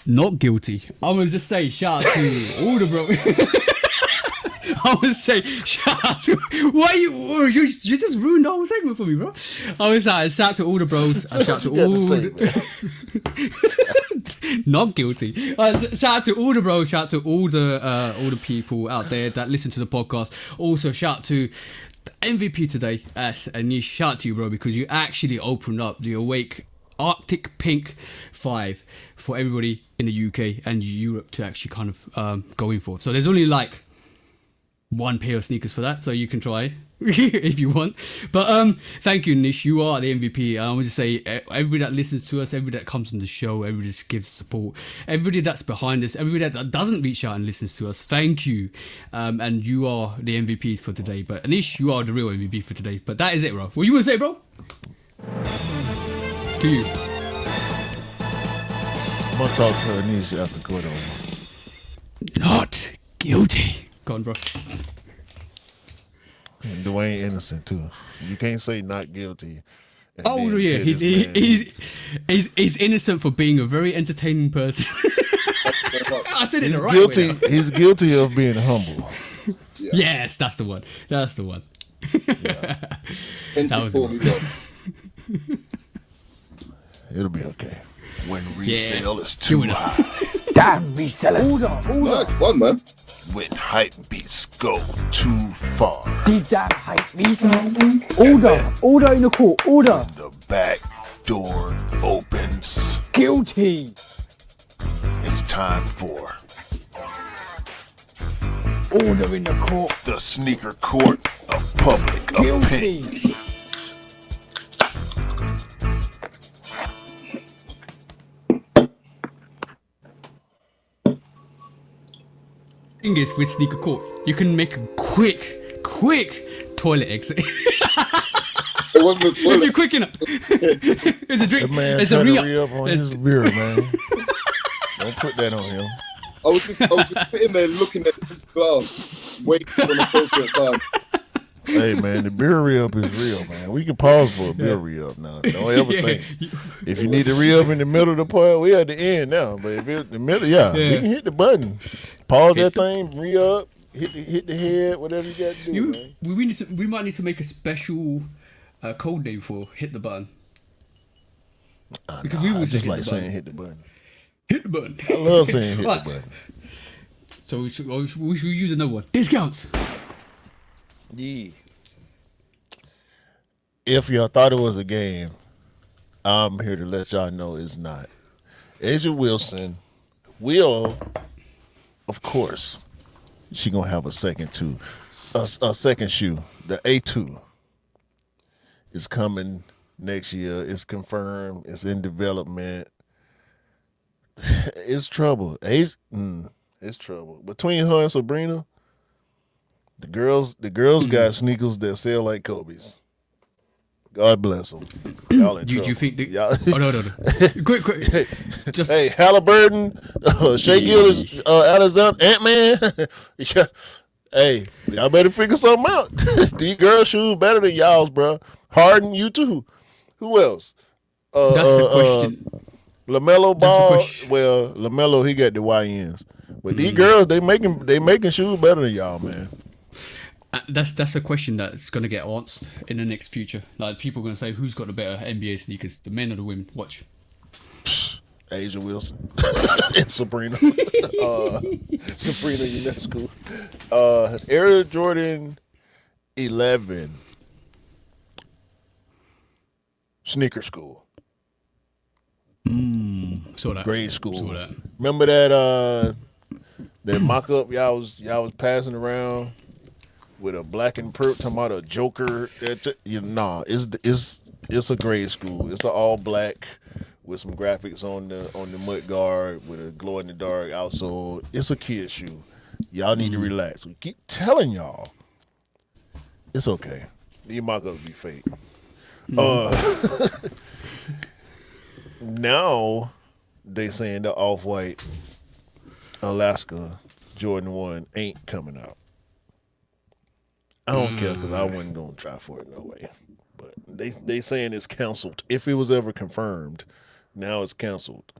Not guilty. I'm gonna just say shout out to all the bro. I would say shout out to you just ruined the whole segment for me, bro. I would say shout out to all the bros. Shout out to all not guilty. Shout out to all the bros. Shout out to all the people out there that listen to the podcast. Also shout out to the MVP today, and shout out to you, bro, because you actually opened up the Awake Arctic Pink 5 for everybody in the UK and Europe to actually kind of go in for. So there's only like one pair of sneakers for that, so you can try if you want. But thank you, Nish. You are the MVP. And I want to say everybody that listens to us, everybody that comes on the show, everybody that gives support, everybody that's behind us, everybody that doesn't reach out and listens to us, thank you. And you are the MVPs for today. But Anish, you are the real MVP for today. But that is it, bro. What you want to say, bro? It's to you. I'm gonna talk to Anisha after court over. Not guilty. Go on, bro. And Dwayne innocent too. You can't say not guilty. Oh yeah, he's innocent for being a very entertaining person. I said it the right guilty. way. He's guilty of being humble. Yeah. Yes, that's the one. That's the one. That was the one. It'll be okay. When resale is too high. Damn resellers. No, it's fun, man. When hype beats go too far. These damn hype resellers. Order in the court. Order. The back door opens. Guilty. It's time for Order in the court. the sneaker court of public opinion. Guilty. Thing is, with sneaker court, you can make a quick toilet exit. It wasn't a If you're toilet. quick enough. There's a drink. That man There's a trying to re-up. re-up on his beer, man. Don't put that on him. I was just sitting there looking at the glass, waiting for an appropriate time. Hey, man, the beer re-up is real, man. We can pause for a beer re-up now. Don't ever Yeah. think. If you need to re-up in the middle of the part, we at the end now. But if it's the middle, yeah, we can hit the button. Pause that thing, re-up, hit the head, whatever you got to do, man. We might need to make a special code name for hit the button. Because we I will just hit like the saying button. hit the button. Hit the button. I love saying hit Right. the button. So we should use another one. Discounts. Yeah. If y'all thought it was a game, I'm here to let y'all know it's not. Asia Wilson will, of course, she gonna have a second second shoe. The A2 is coming next year. It's confirmed. It's in development. It's trouble. It's trouble between her and Sabrina. The girls got sneakers that sell like Kobe's. God bless them. Y'all in Do you trouble. think? Y'all, Oh no. Quick. Just hey, Halliburton, Shea Gillis, Alexander, Ant-Man. Yeah. Hey, y'all better figure something out. These girls' shoes better than y'all's, bro. Harden, you too. Who else? that's the question. LaMelo That's the Ball. question. Well, LaMelo, he got the YNs. But these girls, they making shoes better than y'all, man. That's a question that's gonna get answered in the next future. Like people are gonna say, who's got the better NBA sneakers, the men or the women? Watch. Asia Wilson and Sabrina. Sabrina Ionescu. Air Jordan 11. Sneaker school. Saw that. Grade school. Saw that. Remember that mock up y'all was passing around with a black and purple talking about a Joker. It's a grade school. It's an all black with some graphics on the mud guard with a glow in the dark outsole. It's a kid shoe. Y'all need to relax. We keep telling y'all it's okay. These mock ups be fake. Now they saying the off-white Alaska Jordan 1 ain't coming out. I don't care because I wasn't gonna try for it no way. But they saying it's canceled. If it was ever confirmed, now it's canceled.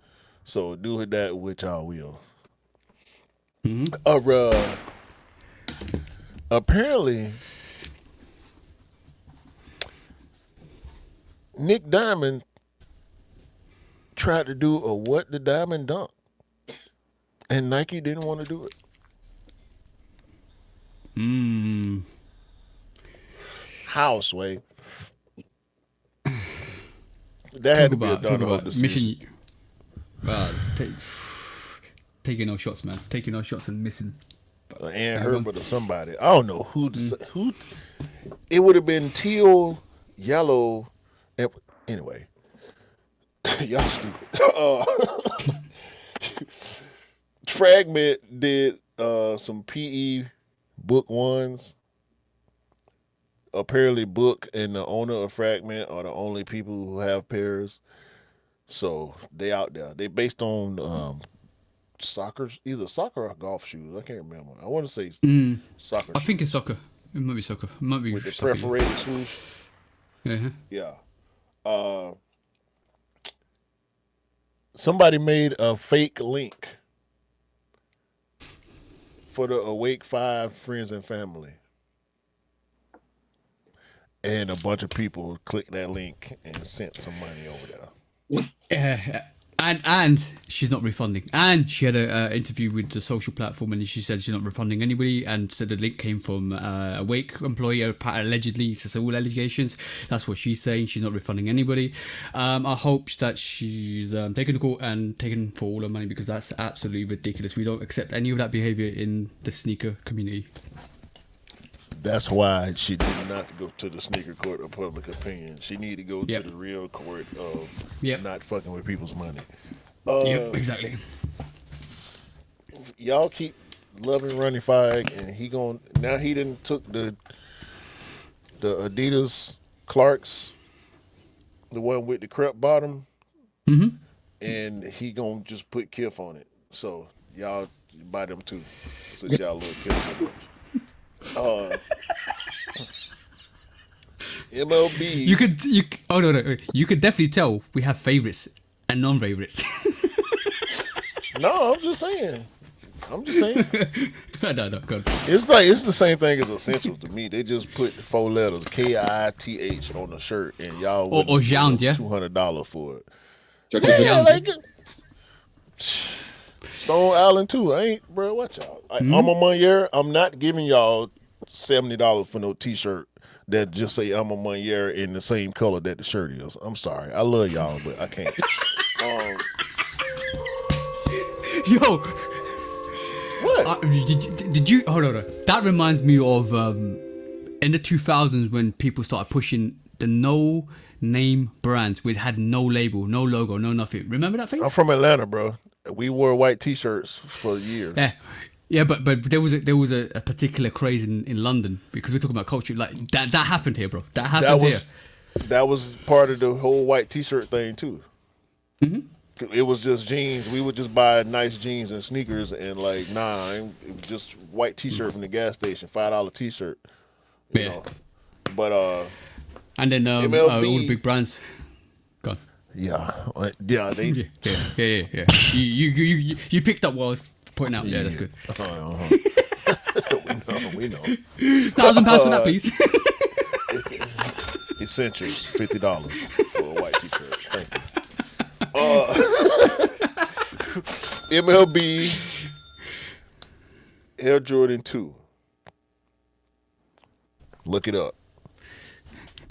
So do it that which I will. Apparently Nick Diamond tried to do a what the Diamond dunk, and Nike didn't want to do it. How, Sway? That had to be a Talk done about decision. mission. Taking no shots, man. Taking no shots and missing. Ann Herbert or somebody. I don't know who. Who? It would have been teal, yellow. And, anyway, y'all stupid. Fragment did some PE book ones. Apparently, Book and the owner of Fragment are the only people who have pairs. So they out there. They based on soccer, either soccer or golf shoes. I can't remember. I want to say soccer. I think it's soccer. It might be soccer. It might be with the soccer, perforated swoosh. yeah. Yeah. Somebody made a fake link for the Awake 5 friends and family. And a bunch of people clicked that link and sent some money over there. And she's not refunding. And she had an interview with the social platform, and she said she's not refunding anybody. And so the link came from a Wake employee, allegedly. It's all allegations. That's what she's saying. She's not refunding anybody. I hope that she's taken to court and taken for all her money, because that's absolutely ridiculous. We don't accept any of that behavior in the sneaker community. That's why she did not go to the sneaker court of public opinion. She needed to go Yep. to the real court of Yep. not fucking with people's money. Yep, exactly. Y'all keep loving Ronnie Fike, and he didn't took the Adidas Clarks, the one with the crepe bottom, and he gonna just put Kif on it. So y'all buy them too, since y'all love Kif so much. MLB. You could definitely tell we have favorites and non-favorites. No, I'm just saying. No, God. it's the same thing as Essentials to me. They just put 4 letters KITH on the shirt, and y'all Or Jean, yeah? $200 for it. Check Yeah, it. like it. Stone Island too. I ain't, bro. Watch y'all. I'm a Monier. I'm not giving y'all $70 for no T-shirt that just say I'm a Monier in the same color that the shirt is. I'm sorry. I love y'all, but I can't. Yo, What? did you hold on? That reminds me of in the 2000s when people started pushing the no name brands which had no label, no logo, no nothing. Remember that phase? I'm from Atlanta, bro. We wore white T-shirts for years. Yeah. Yeah, but there was a particular craze in London because we're talking about culture. Like that happened here, bro. That happened That was part of the whole white T-shirt thing too. Mm-hmm. It was just jeans. We would just buy nice jeans and sneakers, and like, it was just white T-shirt from the gas station, $5 T-shirt. You Yeah. know. But And then MLB all the big brands. Gone. yeah, they. Yeah. You picked up what I was pointing out. Yeah, that's good. We know. £1,000 for that, please. Essentials, $50 for a white T-shirt. Thank you. MLB Air Jordan 2. Look it up.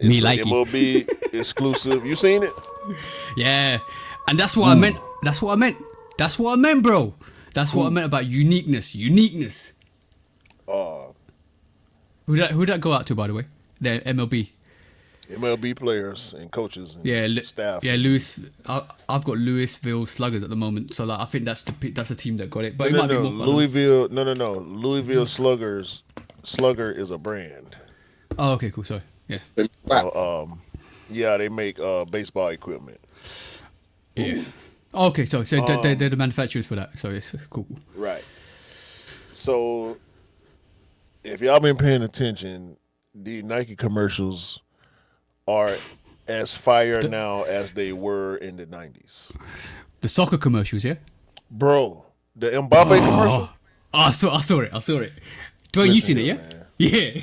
Me It's like an it. MLB exclusive. You seen it? Yeah, and that's what I meant. That's what I meant, bro. That's what I meant about uniqueness. Who that go out to, by the way? The MLB. MLB players and coaches and Yeah, staff. Yeah, Lewis. I've got Louisville Sluggers at the moment, so like I think that's the team that got it. But it might be more. Louisville. No. Louisville Sluggers. Slugger is a brand. Oh, okay, cool. Sorry. Yeah. Yeah, they make baseball equipment. Yeah. Okay, so they're the manufacturers for that. So it's cool. Right. So, if y'all been paying attention, the Nike commercials are as fire now as they were in the 90s. The soccer commercials, yeah. Bro, the Mbappe commercial. I saw it. Dwayne, you seen it, yeah? Man. Yeah.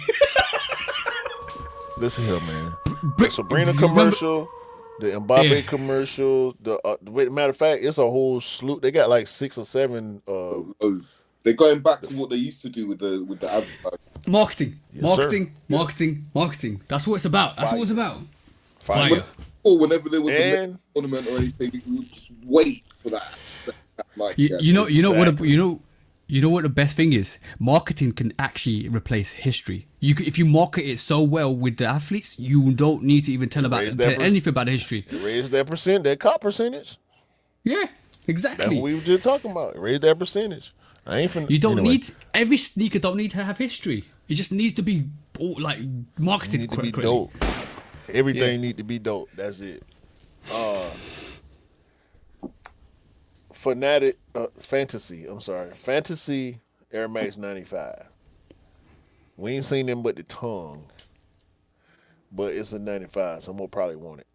Listen here, man. But- The Sabrina you remember- commercial, the Mbappe Yeah. commercial. Matter of fact, it's a whole slew. They got like 6 or 7. Those. They're going back to what they used to do with the advertising. Marketing. Yes, sir. Marketing. That's what it's about. Fire. Or whenever there was a And tournament or anything, you would just wait for that. Like, You know Exactly. what the best thing is? Marketing can actually replace history. If you market it so well with the athletes, you don't need to even tell anything about the history. raise that cop percentage. Yeah, That's exactly. what we were just talking about. Raise that percentage. I ain't finna. You don't anyway, need every sneaker. Don't need to have history. It just needs to be like marketed need to be correctly. dope. Everything Yeah. need to be dope. That's it. Fantasy Air Max 95. We ain't seen them but the tongue, but it's a 95, so I'm gonna probably want it.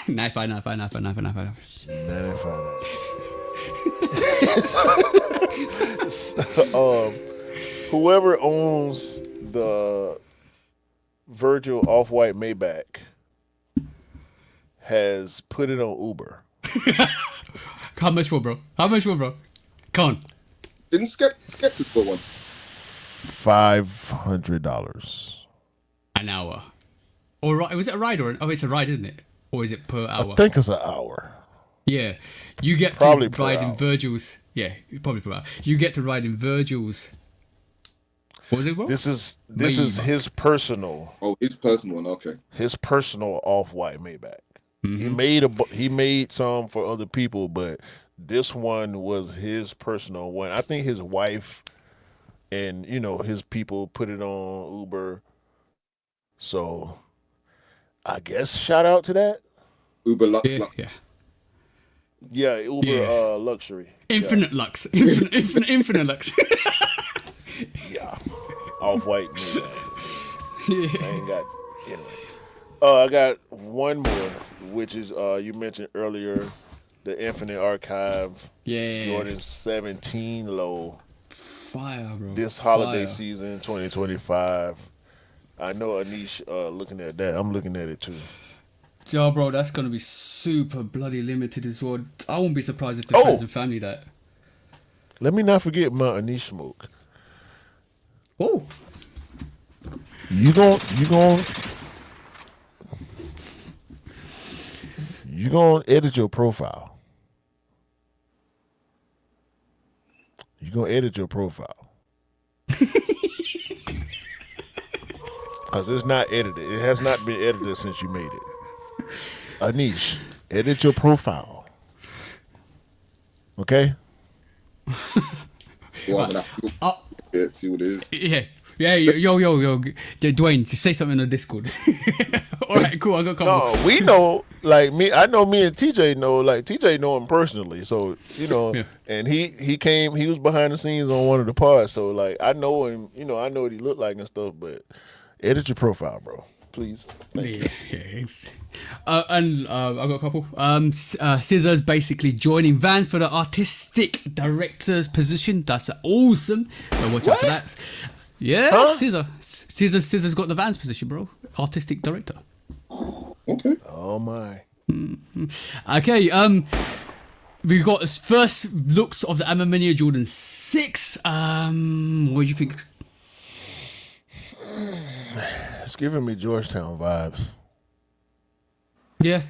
95. 95. Whoever owns the Virgil Off-White Maybach has put it on Uber. How much for, bro? Come on. Didn't Skeptic got one? $500. An hour. Or was it a ride or? Oh, it's a ride, isn't it? Or is it per hour? I think it's an hour. Yeah, you get Probably to per ride in hour. Virgil's. Yeah, probably per hour. You get to ride in Virgil's. What was it, bro? This is his personal Oh, his personal one. Okay. Off-White Maybach. Mm-hmm. He made some for other people, but this one was his personal one. I think his wife and his people put it on Uber. So I guess shout out to that. Uber Lux. yeah, Lux. yeah. Yeah, Uber Yeah. luxury. Infinite lux. Infinite lux. Yeah. Off-White Maybach. Yeah. I ain't got anyway. I got one more, which is you mentioned earlier, the Infinite Archive Yeah. Jordan 17 low Fire, bro. this holiday Fire. season 2025. I know Anish looking at that. I'm looking at it too. Yo, bro, that's gonna be super bloody limited as well. I won't be surprised if the Oh. friends and family that. Let me not forget my Anish smoke. Oh, You gonna edit your profile. you're gonna edit your profile. Because it's not edited. It has not been edited since you made it. Anish, edit your profile. Okay? Well, I'm gonna have to see what it is. Yeah, yo, Dwayne, just say something on Discord. All right, cool. I got a couple. No, we know, like me. I know me and TJ know. Like TJ know him personally, so you know. Yeah. And he came. He was behind the scenes on one of the pods, so like I know him. You know, I know what he looked like and stuff. But edit your profile, bro, please. Yeah. And I got a couple. Scissors basically joining Vans for the artistic director's position. That's awesome. Watch out for that. Yeah, Huh? Scissors got the Vans position, bro. Artistic director. Okay. Oh my. Okay, we got his first looks of the Armani Jordan 6. What do you think? It's giving me Georgetown vibes. Yeah.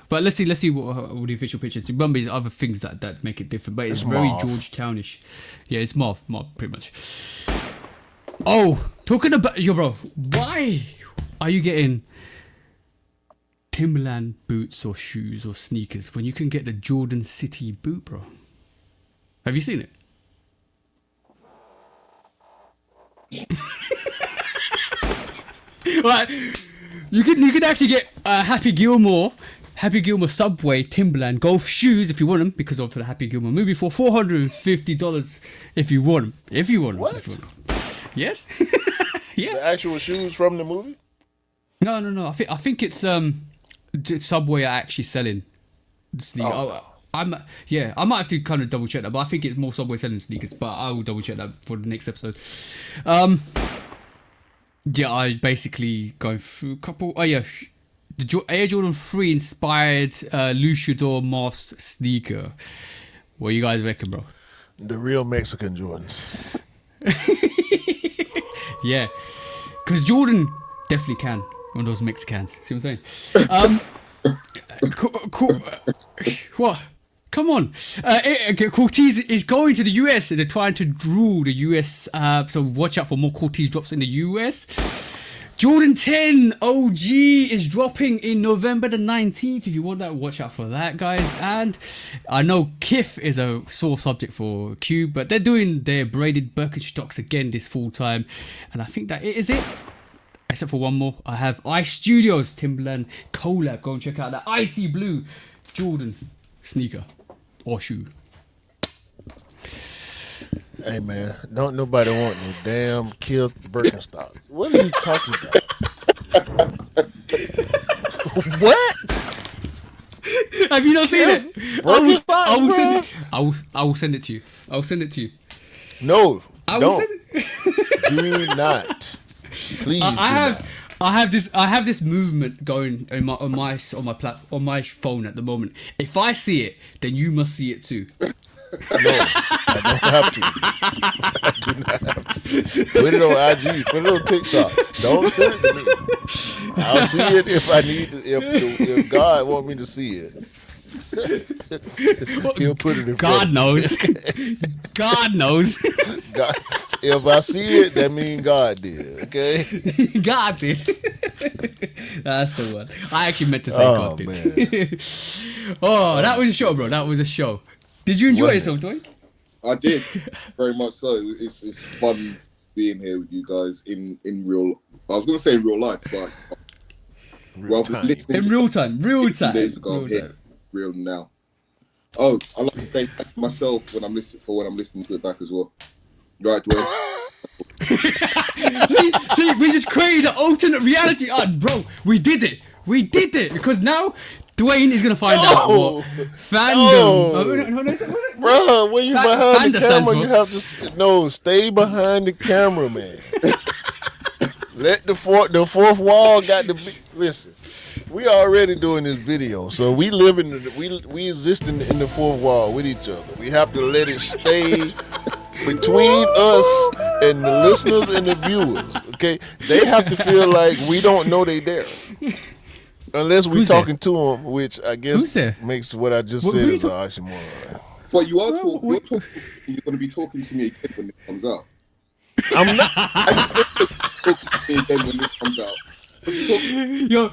But let's see what the official pictures. Remember, there's other things that make it different, but it's very mauve. Georgetownish. Yeah, it's mauve, pretty much. Oh, talking about bro, why are you getting Timberland boots or shoes or sneakers when you can get the Jordan City boot, bro? Have you seen it? Right, you can actually get Happy Gilmore Subway Timberland golf shoes if you want them, because of the Happy Gilmore movie, for $450 if you want them. If you want them. What? If you want them. Yes. Yeah. The actual shoes from the movie? No. I think it's Subway are actually selling the sneakers. I might have to kind of double check that, but I think it's more Subway selling sneakers. But I will double check that for the next episode. Yeah, I basically going through a couple. Oh yeah, the Air Jordan 3 inspired Luchador Moss sneaker. What you guys reckon, bro? The real Mexican Jordans. Yeah, because Jordan definitely can on those Mexicans. See what I'm saying? Cool. What? Come on. Cortez is going to the US. They're trying to rule the US. So watch out for more Cortez drops in the US. Jordan 10 OG is dropping in November the 19th. If you want that, watch out for that, guys. And I know Kith is a sore subject for Cube, but they're doing their braided Birkenstocks again this full time. And I think that is it. Except for one more. I have Ice Studios Timberland collab. Go and check out that icy blue Jordan sneaker or shoe. Hey man, don't nobody want no damn killed Birkenstocks. What are you talking about? What? Have you not seen it? Birkenstocks, I will send it to you. I'll send it to you. No, I will don't. send it. Do not. Please. I have this movement going on my phone at the moment. If I see it, then you must see it too. No, I don't have to. I do not have to. Put it on IG. Put it on TikTok. Don't send it to me. I'll see it if I need to. If God want me to see it, He'll put it in. God knows. God knows. God, if I see it, that means God did. Okay. God did. That's the one. I actually meant to say God did. Man. Oh, that was a show, bro. That was a show. Did you enjoy yourself, Dwayne? I did, very much so. It's fun being here with you guys in real. I was going to say in real life, but In real time. Real time. Days ago, real now. Oh, I like to thank myself when I'm listening to it back as well. Right, Dwayne. see, we just created an alternate reality. Bro, we did it because now Dwayne is gonna find out what fandom. Bro, when you behind the stands camera, for? you have to stay behind the camera, man. Let the fourth wall got the listen. We already doing this video, so we live in we exist in the fourth wall with each other. We have to let it stay between us and the listeners and the viewers. Okay, they have to feel like we don't know they there, unless we talking to them, which I guess makes what I just said is an oxymoron. But you are talking. You're talking. You're going to be talking to me again when this comes out. I'm not. Talking to me again when this comes out. Yo,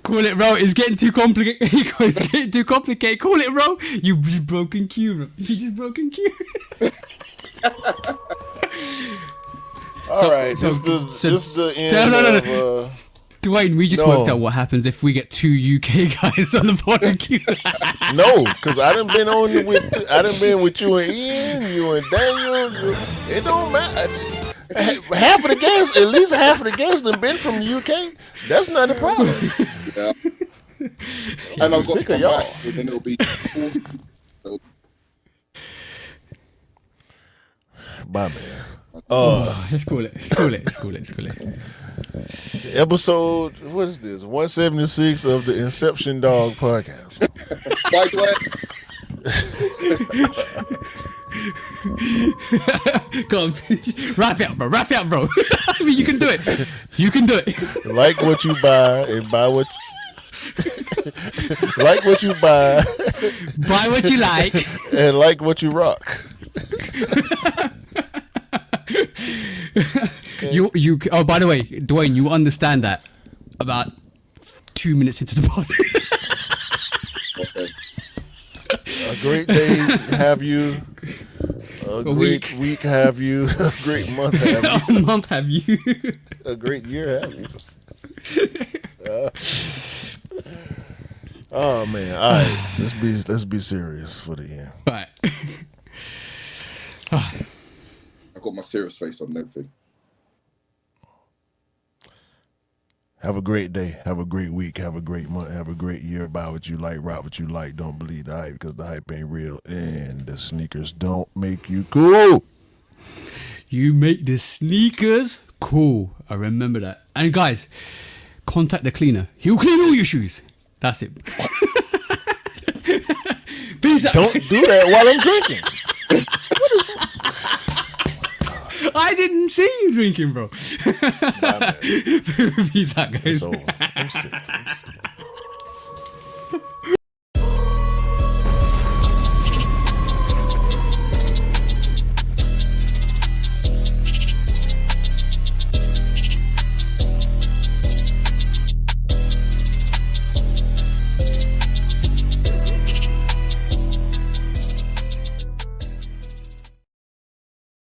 call it, bro. It's getting too complicated. It's getting too complicated. Call it, bro. You just broken Q, bro. You just broken Q. All right, so- this is the end No. of. Dwayne, we just No. worked out what happens if we get 2 UK guys on the bottom queue. No, because I done been on with I done been with you and Ian, you and Daniel. It don't matter. Half of the guests, at least half of the guests, done been from the UK. That's not a problem. Yeah. And I've got sick to of come y'all. back, so then it'll be. Bye, man. Let's call it. Let's call it. Let's call it. Let's call it. Episode, what is this? 176 of the Inception Dog podcast. By the way, Go on, wrap it up, bro. Wrap it up, bro. I mean, you can do it. You can do it. Like what you buy and buy what like what you buy Buy what you like. and like what you rock. You. Oh, by the way, Dwayne, you understand that about 2 minutes into the pod. okay. A great day have you. A great week have you. A great month have you. A month have you? A great year have you. Oh man! All right, let's be serious for the end. Right. I got my serious face on and everything. Have a great day. Have a great week. Have a great month. Have a great year. Buy what you like. Rock what you like. Don't believe the hype because the hype ain't real. And the sneakers don't make you cool. You make the sneakers cool. I remember that. And guys, contact the cleaner. He'll clean all your shoes. That's it. Peace out. Don't guys. do that while I'm drinking. I didn't see you drinking, bro. Bye, man. Peace out, guys. It's over. I'm sick.